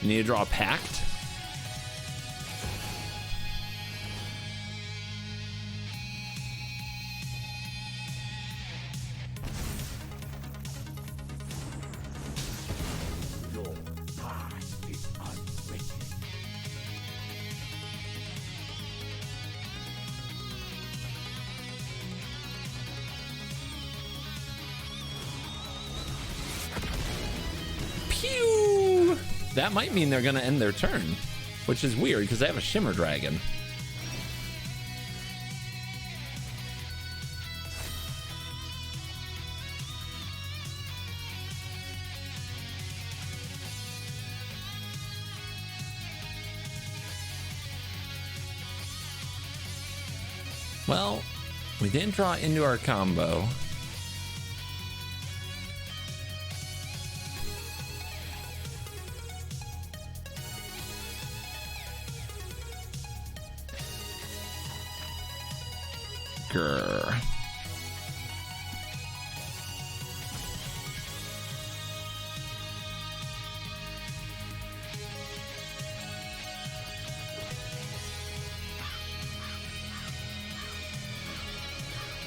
Speaker 5: You need to draw a Pact? Pew! That might mean they're going to end their turn, which is weird because they have a Shimmer Dragon. Well, we didn't draw into our combo. Grr.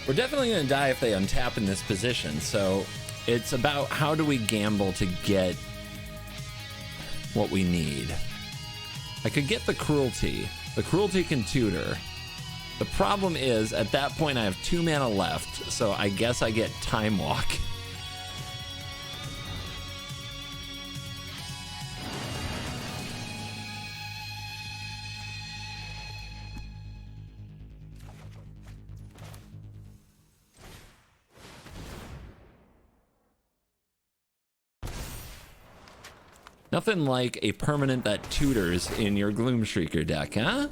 Speaker 5: We're definitely going to die if they untap in this position, so it's about how do we gamble to get what we need. I could get the Cruelty. The Cruelty can tutor. The problem is, at that point, I have 2 mana left, so I guess I get Time Walk. Nothing like a permanent that tutors in your Gloomshrieker deck, huh?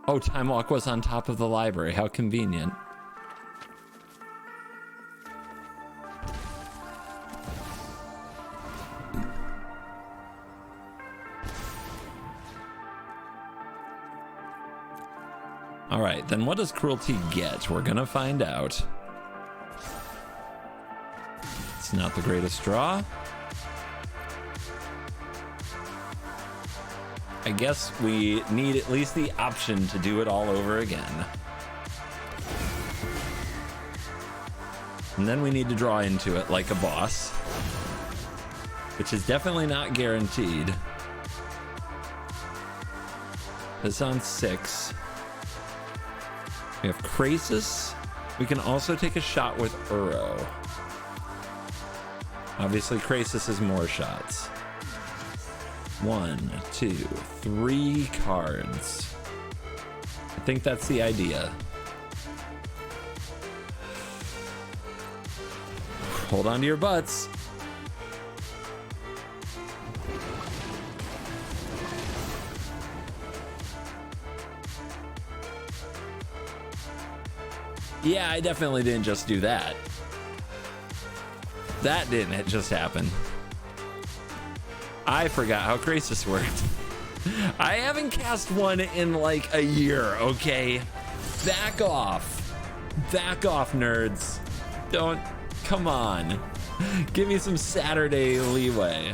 Speaker 5: Oh, Time Walk was on top of the library. How convenient. All right, then what does Cruelty get? We're gonna find out. It's not the greatest draw. I guess we need at least the option to do it all over again. And then we need to draw into it like a boss, which is definitely not guaranteed. This on 6. We have Krasis. We can also take a shot with Uro. Obviously, Krasis is more shots. 1, 2, 3 cards. I think that's the idea. Hold on to your butts. Yeah, I definitely didn't just do that. That didn't just happen. I forgot how Krasis worked. I haven't cast one in like a year, okay? Back off. Back off, nerds. Don't. Come on. Give me some Saturday leeway.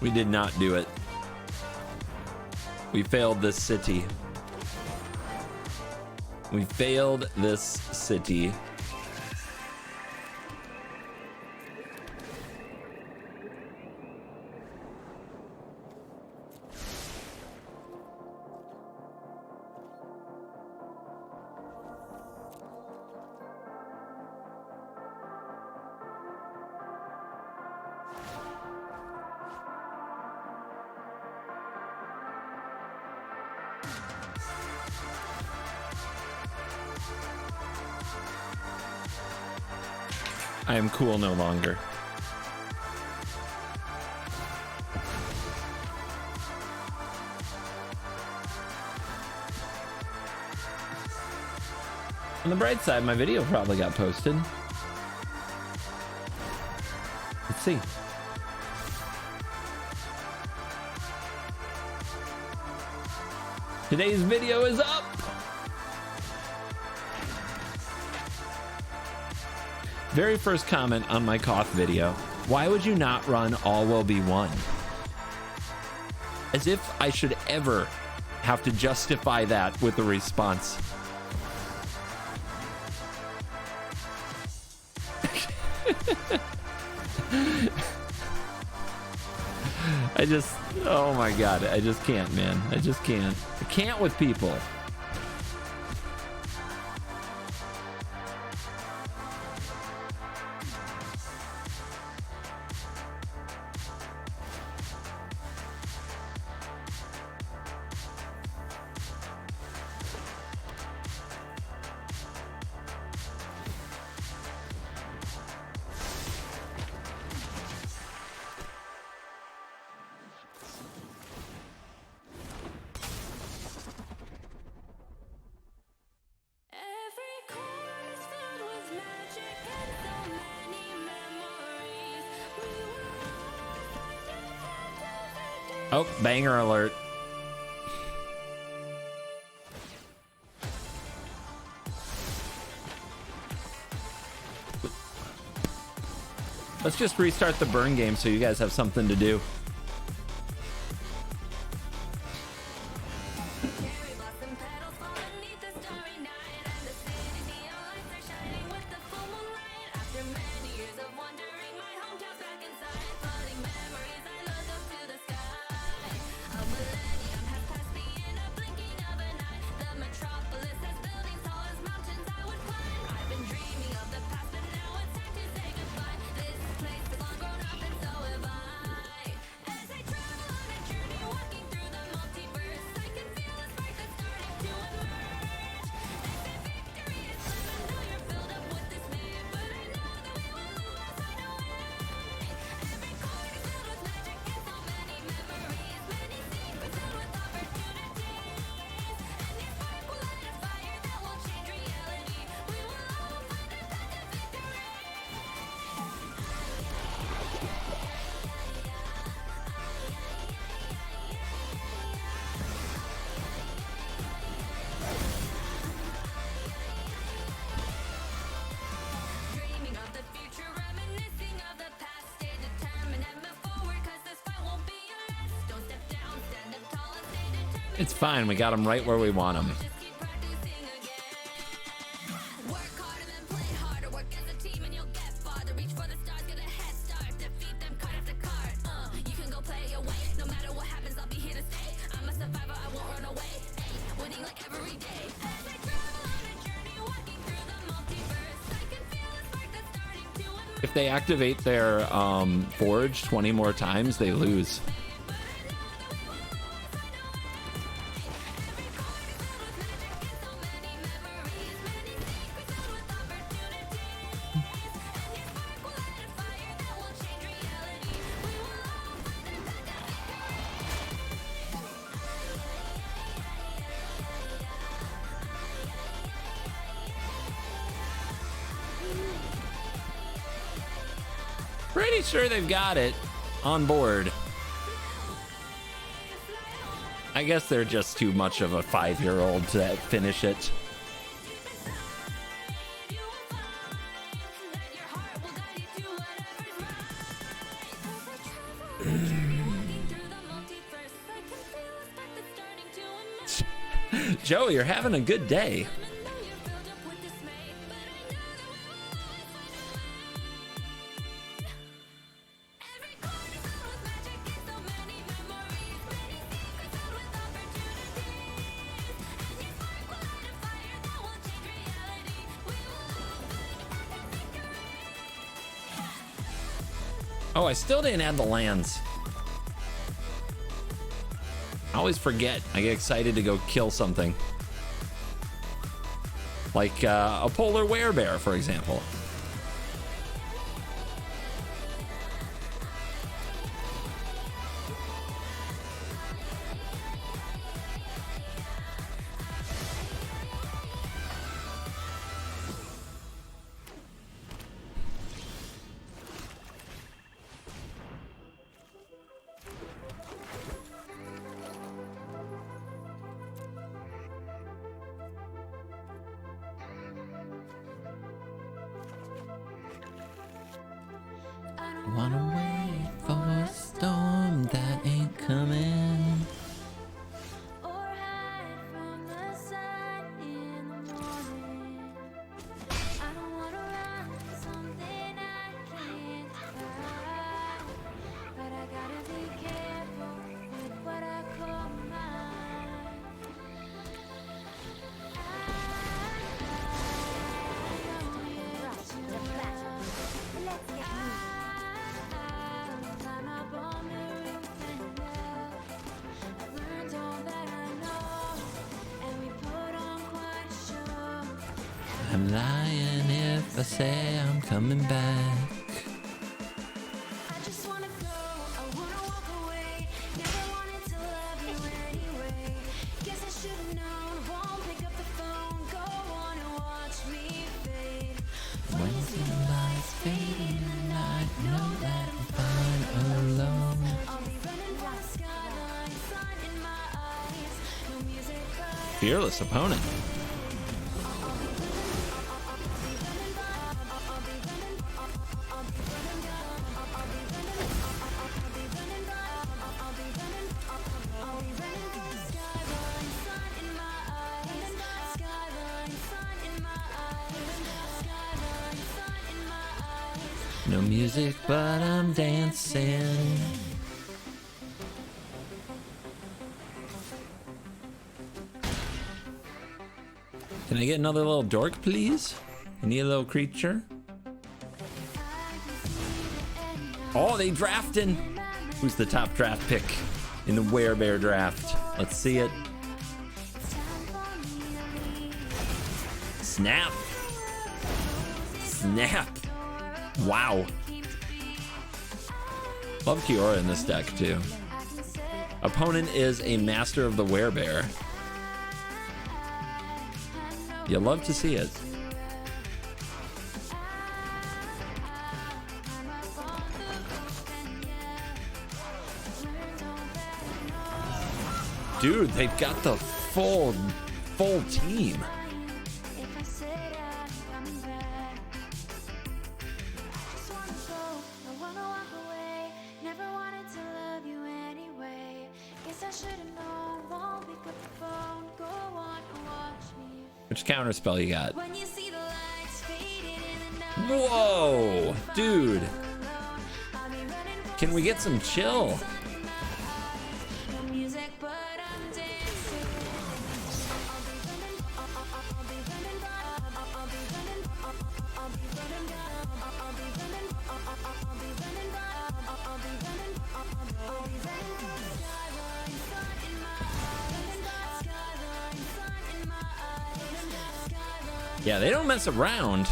Speaker 5: We did not do it. We failed this city. We failed this city. I am cool no longer. On the bright side, my video probably got posted. Let's see. Today's video is up. Very first comment on my Koth video. Why would you not run All Will Be One? As if I should ever have to justify that with a response. Oh my God, I just can't, man. I just can't. I can't with people. Oh, banger alert. Let's just restart the burn game so you guys have something to do. It's fine. We got them right where we want them. If they activate their forge 20 more times, they lose. Pretty sure they've got it on board. I guess they're just too much of a 5-year-old to finish it. Joe, you're having a good day. Oh, I still didn't add the lands. I always forget. I get excited to go kill something. Like a polar werebear, for example. Wanna wait for a storm that ain't coming.
Speaker 2: Or hide from the sun in the morning. I don't wanna run something I can't fight, but I gotta be careful with what I call mine. Let's get moving. Climb up on the roof and yell. I've learned all that I know, and we put on quite a show.
Speaker 5: I'm lying if I say I'm coming back.
Speaker 2: I just wanna go, I wanna walk away. Never wanted to love you anyway. Guess I should've known. Won't pick up the phone. Go on and watch me fade.
Speaker 5: When the lights fade in the night, know that I'm fine alone.
Speaker 2: I'll be running from the skyline, sun in my eyes. No music, but
Speaker 5: Fearless opponent. No music, but I'm dancing. Can I get another little dork, please? I need a little creature. Oh, they drafting. Who's the top draft pick in the werebear draft? Let's see it. Snap. Snap. Wow. Love Kiora in this deck too. Opponent is a master of the werebear. You love to see it. Dude, they've got the full team.
Speaker 2: if I said I'm coming back. Just wanna go, I wanna walk away. Never wanted to love you anyway. Guess I should've known. Won't pick up
Speaker 5: Which counter spell you got?
Speaker 2: When you see the lights fading in the night.
Speaker 5: Whoa, dude. Can we get some chill?
Speaker 2: Music, but I'm dancing.
Speaker 5: Yeah, they don't mess around.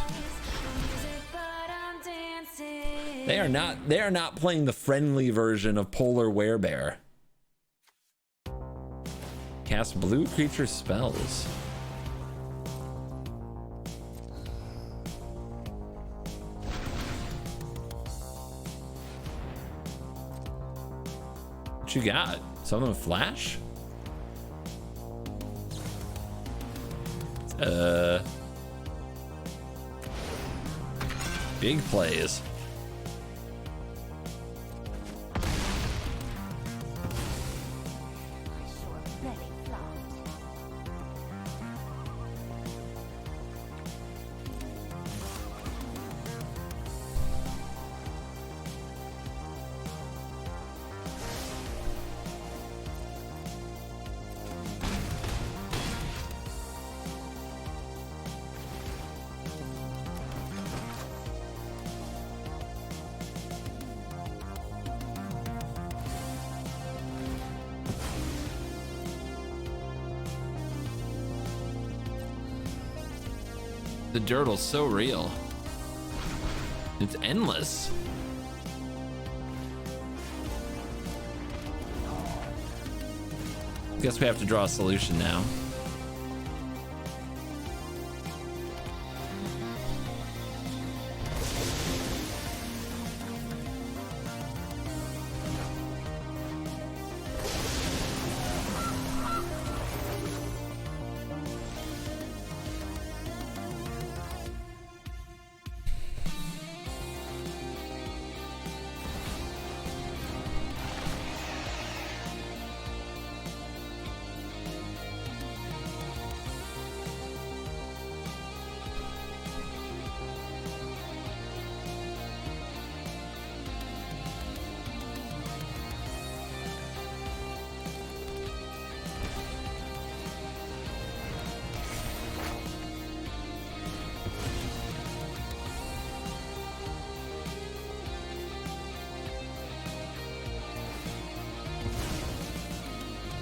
Speaker 5: They are not playing the friendly version of Polar Werebear. Cast blue creature spells. What you got? Something with flash? Big plays. The dirtle's so real. It's endless. Guess we have to draw a solution now.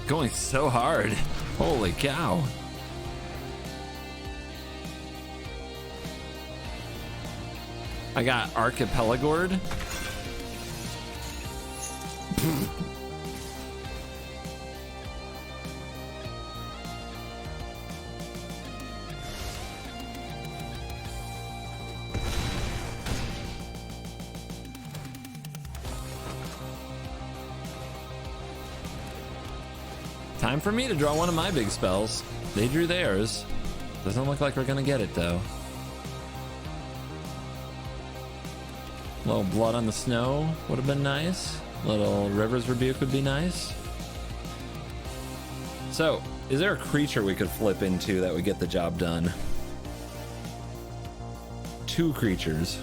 Speaker 5: Going so hard. Holy cow. I got Archipelagord. Time for me to draw one of my big spells. They drew theirs. Doesn't look like we're gonna get it though. Little blood on the snow would have been nice. Little River's Rebuke would be nice. So, is there a creature we could flip into that would get the job done? 2 creatures.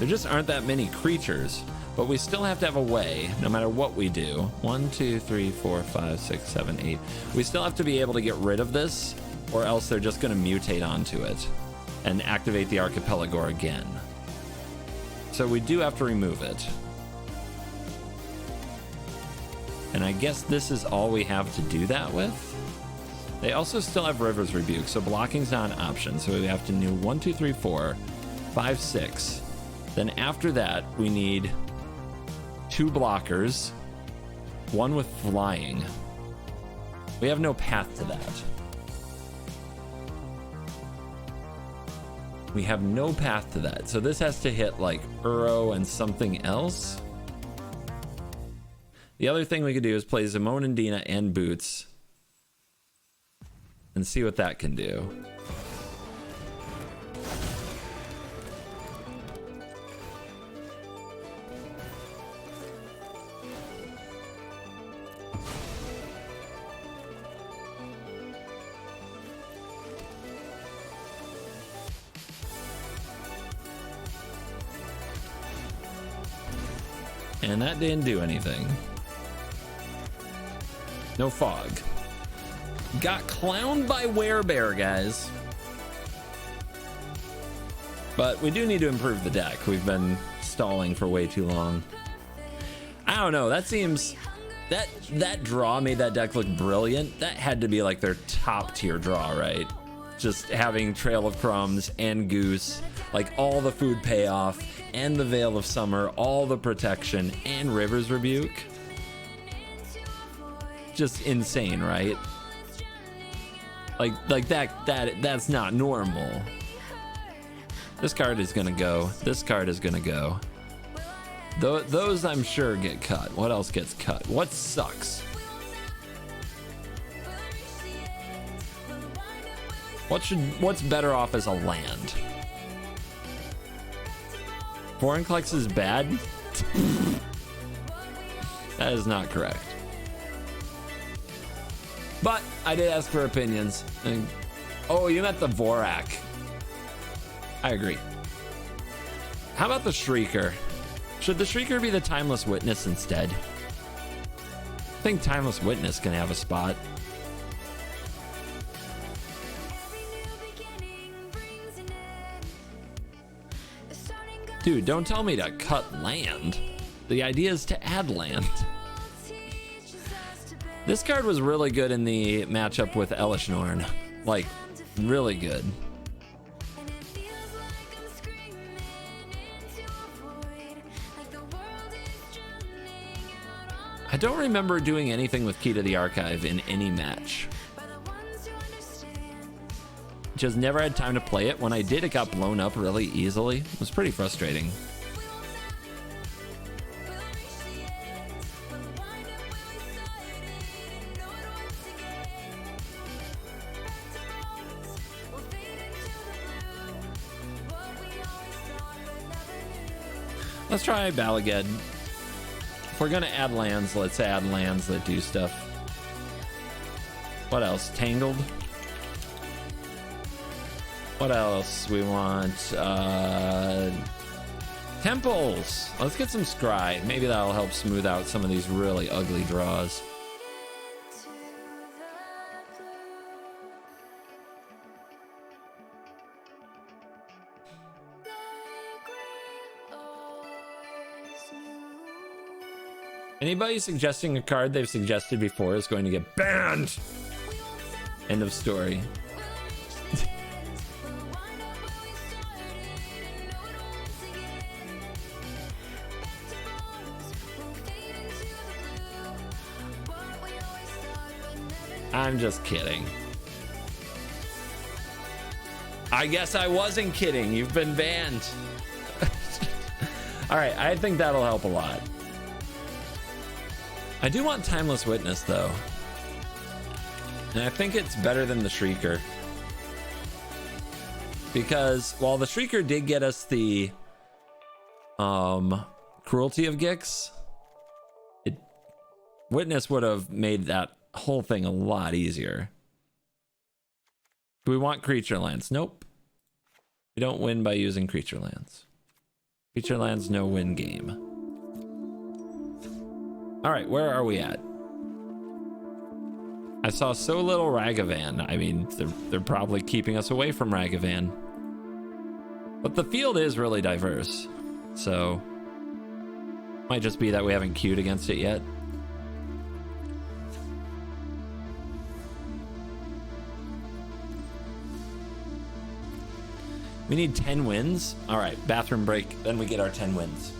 Speaker 5: There just aren't that many creatures. But we still have to have a way, no matter what we do. 1, 2, 3, 4, 5, 6, 7, 8. We still have to be able to get rid of this, or else they're just going to mutate onto it and activate the Archipelagor again. So we do have to remove it. And I guess this is all we have to do that with. They also still have River's Rebuke, so blocking's not an option. So we have to do 1, 2, 3, 4, 5, 6. Then after that, we need 2 blockers, 1 with flying. We have no path to that. We have no path to that. So this has to hit like Uro and something else. The other thing we could do is play Simone and Dina and Boots and see what that can do. and that didn't do anything. No fog. Got clowned by Werebear, guys. But we do need to improve the deck. We've been stalling for way too long. I don't know. That seems... That draw made that deck look brilliant. That had to be like their top tier draw, right? Just having Trail of Crumbs and Goose, like all the food payoff and the Veil of Summer, all the protection and River's Rebuke. Just insane, right? Like that's not normal. This card is gonna go. This card is gonna go. Those I'm sure get cut. What else gets cut? What sucks? What's better off as a land? Foreign Collects is bad? That is not correct. But I did ask for opinions. Oh, you meant the Vorak. I agree. How about the Shrieker? Should the Shrieker be the Timeless Witness instead? I think Timeless Witness can have a spot. Dude, don't tell me to cut land. The idea is to add land. This card was really good in the matchup with Elishnorn. Like, really good. I don't remember doing anything with Key to the Archive in any match. Just never had time to play it. When I did, it got blown up really easily. It was pretty frustrating. Let's try Balaged. If we're gonna add lands, let's add lands that do stuff. What else? Tangled? What else we want? Temples! Let's get some Scry. Maybe that'll help smooth out some of these really ugly draws. Anybody suggesting a card they've suggested before is going to get banned. End of story. I'm just kidding. I guess I wasn't kidding. You've been banned. All right, I think that'll help a lot. I do want Timeless Witness, though. And I think it's better than the Shrieker. Because while the Shrieker did get us the Cruelty of Gix, Witness would have made that whole thing a lot easier. Do we want creature lands? Nope. We don't win by using creature lands. Creature lands, no win game. All right, where are we at? I saw so little Ragavan. I mean, they're probably keeping us away from Ragavan. But the field is really diverse. So, might just be that we haven't queued against it yet. We need 10 wins. All right, bathroom break. Then we get our 10 wins.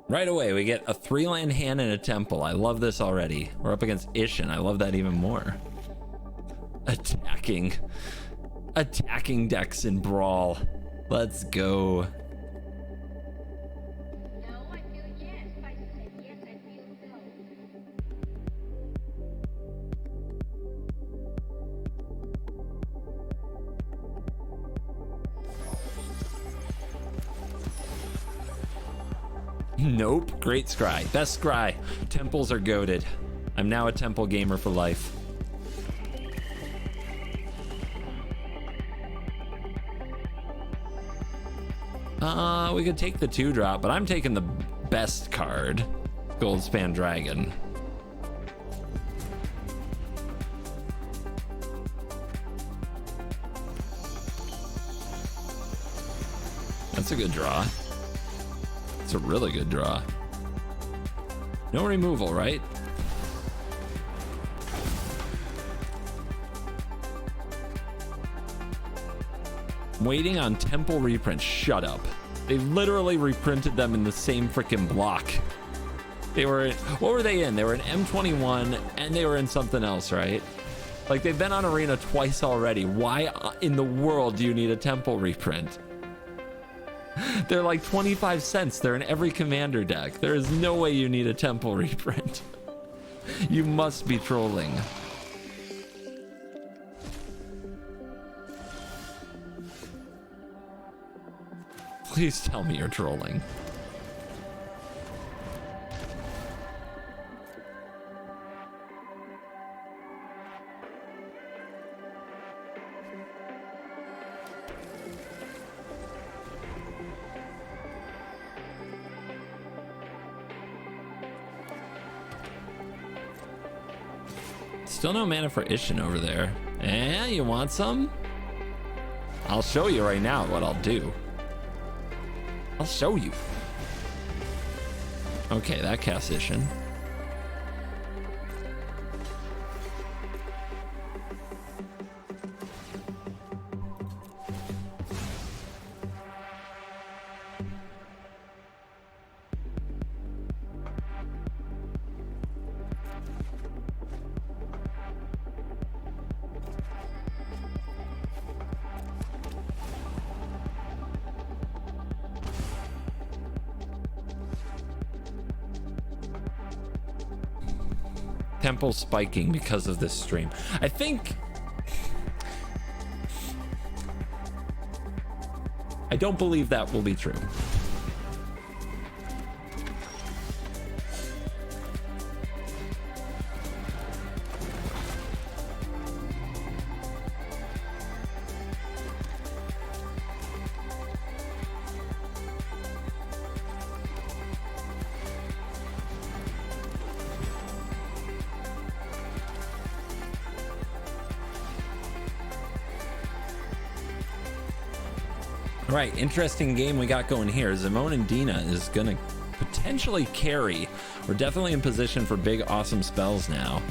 Speaker 5: Right away, we get a 3-land hand and a temple. I love this already. We're up against Ishin. I love that even more. Attacking decks in Brawl. Let's go. Nope. Great scry. Best scry. Temples are goated. I'm now a temple gamer for life. We could take the 2-drop, but I'm taking the best card. Goldspan Dragon. That's a good draw. It's a really good draw. No removal, right? Waiting on temple reprint. Shut up. They literally reprinted them in the same freaking block. They were in, what were they in? They were in M21 and they were in something else, right? Like, they've been on Arena twice already. Why in the world do you need a temple reprint? They're like 25 cents. They're in every commander deck. There is no way you need a temple reprint. You must be trolling. Please tell me you're trolling. Still no mana for Ishin over there. Eh, you want some? I'll show you right now what I'll do. I'll show you. Okay, that casts Ishin. Temple spiking because of this stream. I don't believe that will be true. All right, interesting game we got going here. Simone and Dina is gonna potentially carry. We're definitely in position for big, awesome spells now.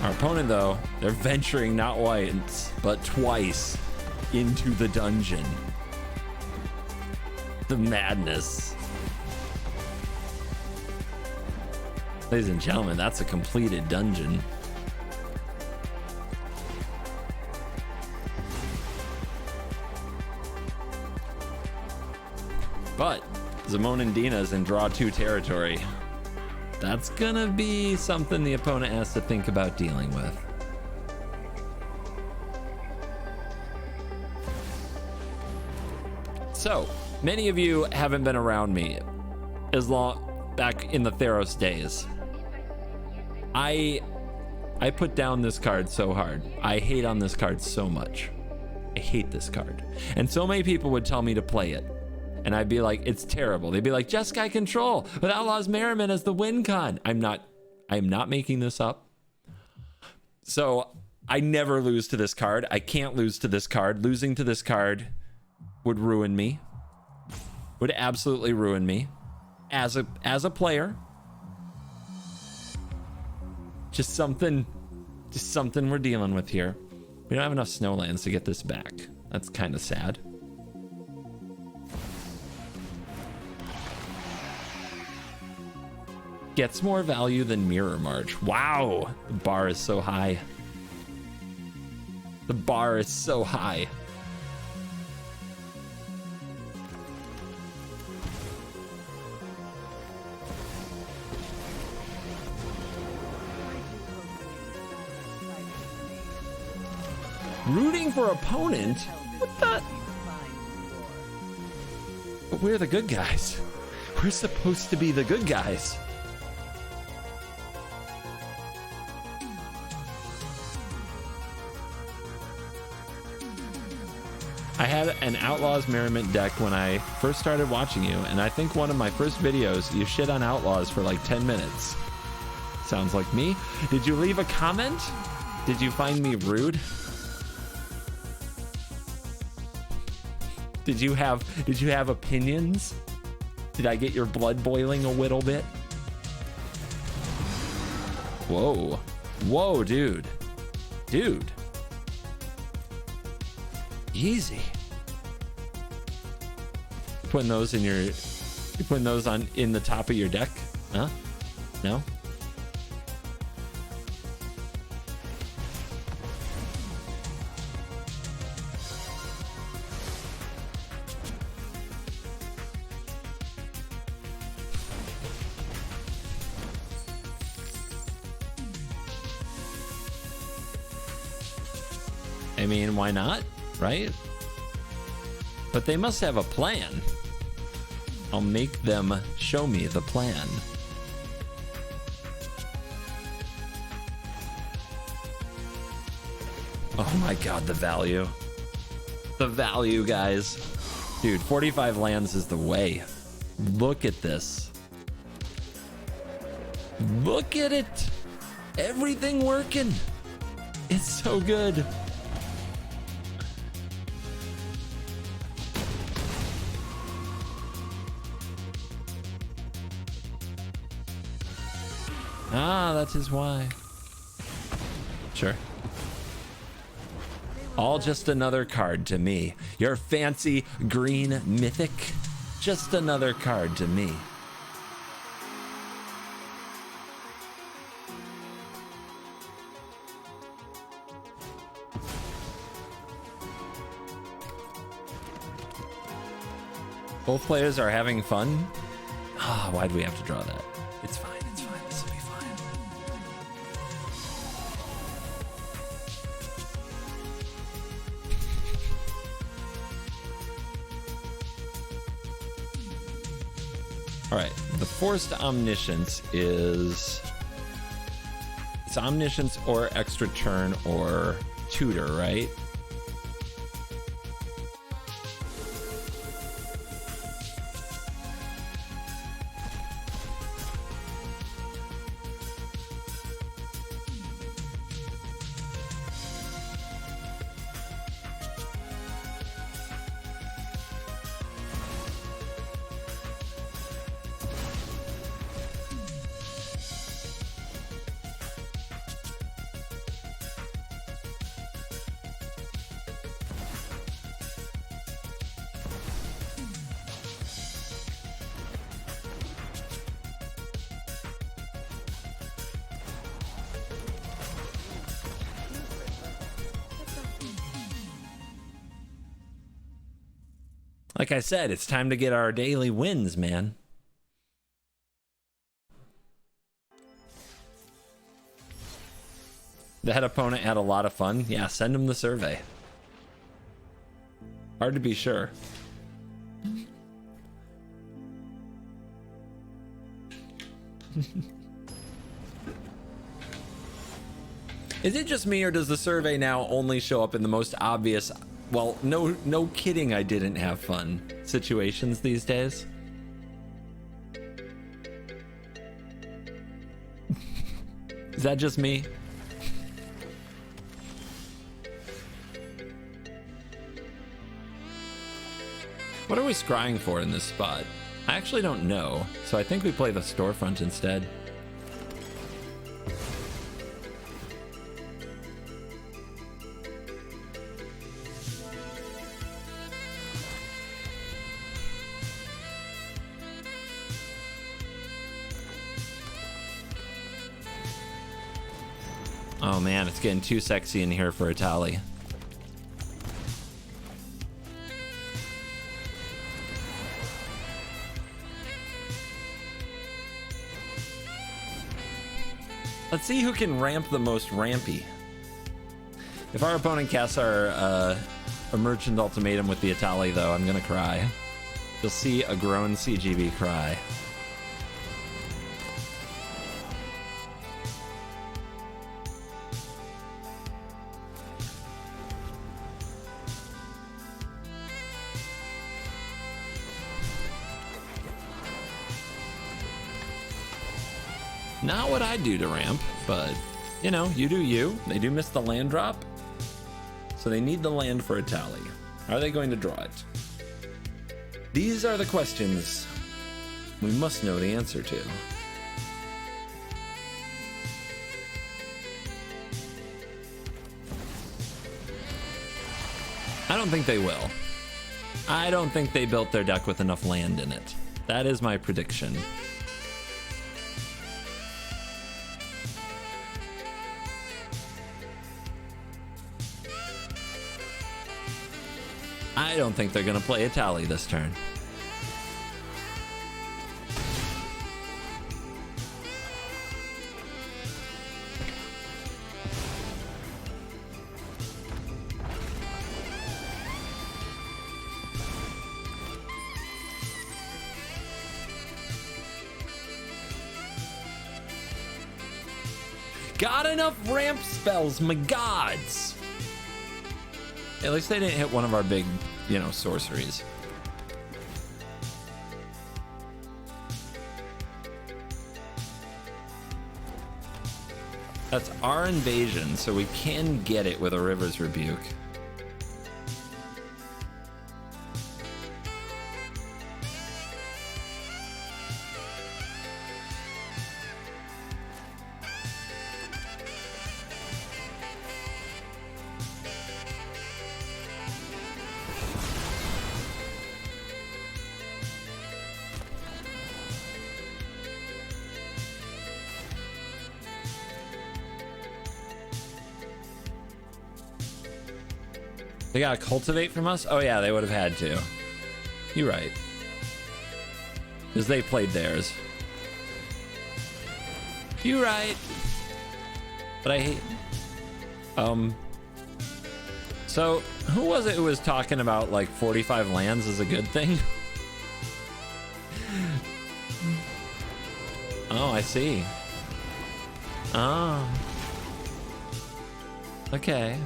Speaker 5: Our opponent, though, they're venturing not once, but twice into the dungeon. The madness. Ladies and gentlemen, that's a completed dungeon. But Simone and Dina is in draw 2 territory. That's gonna be something the opponent has to think about dealing with. So, many of you haven't been around me as long back in the Theros days. I put down this card so hard. I hate on this card so much. I hate this card. And so many people would tell me to play it. And I'd be like, it's terrible. They'd be like, Jeskai Control with Outlaws Merriman as the win con. I'm not making this up. So I never lose to this card. I can't lose to this card. Losing to this card would ruin me. Would absolutely ruin me as a player. Just something we're dealing with here. We don't have enough snowlands to get this back. That's kind of sad. Gets more value than Mirror March. Wow, the bar is so high. The bar is so high. Rooting for opponent? What the? But we're the good guys. We're supposed to be the good guys. I had an Outlaws Merriment deck when I first started watching you, and I think one of my first videos, you shit on Outlaws for like 10 minutes. Sounds like me. Did you leave a comment? Did you find me rude? Did you have opinions? Did I get your blood boiling a little bit? Whoa. Whoa, dude. Dude. Easy. Putting those in your... You putting those on in the top of your deck? Huh? No? I mean, why not? Right? But they must have a plan. I'll make them show me the plan. Oh my god, the value. The value, guys. Dude, 45 lands is the way. Look at this. Look at it. Everything working. It's so good. Ah, that is why. Sure. All just another card to me. Your fancy green mythic. Just another card to me. Both players are having fun. Ah, why do we have to draw that? It's fine. It's fine. This will be fine. All right. The forced omniscience is... It's omniscience or extra turn or tutor, right? Like I said, it's time to get our daily wins, man. That opponent had a lot of fun. Yeah, send him the survey. Hard to be sure. Is it just me, or does the survey now only show up in the most obvious... Well, no kidding, I didn't have fun situations these days? Is that just me? What are we scrying for in this spot? I actually don't know, so I think we play the storefront instead. Oh man, it's getting too sexy in here for a tally. Let's see who can ramp the most rampy. If our opponent casts our Emergent Ultimatum with the Atali, though, I'm gonna cry. You'll see a grown CGB cry. Not what I do to ramp, but you know, you do you. They do miss the land drop, so they need the land for a tally. Are they going to draw it? These are the questions we must know the answer to. I don't think they will. I don't think they built their deck with enough land in it. That is my prediction. I don't think they're going to play a tally this turn. Got enough ramp spells, my gods! At least they didn't hit one of our big, you know, sorceries. That's our invasion, so we can get it with a River's Rebuke. They got a cultivate from us? Oh yeah, they would have had to. You're right. Because they played theirs. You're right. But I hate... So, who was it who was talking about, like, 45 lands is a good thing? Oh, I see. Oh. Okay.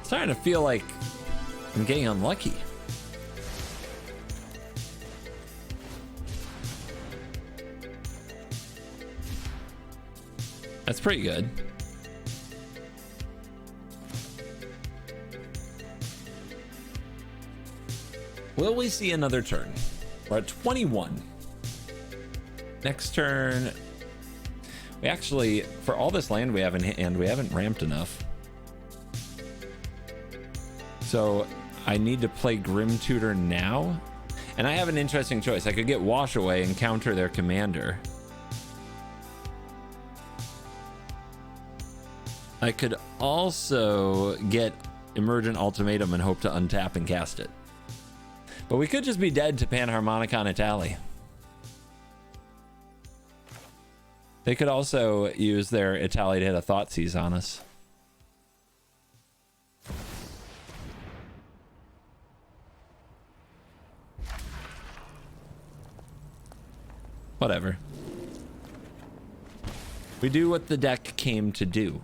Speaker 5: Starting to feel like I'm getting unlucky. That's pretty good. Will we see another turn? We're at 21. Next turn, we actually, for all this land we have in hand, we haven't ramped enough. So I need to play Grim Tutor now. And I have an interesting choice. I could get Wash Away and counter their commander. I could also get Emergent Ultimatum and hope to untap and cast it. But we could just be dead to Panharmonicon Itali. They could also use their Itali to hit a Thoughtseize on us. Whatever. We do what the deck came to do.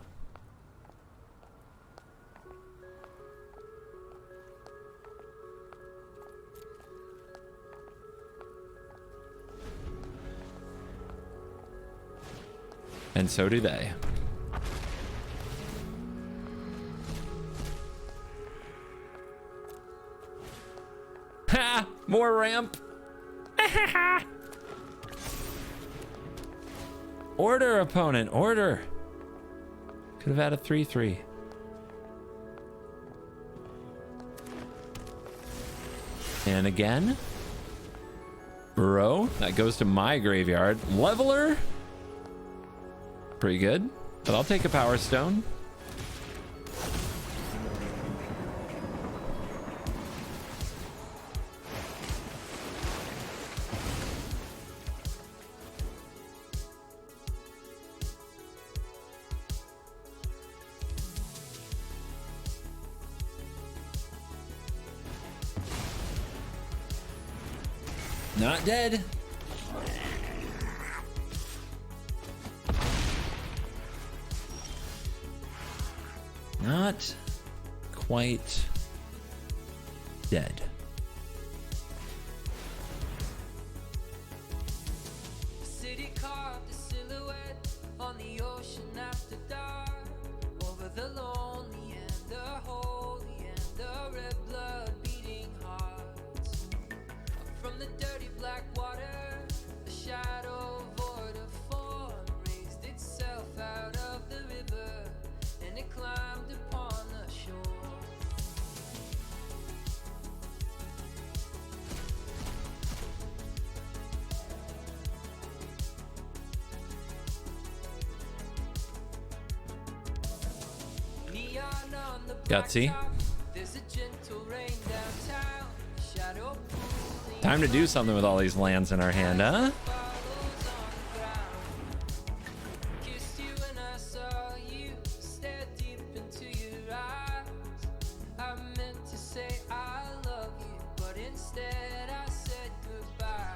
Speaker 5: And so do they. Ha! More ramp. Order, opponent, order. Could have had a 3-3. And again. Burrow. That goes to my graveyard. Leveler. Pretty good. But I'll take a Power Stone. Not dead. Not quite dead.
Speaker 3: City carved a silhouette on the ocean after dark. Over the lonely and the holy and the red blood beating hearts. From the dirty black water, the shadow void of form raised itself out of the river, and it climbed upon the shore. Neon on the
Speaker 5: Gutsy.
Speaker 3: blacktop, there's a gentle rain downtown, shadow pooling
Speaker 5: Time to do something with all these lands in our hand, huh?
Speaker 3: follows on the ground. Kissed you when I saw you, stared deep into your eyes. I meant to say I love you, but instead I said goodbye.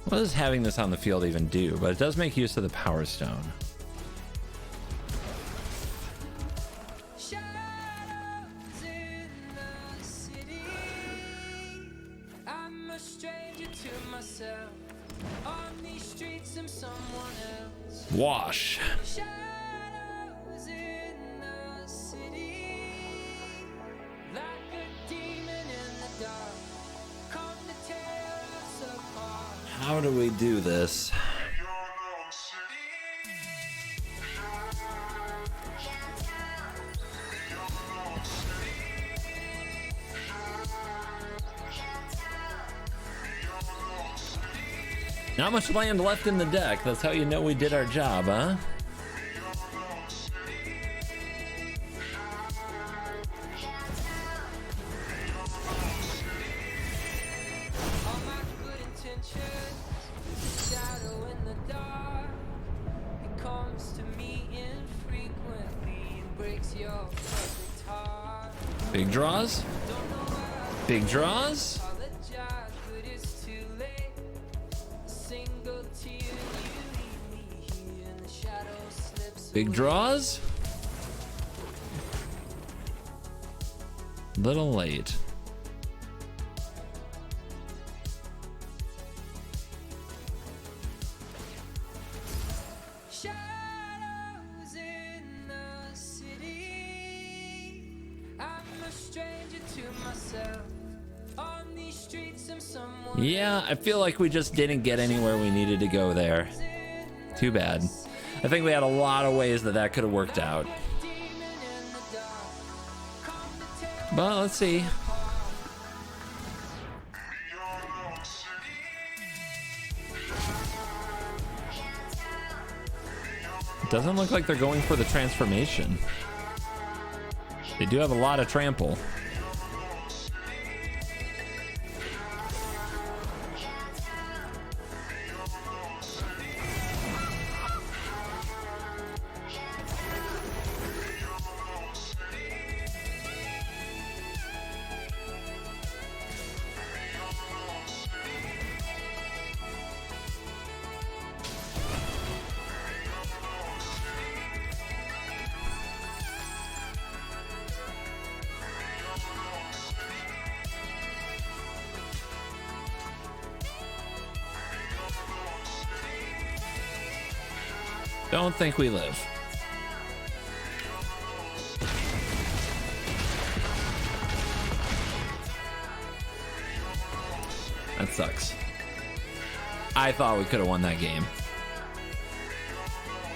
Speaker 5: What does having this on the field even do? But it does make use of the Power Stone.
Speaker 3: Shadows in the city. I'm a stranger to myself. On these streets I'm someone else.
Speaker 5: Wash.
Speaker 3: Shadows in the city. Like a demon in the dark. Come to tear us apart.
Speaker 5: How do we do this? Not much land left in the deck. That's how you know we did our job, huh?
Speaker 3: All my good intentions, shadow in the dark. It comes to me infrequently and breaks your perfect heart.
Speaker 5: Big draws.
Speaker 3: Don't know why
Speaker 5: Big draws.
Speaker 3: I apologize, but it's too late. A single tear, you leave me here, and the shadow slips
Speaker 5: Big
Speaker 3: away.
Speaker 5: draws. Little late.
Speaker 3: Shadows in the city. I'm a stranger to myself. On these streets I'm someone
Speaker 5: Yeah, I feel like we just didn't get anywhere we needed to go there. Too bad. I think we had a lot of ways that could have worked out.
Speaker 3: demon in the dark. Come to tear
Speaker 5: But let's see. It doesn't look like they're going for the transformation. They do have a lot of trample. Don't think we live. That sucks. I thought we could have won that game.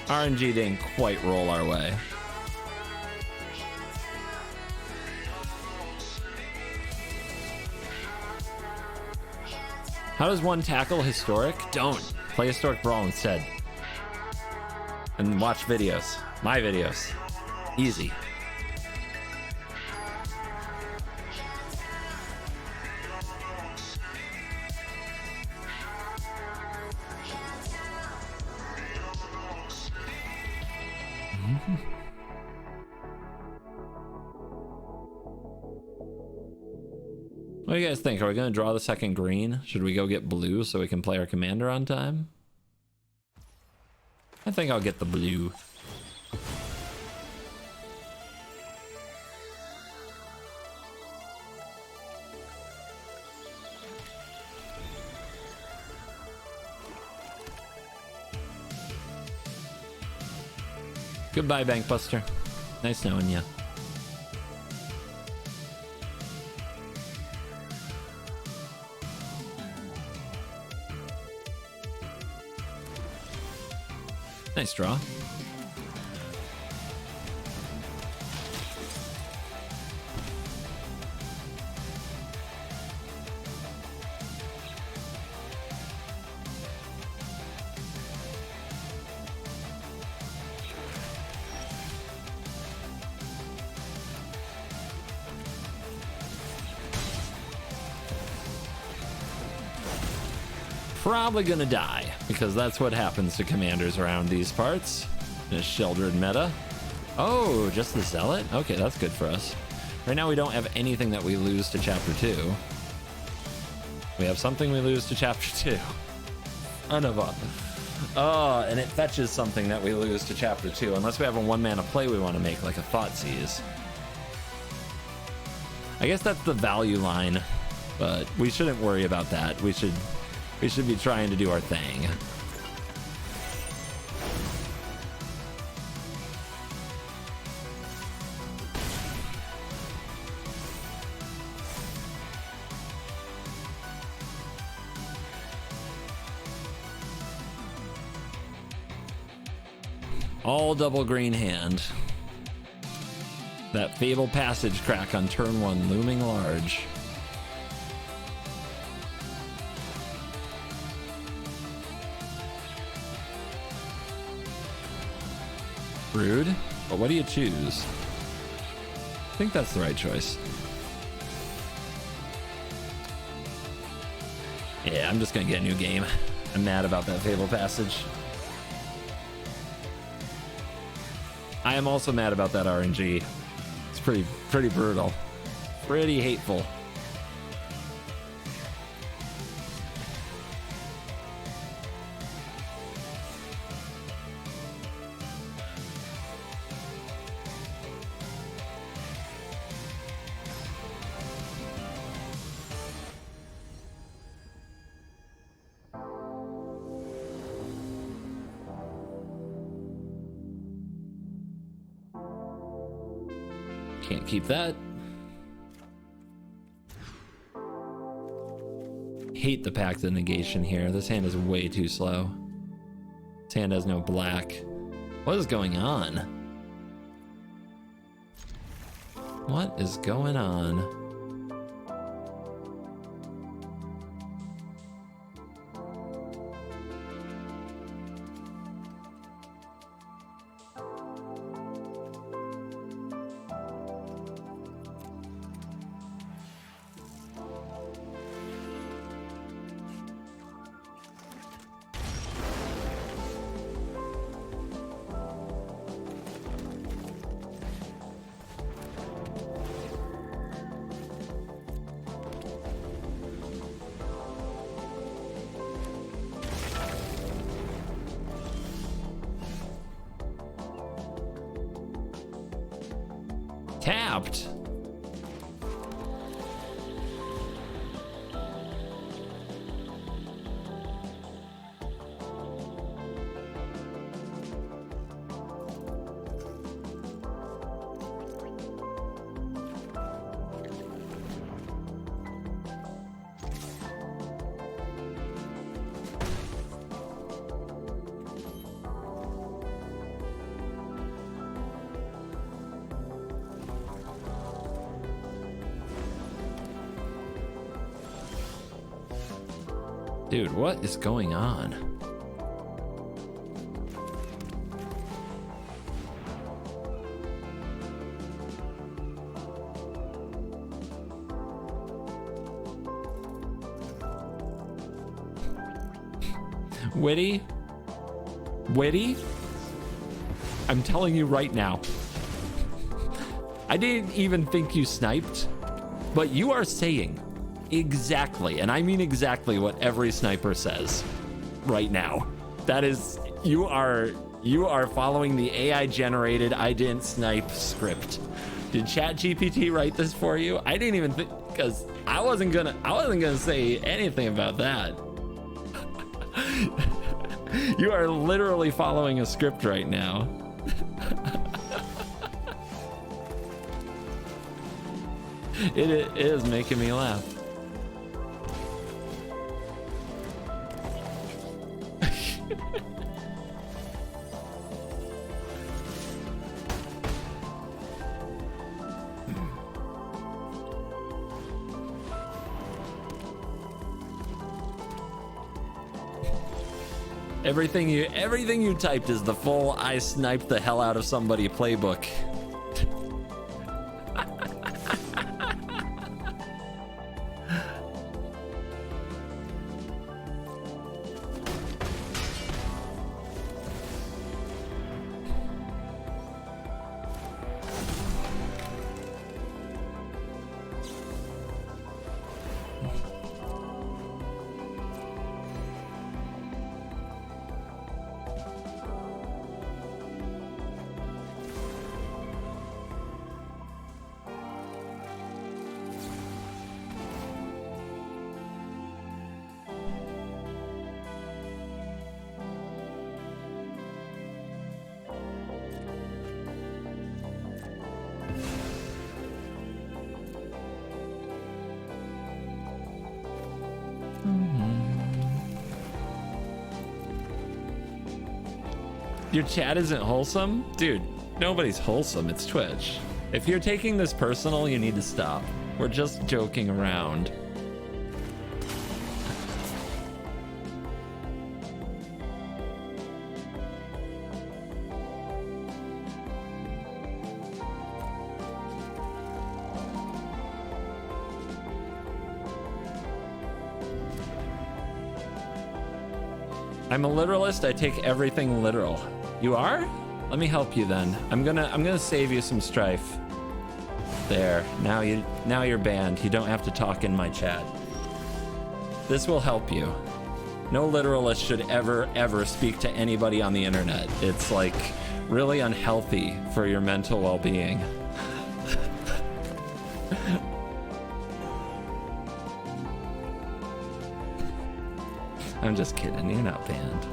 Speaker 5: RNG didn't quite roll our way. How does one tackle historic? Don't. Play historic brawl instead. And watch videos. My videos. Easy. What do you guys think? Are we going to draw the second green? Should we go get blue so we can play our commander on time? I think I'll get the blue. Goodbye, Bankbuster. Nice knowing you. Nice draw. Probably gonna die, because that's what happens to commanders around these parts in a Sheldred meta. Oh, just the Zealot? Okay, that's good for us. Right now we don't have anything that we lose to Chapter 2. We have something we lose to Chapter 2. Anava. Oh, and it fetches something that we lose to Chapter 2, unless we have a one-mana play we want to make, like a Thoughtseize. I guess that's the value line, but we shouldn't worry about that. We should be trying to do our thing. All double green hand. That Fable Passage crack on turn 1 looming large. Rude, but what do you choose? I think that's the right choice. Yeah, I'm just gonna get a new game. I'm mad about that Fable Passage. I am also mad about that RNG. It's pretty brutal. Pretty hateful. Can't keep that. Hate the Pact of Negation here. This hand is way too slow. This hand has no black. What is going on? What is going on? Tapped. Dude, what is going on? Witty? Witty? I'm telling you right now. I didn't even think you sniped, but you are saying exactly, and I mean exactly what every sniper says right now. That is, you are following the AI generated I didn't snipe script. Did ChatGPT write this for you? I didn't even think, because I wasn't gonna say anything about that. You are literally following a script right now. It is making me laugh. Everything you typed is the full I sniped the hell out of somebody playbook. Your chat isn't wholesome? Dude, nobody's wholesome. It's Twitch. If you're taking this personal, you need to stop. We're just joking around. I'm a literalist. I take everything literal. You are? Let me help you then. I'm gonna save you some strife. There. Now you're banned. You don't have to talk in my chat. This will help you. No literalist should ever speak to anybody on the internet. It's like really unhealthy for your mental well-being. I'm just kidding. You're not banned.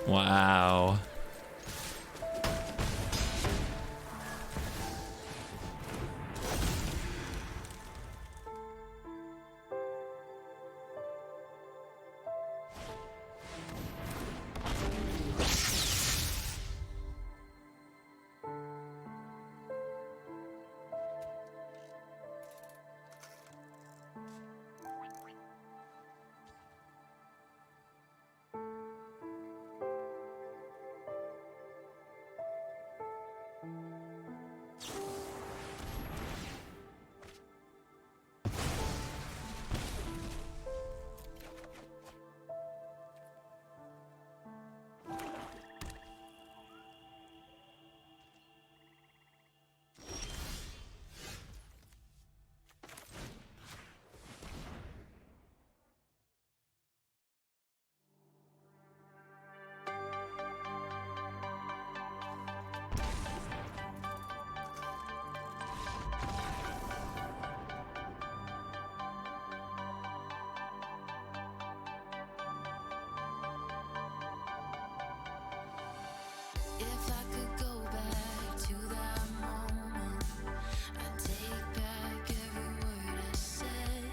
Speaker 5: Wow.
Speaker 2: If I could go back to that moment, I'd take back every word I said.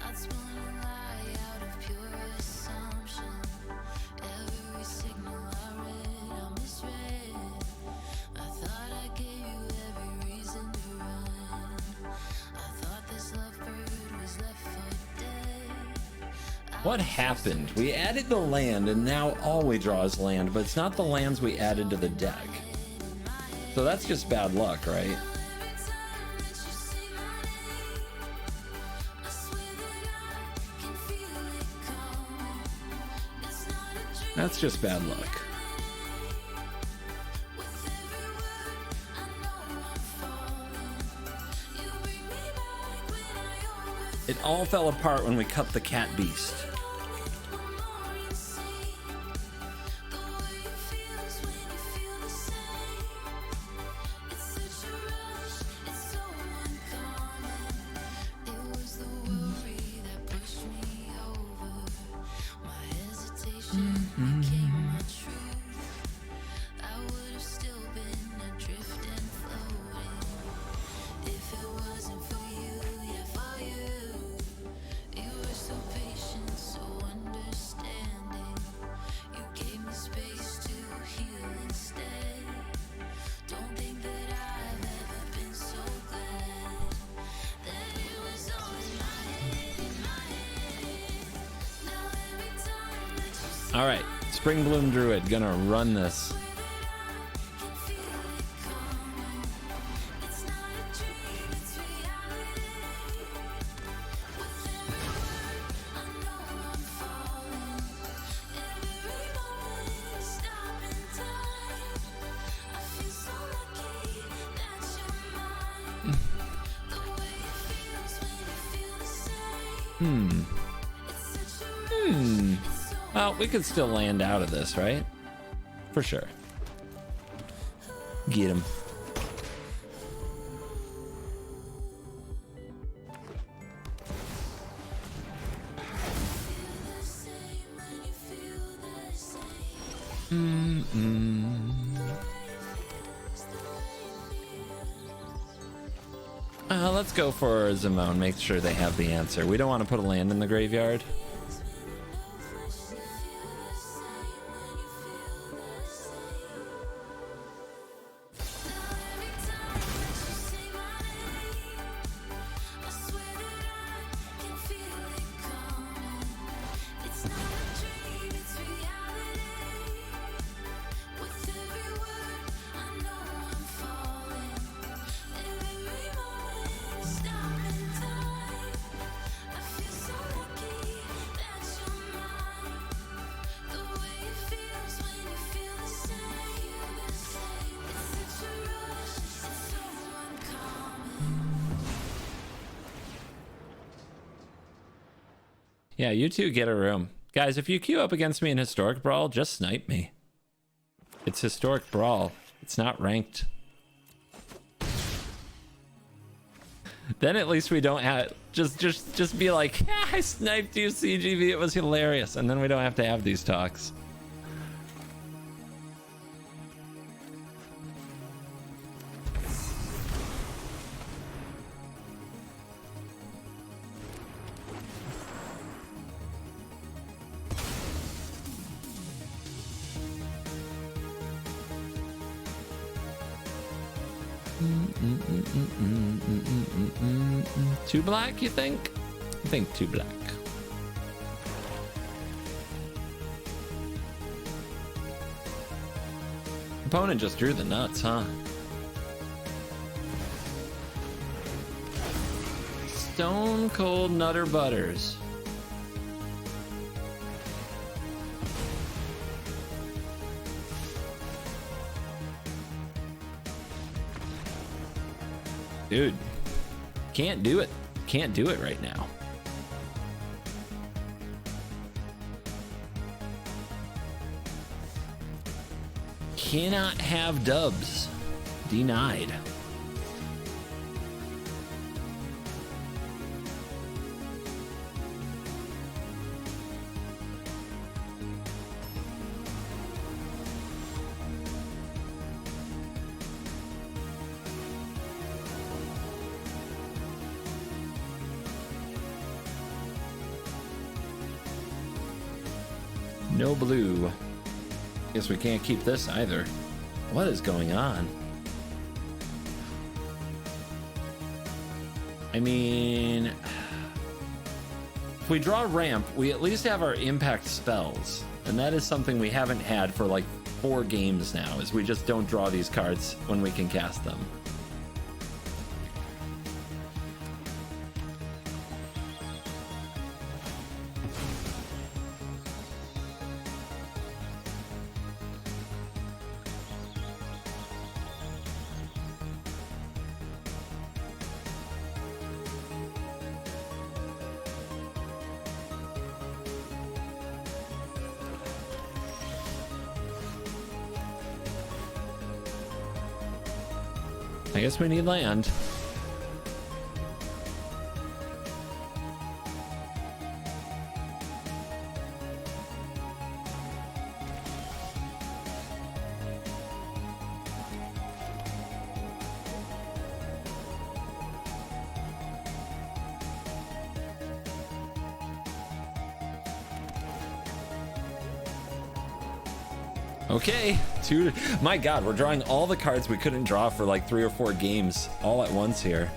Speaker 2: I'd spun a lie out of pure assumption. Every signal I read, I misread. I thought I gave you every reason to run. I thought this lovebird was left for dead.
Speaker 5: What happened? We added the land, and now all we draw is land, but it's not the lands we added to the deck. So that's just bad luck, right? That's just bad luck. It all fell apart when we cut the cat beast. All right, Spring Bloom Druid, gonna run this. Well, we could still land out of this, right? For sure. Get him. Let's go for Simone. Make sure they have the answer. We don't want to put a land in the graveyard. Yeah, you two get a room. Guys, if you queue up against me in Historic Brawl, just snipe me. It's Historic Brawl. It's not ranked. Then at least we don't have... Just be like, yeah, I sniped you, CGV. It was hilarious. And then we don't have to have these talks. Two black, you think? I think two black. Opponent just drew the nuts, huh? Stone Cold Nutter Butters. Dude, can't do it. Can't do it right now. Cannot have dubs. Denied. No blue. Guess we can't keep this either. What is going on? I mean, if we draw ramp, we at least have our impact spells. And that is something we haven't had for like 4 games now, is we just don't draw these cards when we can cast them. I guess we need land. Okay, my god, we're drawing all the cards we couldn't draw for like 3 or 4 games all at once here.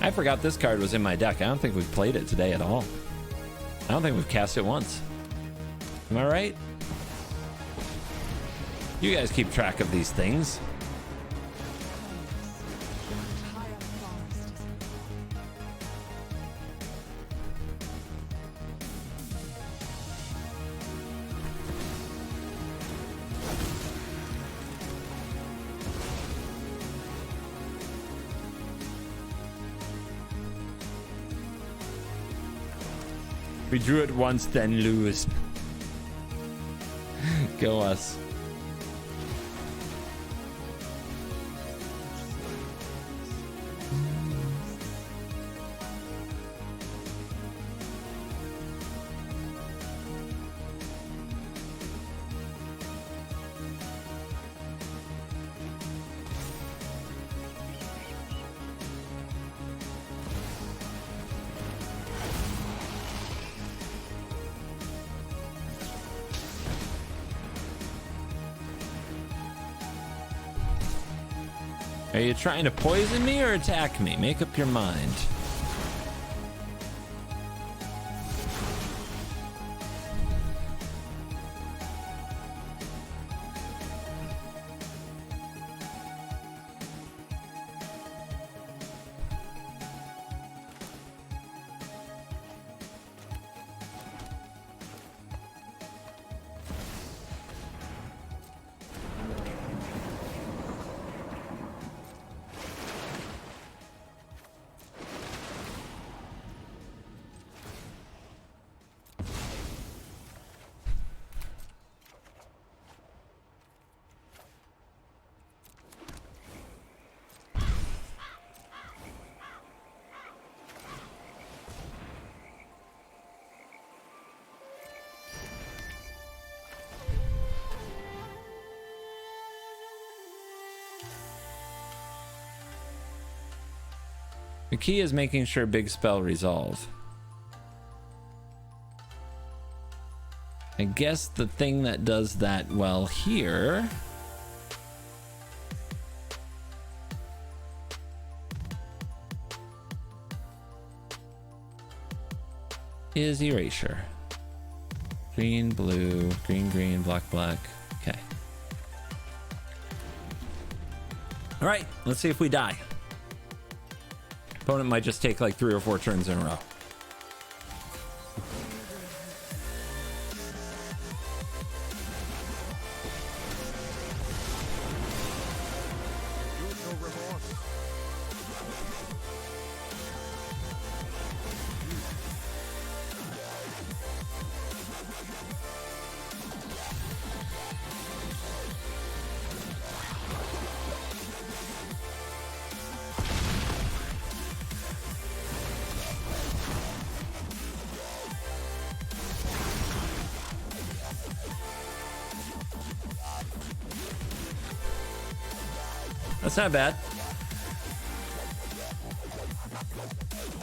Speaker 5: I forgot this card was in my deck. I don't think we've played it today at all. I don't think we've cast it once. Am I right? You guys keep track of these things. We drew it once, then lose. Go us. Are you trying to poison me or attack me? Make up your mind. The key is making sure big spell resolve. I guess the thing that does that well here is erasure. Green, blue, green, green, black, black. Okay. All right, let's see if we die. Opponent might just take like 3 or 4 turns in a row. That's not bad.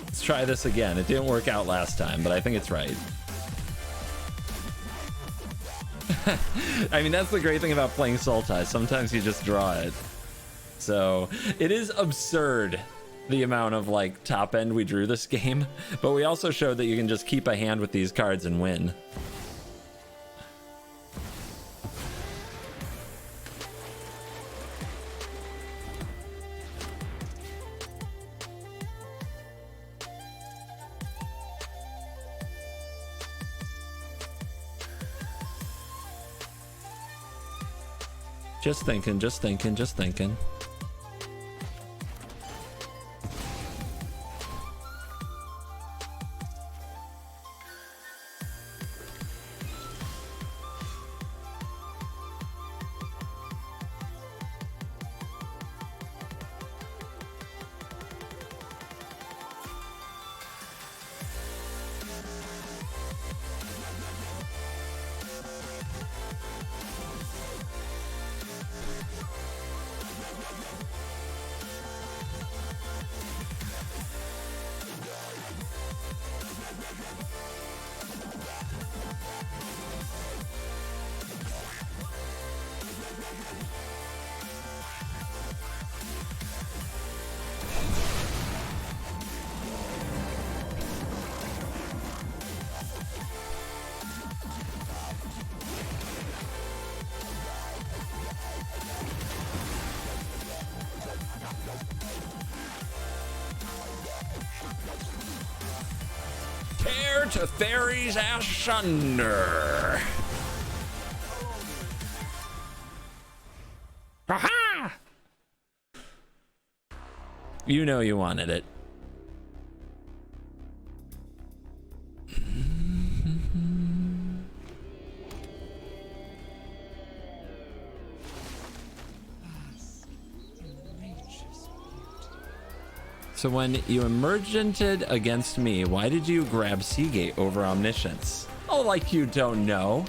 Speaker 5: Let's try this again. It didn't work out last time, but I think it's right. I mean, that's the great thing about playing Sultai. Sometimes you just draw it. So it is absurd the amount of like top end we drew this game, but we also showed that you can just keep a hand with these cards and win. Just thinking, just thinking, just thinking. Tear to Fairies asunder. Aha! You know you wanted it. So when you emergented against me, why did you grab Seagate over Omniscience? Oh, like you don't know.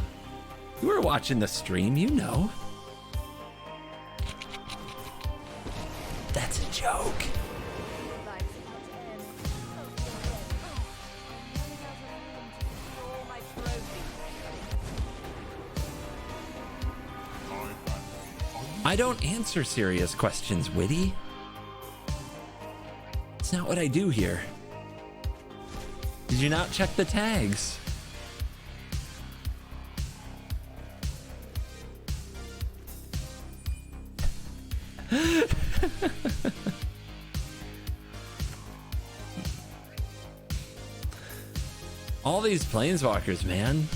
Speaker 5: You were watching the stream, you know. That's a joke. I don't answer serious questions, Witty. It's not what I do here. Did you not check the tags? All these planeswalkers, man.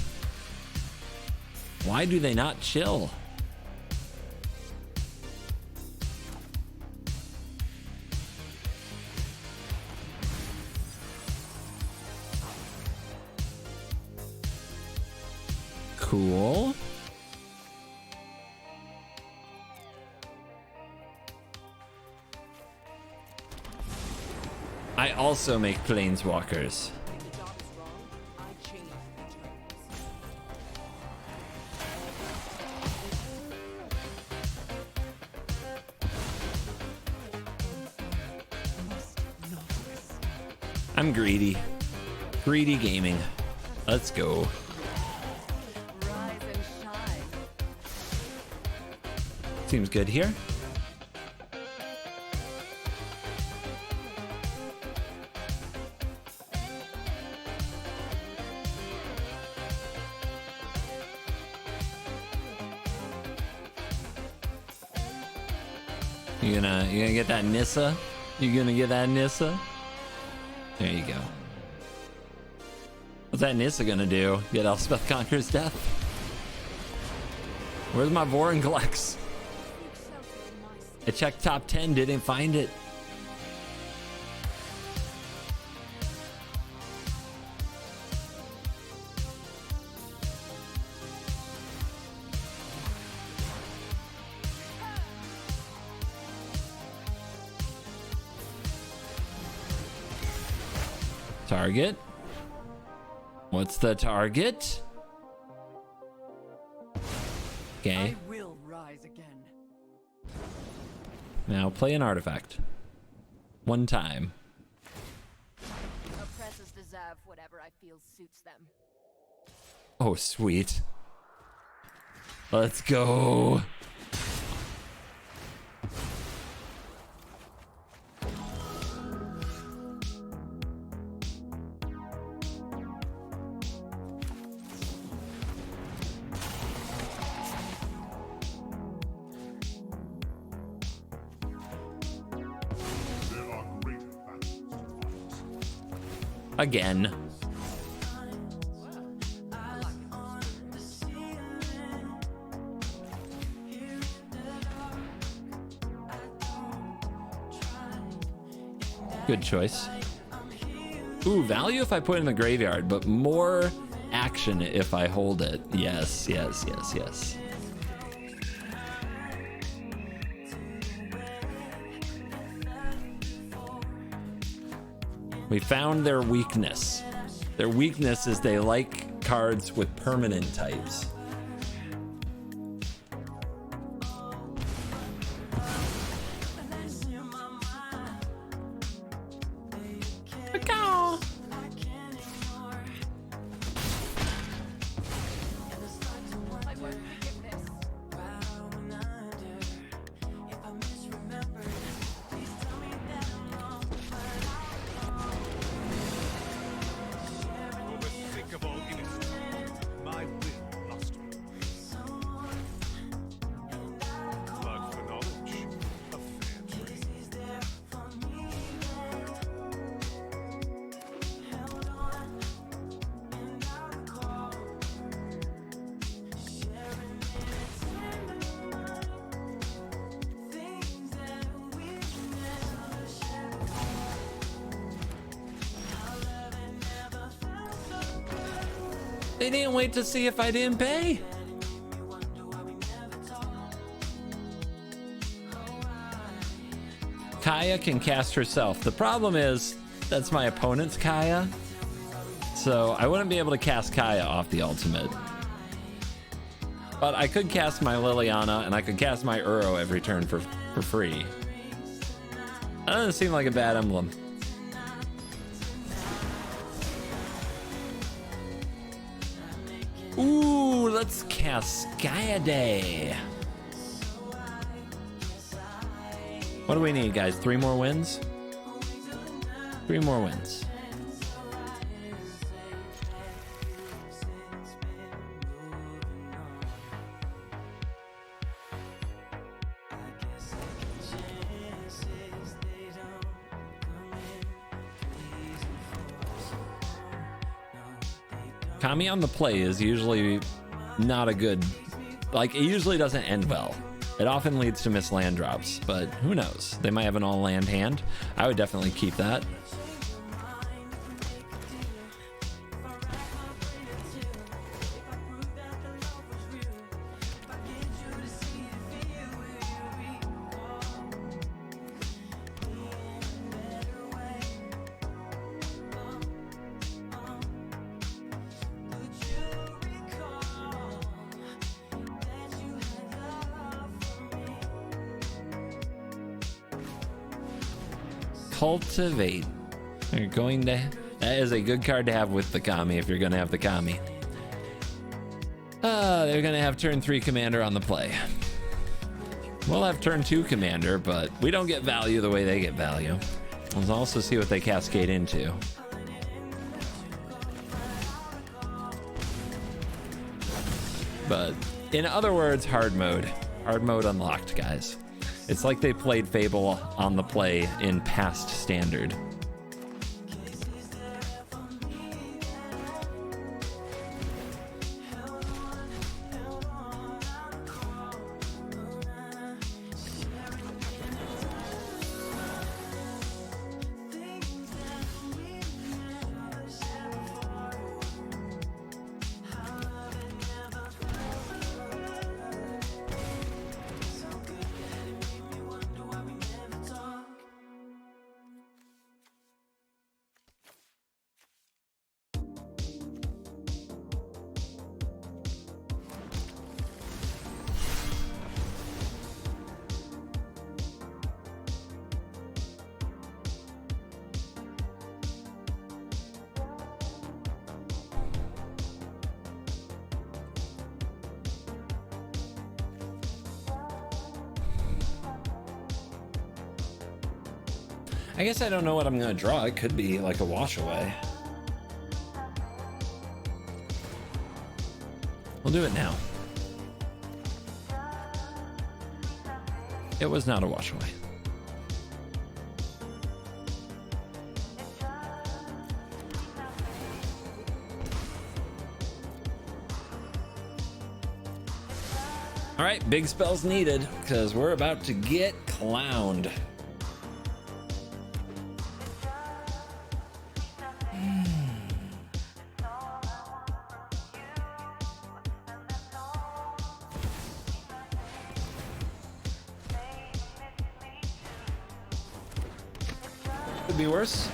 Speaker 5: Why do they not chill? Cool. I also make planeswalkers. I'm greedy. Greedy gaming. Let's go. Seems good here. You gonna get that Nissa? You gonna get that Nissa? There you go. What's that Nissa gonna do? Get Elspeth Conqueror's Death? Where's my Vorinclex? I checked top 10, didn't find it. Target? What's the target? Okay.
Speaker 7: I will rise again.
Speaker 5: Now play an artifact. One time.
Speaker 8: Oppressors deserve whatever I feel suits them.
Speaker 5: Oh, sweet. Let's go. Again. Good choice. Ooh, value if I put it in the graveyard, but more action if I hold it. Yes, yes, yes, yes. We found their weakness. Their weakness is they like cards with permanent types. They didn't wait to see if I didn't pay. Kaya can cast herself. The problem is, that's my opponent's Kaya. So I wouldn't be able to cast Kaya off the ultimate. But I could cast my Liliana and I could cast my Uro every turn for free. That doesn't seem like a bad emblem. Ooh, let's cast Skyade. What do we need, guys? 3 more wins? 3 more wins. Kami on the play is usually not a good, like, it usually doesn't end well. It often leads to missed land drops, but who knows? They might have an all land hand. I would definitely keep that. Cultivate. You're going to. That is a good card to have with the Kami if you're going to have the Kami. They're going to have turn 3 commander on the play. We'll have turn 2 commander, but we don't get value the way they get value. Let's also see what they cascade into. But in other words, hard mode. Hard mode unlocked, guys. It's like they played Fable on the play in past standard. I guess I don't know what I'm gonna draw. It could be like a wash away. We'll do it now. It was not a wash away. All right, big spells needed because we're about to get clowned. Could be worse.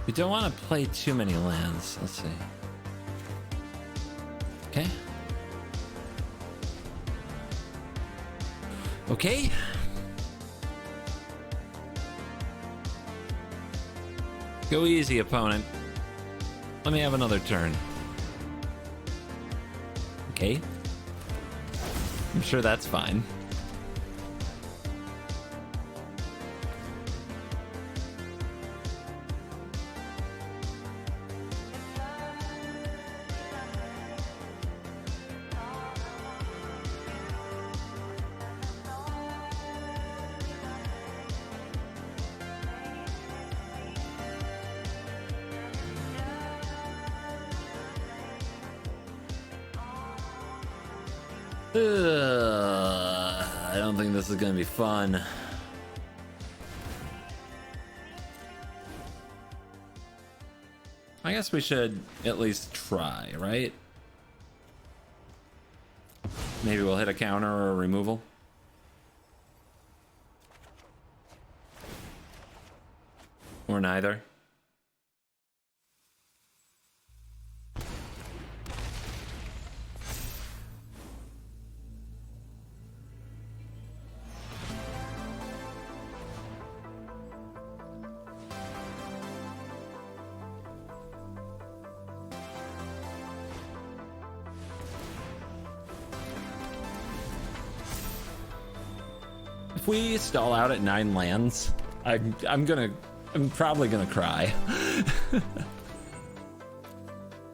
Speaker 5: We don't want to play too many lands. Let's see. Okay. Okay. Go easy, opponent. Let me have another turn. Okay. I'm sure that's fine. I don't think this is gonna be fun. I guess we should at least try, right? Maybe we'll hit a counter or a removal. Or neither. If we stall out at 9 lands, I'm probably gonna cry.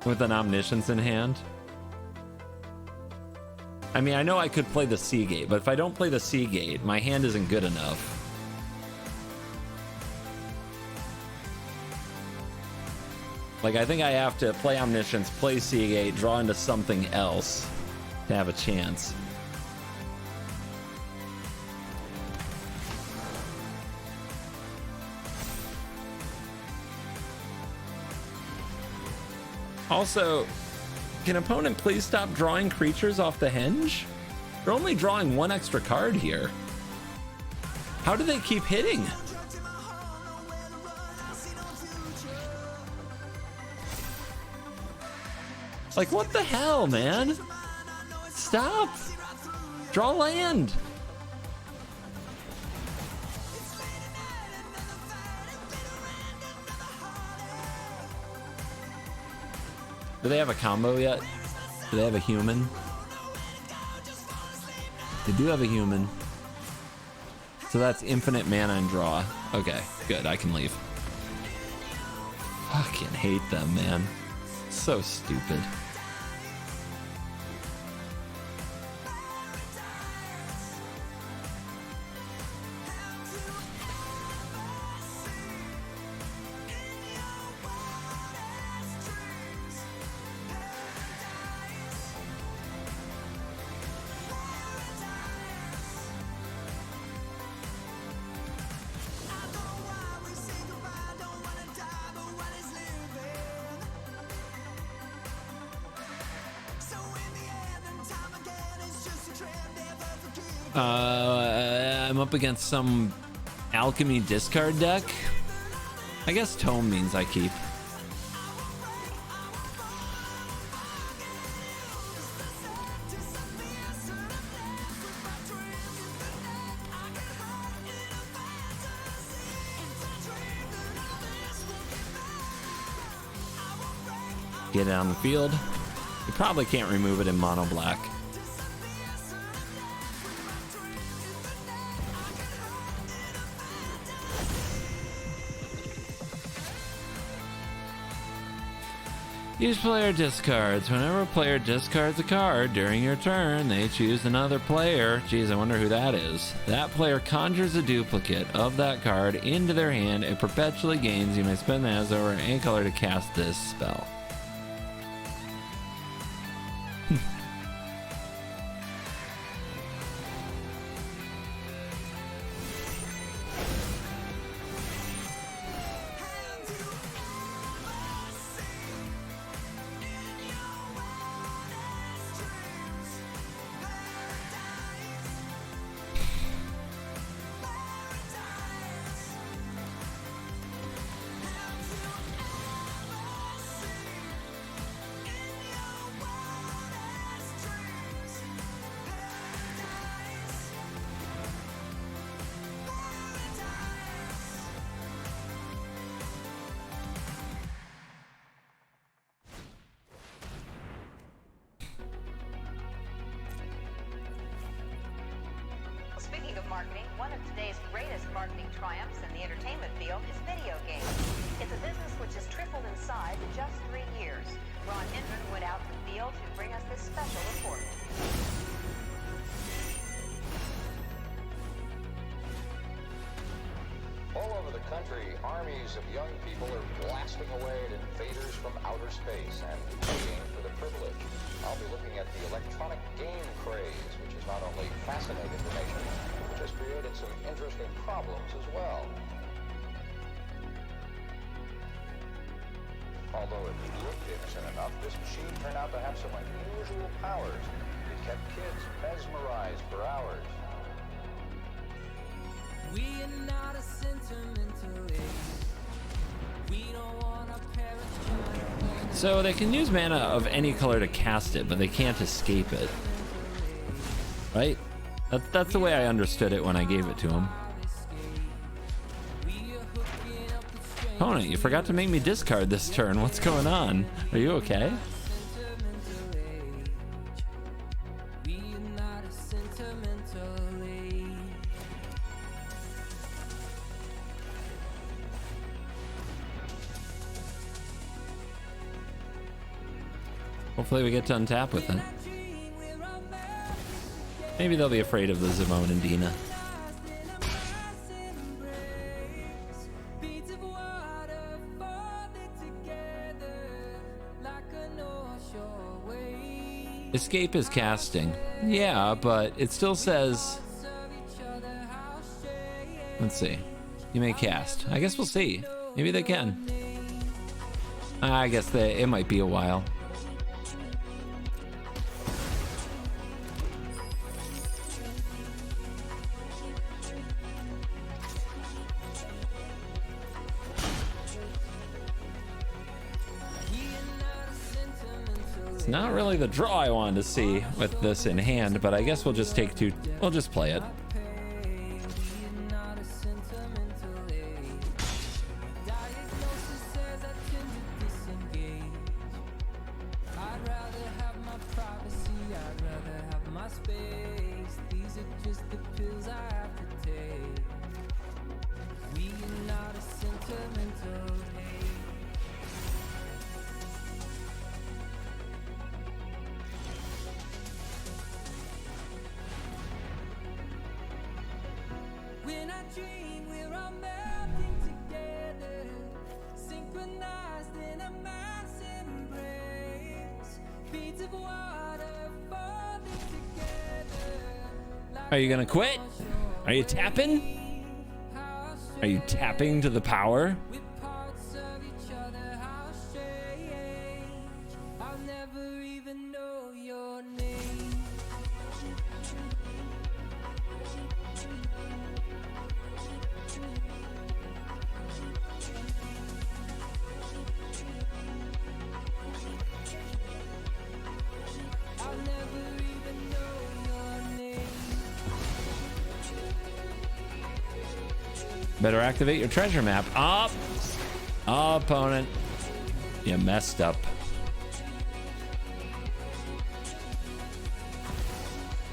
Speaker 5: With an Omniscience in hand. I mean, I know I could play the Sea Gate, but if I don't play the Sea Gate, my hand isn't good enough. Like, I think I have to play Omniscience, play Sea Gate, draw into something else to have a chance. Also, can opponent please stop drawing creatures off the hinge? They're only drawing 1 extra card here. How do they keep hitting? Like, what the hell, man? Stop! Draw land! Do they have a combo yet? Do they have a human? They do have a human. So that's infinite mana and draw. Okay, good. I can leave. Fucking hate them, man. So stupid. I'm up against some alchemy discard deck. I guess tome means I keep. Get it on the field. You probably can't remove it in mono black. Use player discards. Whenever a player discards a card during your turn, they choose another player. Geez, I wonder who that is. That player conjures a duplicate of that card into their hand. It perpetually gains. You may spend that as over any color to cast this spell.
Speaker 10: Speaking of marketing, one of today's greatest marketing triumphs in the entertainment field is video games. It's a business which has tripled in size in just 3 years. Ron Hendren went out in the field to bring us this special report.
Speaker 11: All over the country, armies of young people are blasting away at invaders from outer space and paying for the privilege. I'll be looking at the electronic game craze, which has not only fascinated the nation, which has created some interesting problems as well. Although it looked innocent enough, this machine turned out to have some unusual powers. It kept kids mesmerized for hours.
Speaker 3: We are not a sentimental age. We don't want our parents.
Speaker 5: So they can use mana of any color to cast it, but they can't escape it. Right? That's the way I understood it when I gave it to him. Opponent, you forgot to make me discard this turn. What's going on? Are you okay? Hopefully we get to untap with it. Maybe they'll be afraid of the Simone and Dina. Escape is casting. Yeah, but it still says... Let's see. You may cast. I guess we'll see. Maybe they can. I guess it might be a while. It's not really the draw I wanted to see with this in hand, but I guess we'll just take two. We'll just play it.
Speaker 3: When I dream, we're all melting together, synchronized in a mass embrace. Beads of water falling together.
Speaker 5: Are you gonna quit? Are you tapping? Are you tapping to the power?
Speaker 3: With parts of each other, how strange. I'll never even know your name. I'll never even know your name.
Speaker 5: Better activate your treasure map. Up. Oh, opponent. You messed up.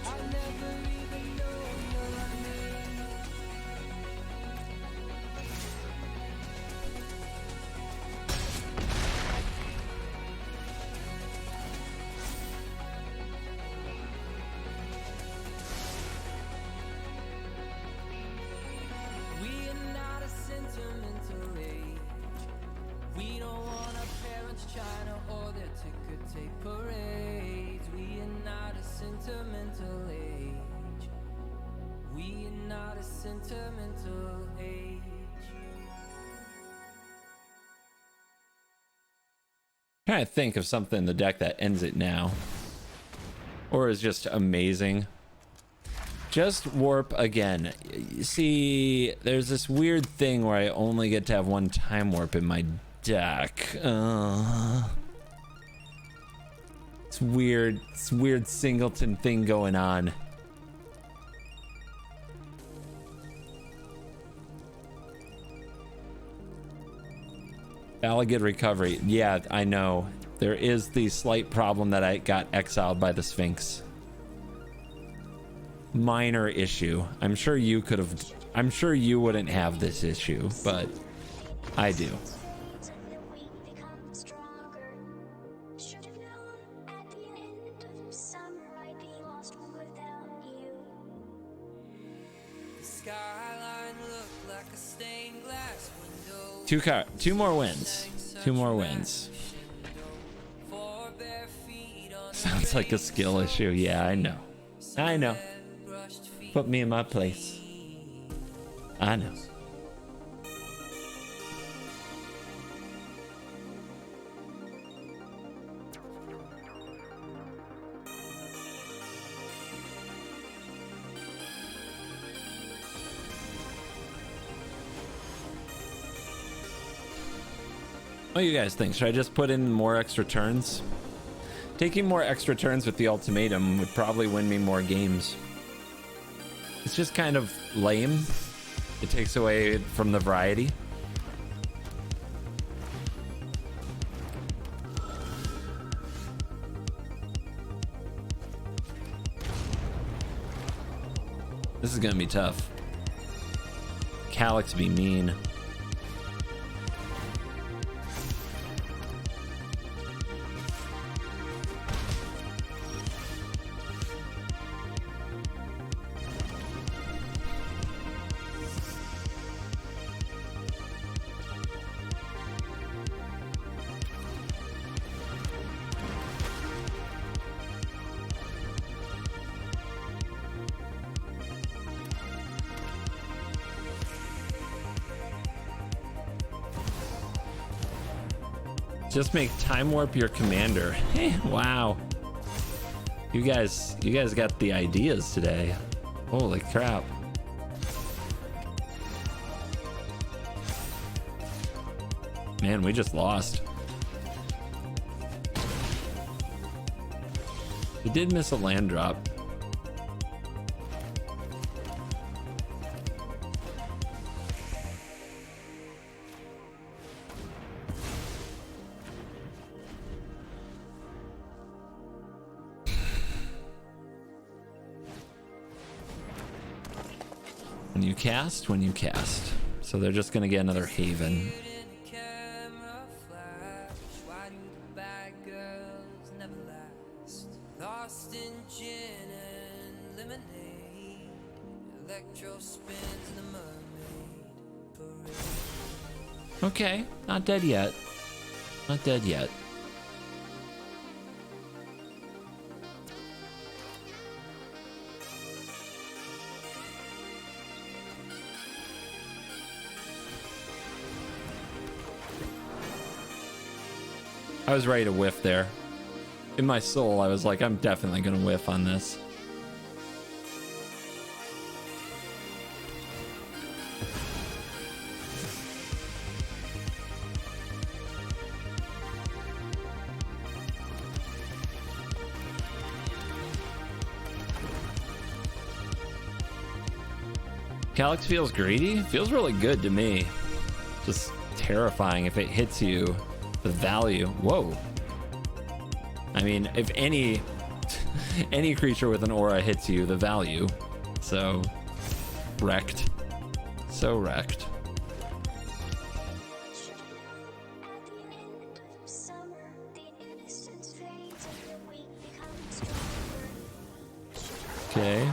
Speaker 3: I'll never even know your name. We are not a sentimental age. We don't want our parents trying to order ticker tape parades. We are not a sentimental age. We are not a sentimental age.
Speaker 5: Trying to think of something in the deck that ends it now, or is just amazing. Just warp again. You see, there's this weird thing where I only get to have one time warp in my deck. It's weird. It's weird singleton thing going on. Alligator recovery. Yeah, I know. There is the slight problem that I got exiled by the Sphinx. Minor issue. I'm sure you could have. I'm sure you wouldn't have this issue, but I do.
Speaker 3: The skyline looked like a stained glass window.
Speaker 5: Two more wins. Two more wins.
Speaker 3: Four bare feet on
Speaker 5: Sounds like a skill issue. Yeah, I know. I know. Put me in my place. I know. What do you guys think? Should I just put in more extra turns? Taking more extra turns with the ultimatum would probably win me more games. It's just kind of lame. It takes away from the variety. This is gonna be tough. Calyx be mean. Just make time warp your commander. Wow. You guys got the ideas today. Holy crap. Man, we just lost. We did miss a land drop. When you cast. So they're just gonna get another Haven.
Speaker 3: Electro spins the mermaid parade.
Speaker 5: Okay, not dead yet. Not dead yet. I was ready to whiff there. In my soul, I was like, I'm definitely gonna whiff on this. Calyx feels greedy? Feels really good to me. Just terrifying if it hits you. The value. Whoa. I mean, if any creature with an aura hits you, the value. So wrecked. So wrecked. Okay.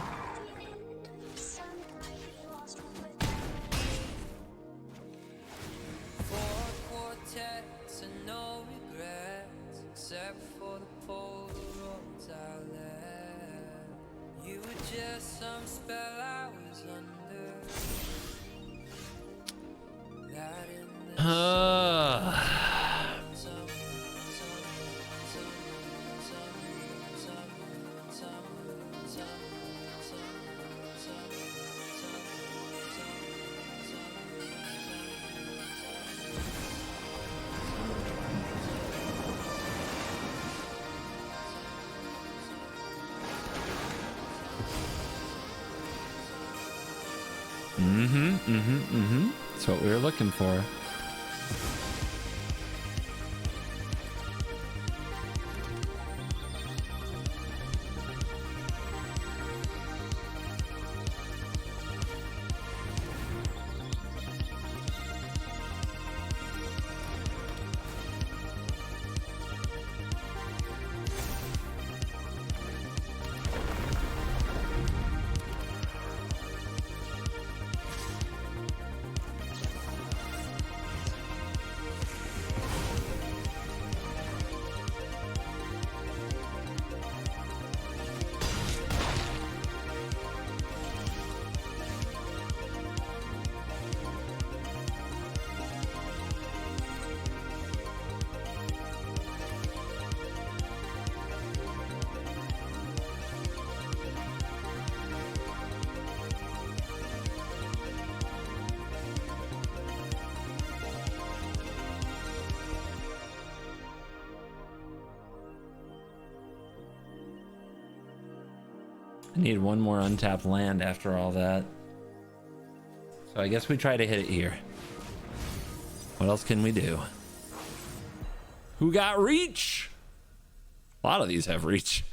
Speaker 5: That's what we were looking for. I need one more untapped land after all that. So I guess we try to hit it here. What else can we do? Who got reach? A lot of these have reach.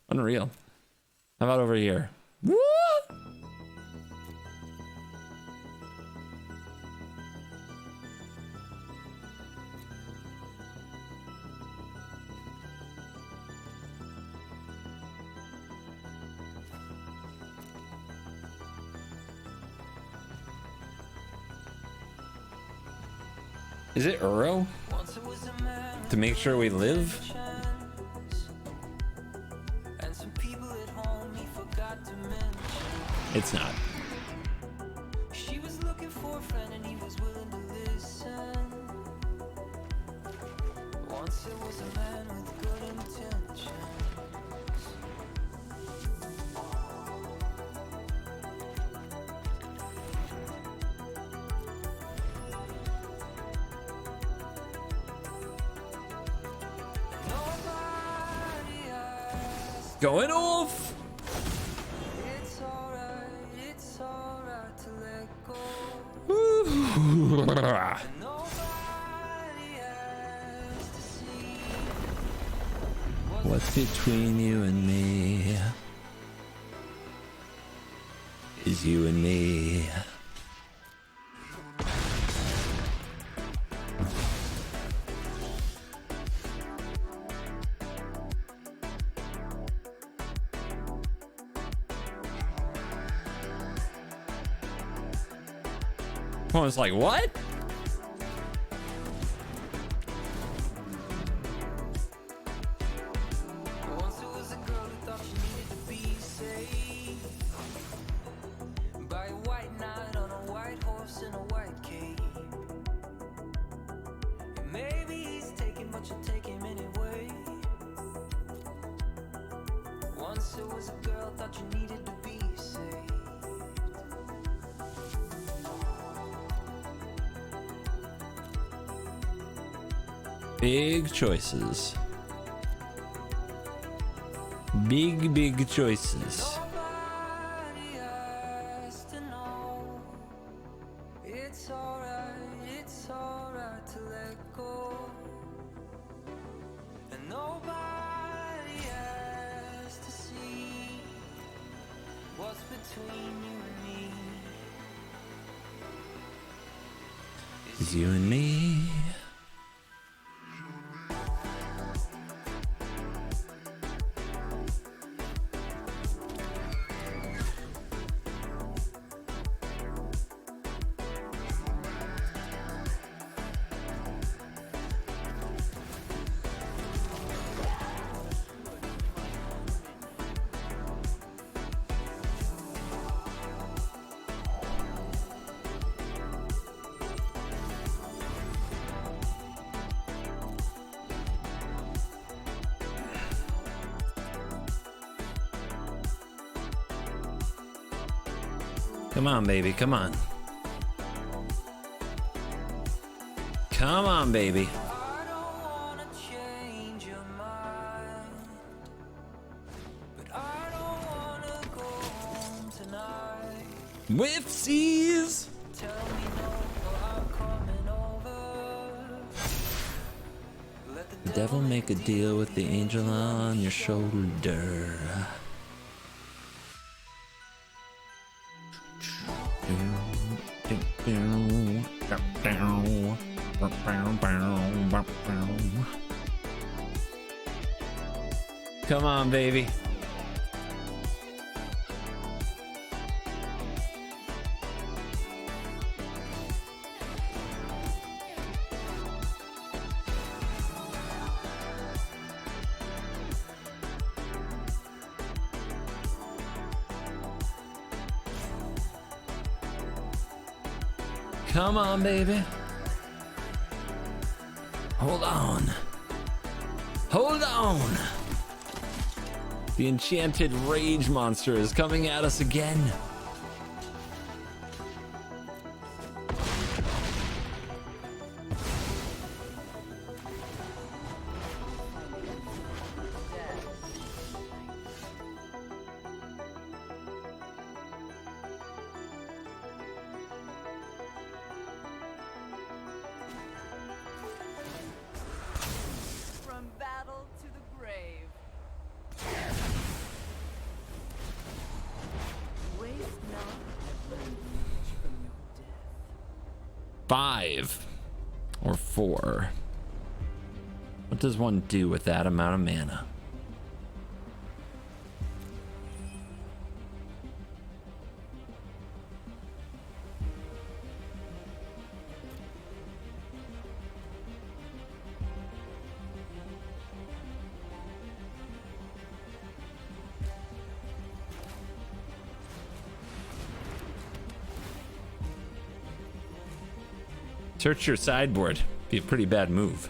Speaker 5: Unreal. How about over here? What? Is it Uro? To make sure we live? It's not.
Speaker 3: She was looking for a friend and he was willing to listen. Once it was a man with good intentions.
Speaker 5: Going off.
Speaker 3: It's alright to let go. Nobody has to see
Speaker 5: What's between you and me? Is you and me. opponent's like, what?
Speaker 3: Once there was a girl who thought she needed to be saved by a white knight on a white horse in a white cape. And maybe he's taken, but you'll take him anyway. Once there was a girl thought you needed to be saved.
Speaker 5: Big choices. Big choices.
Speaker 3: Nobody has to know. It's alright to let go. And nobody has to see what's between you and me.
Speaker 5: It's you and me. Come on, baby, come on. Come on, baby.
Speaker 3: I don't wanna change your mind, but I don't wanna go home tonight.
Speaker 5: Whipsies!
Speaker 3: Tell me no, or I'm coming over. Let the
Speaker 5: The devil make a deal with the angel on your shoulder. Come on, baby. Come on, baby. Hold on. Hold on. The enchanted rage monster is coming at us again.
Speaker 8: From battle to the grave. Waste not refuge from your death.
Speaker 5: 5 or 4. What does one do with that amount of mana? Search your sideboard. Be a pretty bad move.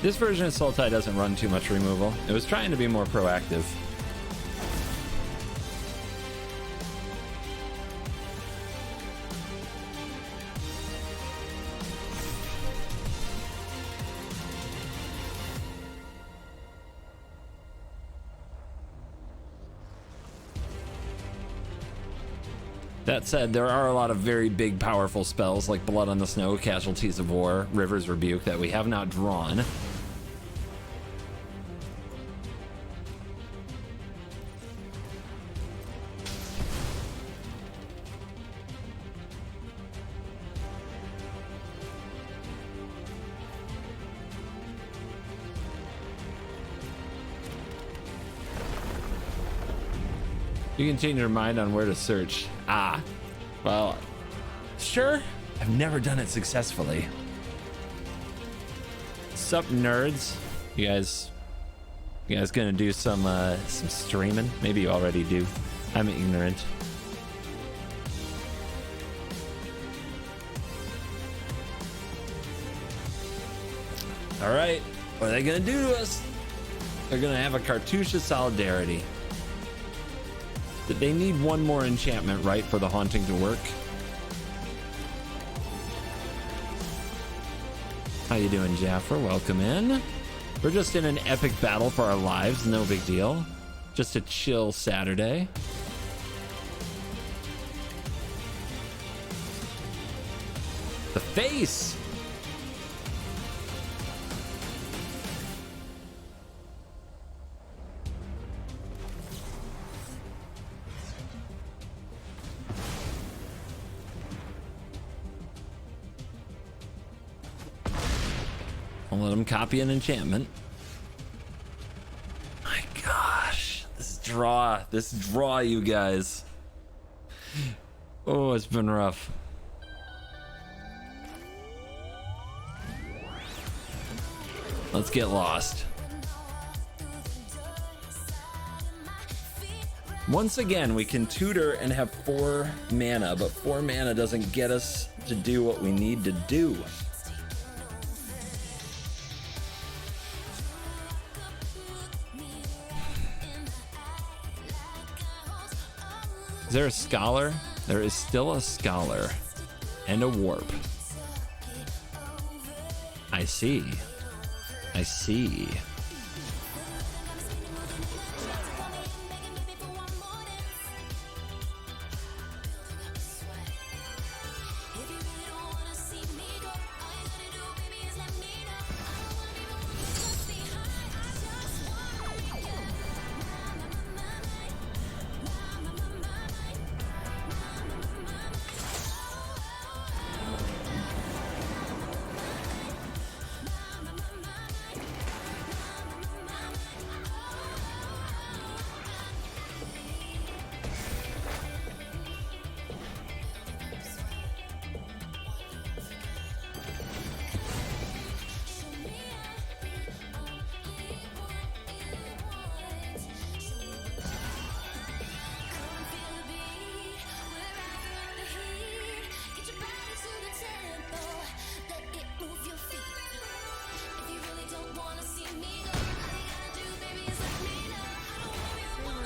Speaker 5: This version of Sultai doesn't run too much removal. It was trying to be more proactive. That said, there are a lot of very big, powerful spells like Blood on the Snow, Casualties of War, River's Rebuke that we have not drawn. You can change your mind on where to search. Ah, well, sure. I've never done it successfully. Sup, nerds? You guys gonna do some streaming? Maybe you already do. I'm ignorant. All right, what are they gonna do to us? They're gonna have a cartouche of solidarity. They need one more enchantment, right, for the haunting to work? How you doing, Jaffer? Welcome in. We're just in an epic battle for our lives, no big deal. Just a chill Saturday. The face! I'll let him copy an enchantment. My gosh, this draw, you guys. Oh, it's been rough. Let's get lost. Once again, we can tutor and have 4 mana, but 4 mana doesn't get us to do what we need to do. Is there a scholar? There is still a scholar and a warp. I see. I see.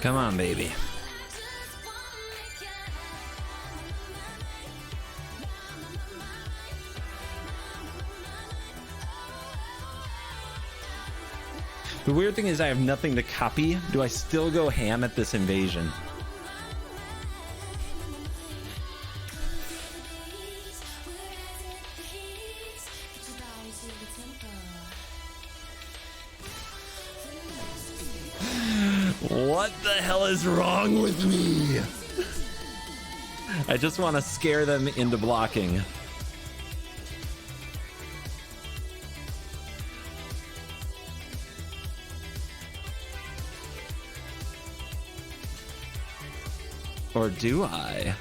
Speaker 5: Come on, baby. The weird thing is I have nothing to copy. Do I still go ham at this invasion? What the hell is wrong with me? I just want to scare them into blocking. Or do I?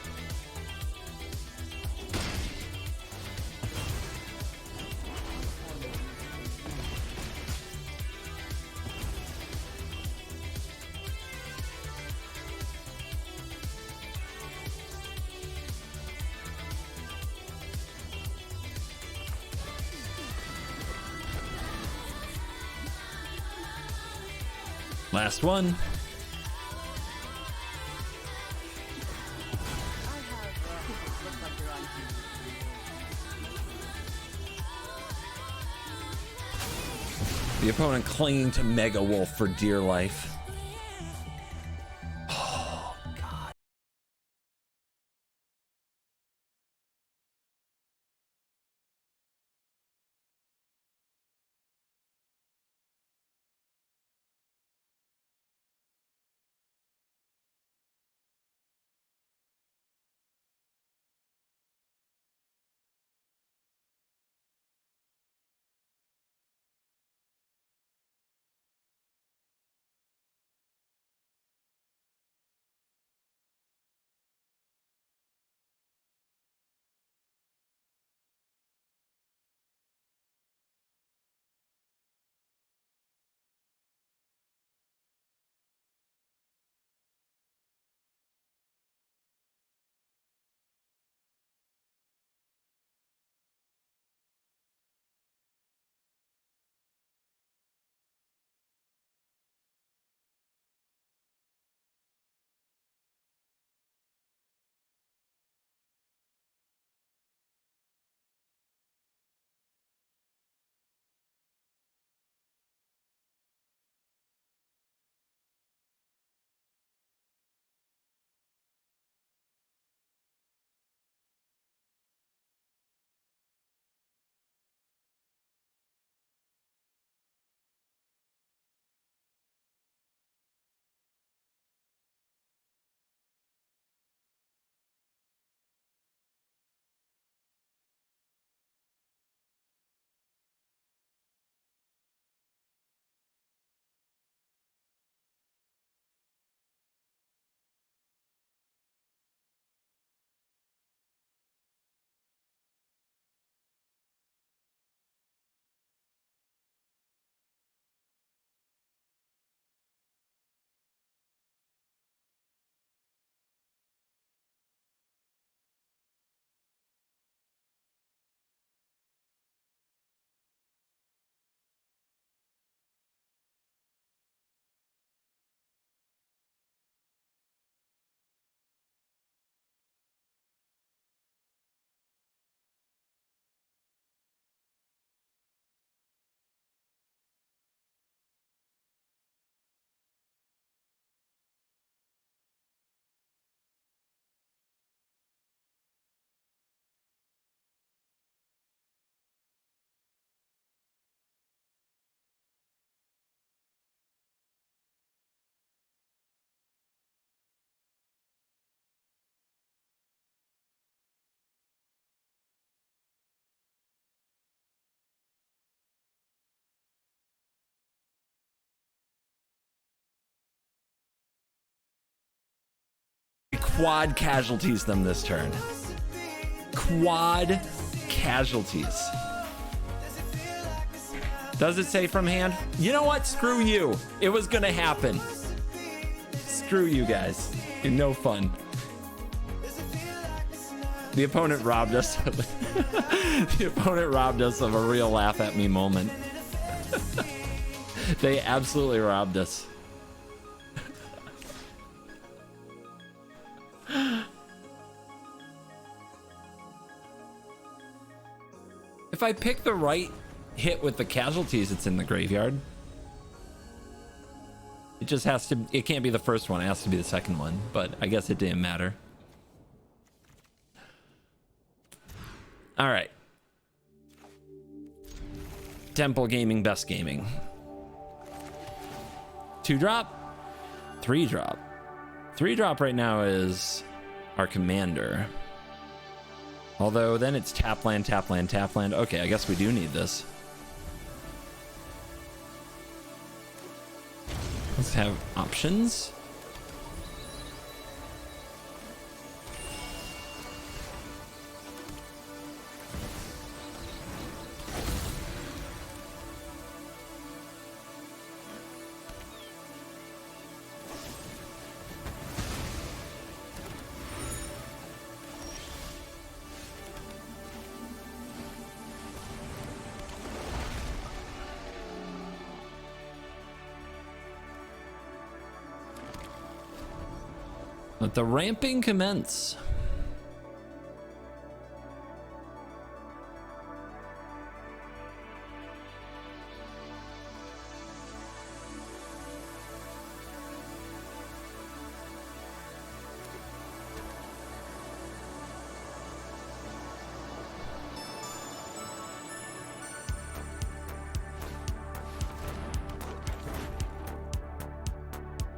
Speaker 5: Last one. The opponent clinging to Mega Wolf for dear life. quad casualties them this turn. Quad casualties. Does it say from hand? You know what? Screw you. It was gonna happen. Screw you guys. You're no fun. The opponent robbed us. The opponent robbed us of a real laugh at me moment. They absolutely robbed us. If I pick the right hit with the casualties, it's in the graveyard. It just has to, it can't be the first one, it has to be the second one, but I guess it didn't matter. All right. Temple Gaming, Best Gaming. 2-drop, 3-drop. 3-drop right now is our commander. Although then it's tap land, tap land, tap land. Okay, I guess we do need this. Let's have options. Let the ramping commence.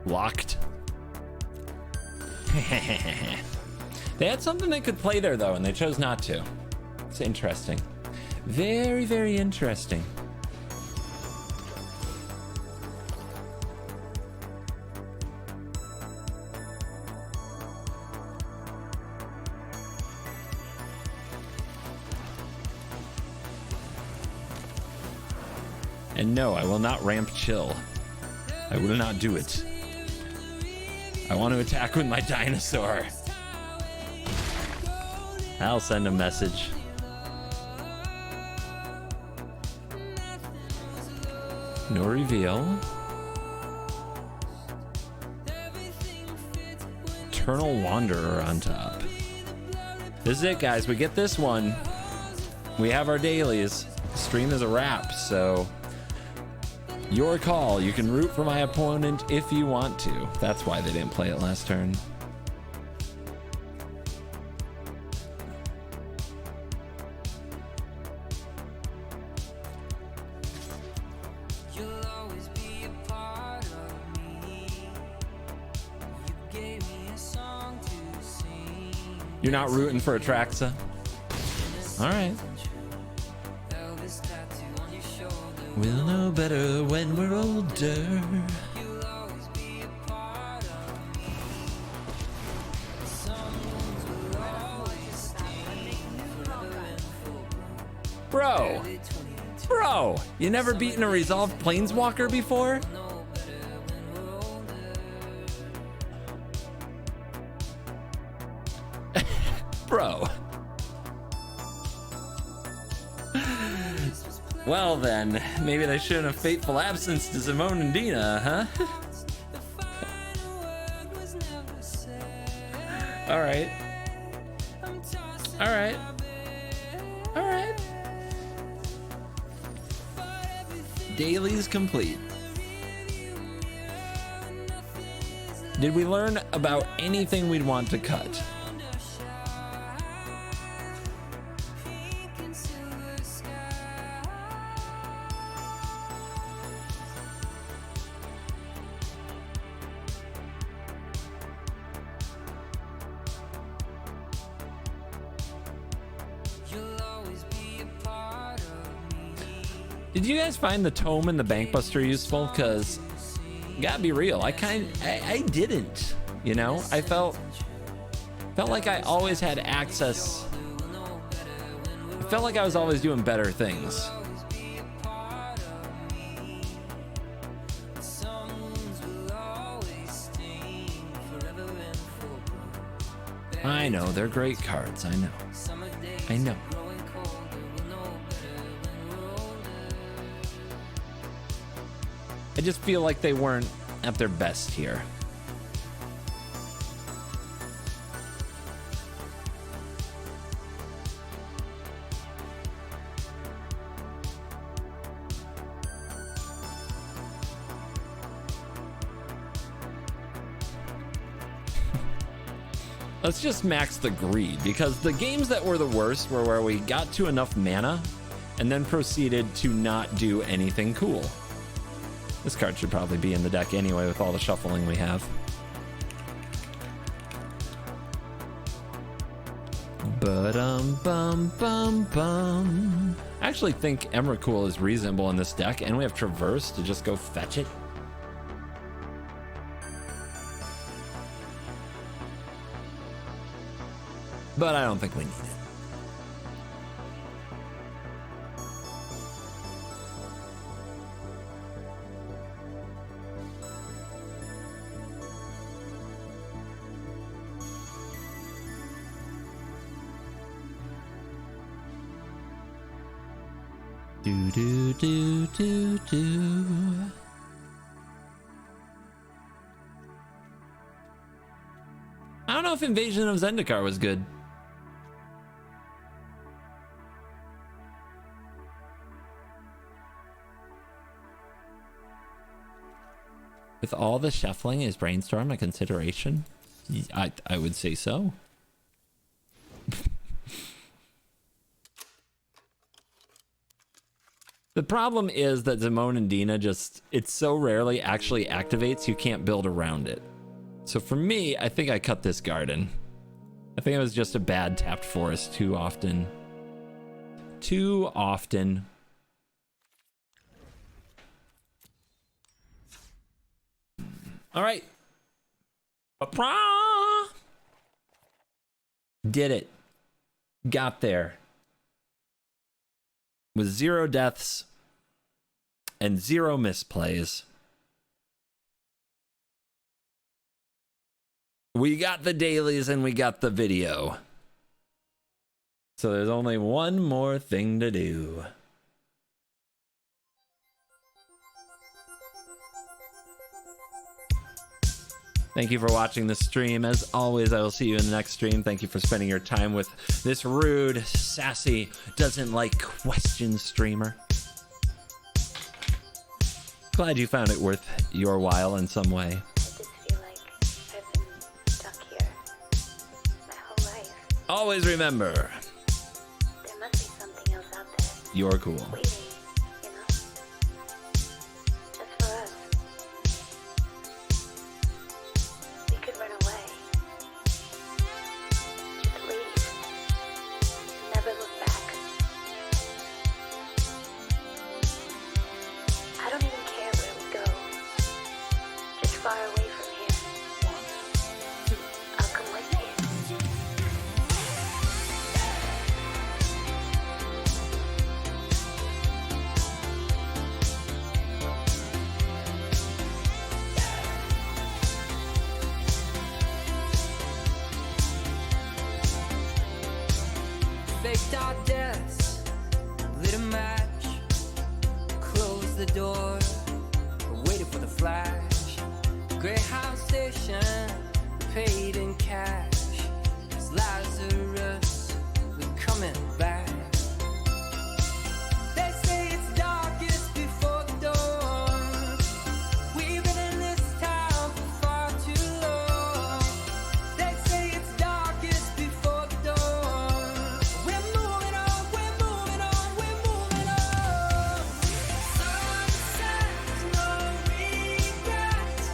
Speaker 5: Locked. They had something they could play there though, and they chose not to. It's interesting. Very, very interesting. And no, I will not ramp chill. I will not do it. I want to attack with my dinosaur. I'll send a message. No reveal. Eternal Wanderer on top. This is it, guys. We get this one. We have our dailies. The stream is a wrap, so your call. You can root for my opponent if you want to. That's why they didn't play it last turn. You're not rooting for Atraxa? All right. We'll know better when we're older. Bro, you never beaten a resolved planeswalker before? Bro. Well then, maybe they shouldn't have fateful absence to Simone and Dina, huh? Alright. Alright. Alright. Daily's complete. Did we learn about anything we'd want to cut? Did you guys find the tome and the Bankbuster useful? Because, gotta be real, I didn't, you know? I felt Felt like I always had access. I felt like I was always doing better things. I know, they're great cards. I know. I know. I just feel like they weren't at their best here. Let's just max the greed, because the games that were the worst were where we got to enough mana and then proceeded to not do anything cool. This card should probably be in the deck anyway with all the shuffling we have. Ba-dum-bum-bum-bum. I actually think Emrakul is reasonable in this deck, and we have Traverse to just go fetch it. But I don't think we need it. Do do do do do. I don't know if Invasion of Zendikar was good. With all the shuffling, is Brainstorm a consideration? I would say so. The problem is that Simone and Dina just, it so rarely actually activates, you can't build around it. So for me, I think I cut this garden. I think it was just a bad tapped forest too often. Too often. All right. Did it. Got there. With 0 deaths and 0 misplays. We got the dailies and we got the video. So there's only one more thing to do. Thank you for watching the stream. As always, I will see you in the next stream. Thank you for spending your time with this rude, sassy, doesn't like questions streamer. Glad you found it worth your while in some way.
Speaker 12: I just feel like I've been stuck here my whole life.
Speaker 5: Always remember,
Speaker 12: There must be something else out there
Speaker 5: you're cool.
Speaker 12: waiting, you know? Just for us. We could run away. Just leave. Never look back. I don't even care where we go. Just far away from here. I'll come with you.
Speaker 3: Faked our deaths, lit a match, closed the door, waited for the flash. Greyhound station, paid in cash. It's Lazarus, we're coming back. They say it's darkest before the dawn. We've been in this town for far too long. They say it's darkest before the dawn. We're moving on, we're moving on, we're moving on. Sunset, no regrets.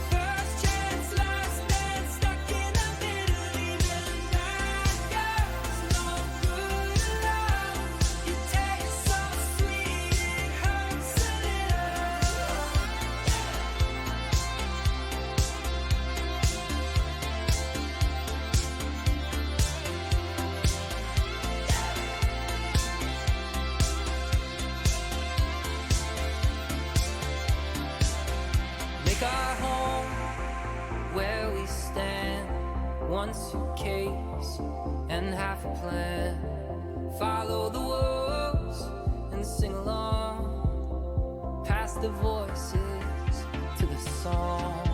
Speaker 3: First chance, last dance, stuck in the middle, even back. One suitcase and half a plan. Follow the wolves and sing along. Pass the voices to the song.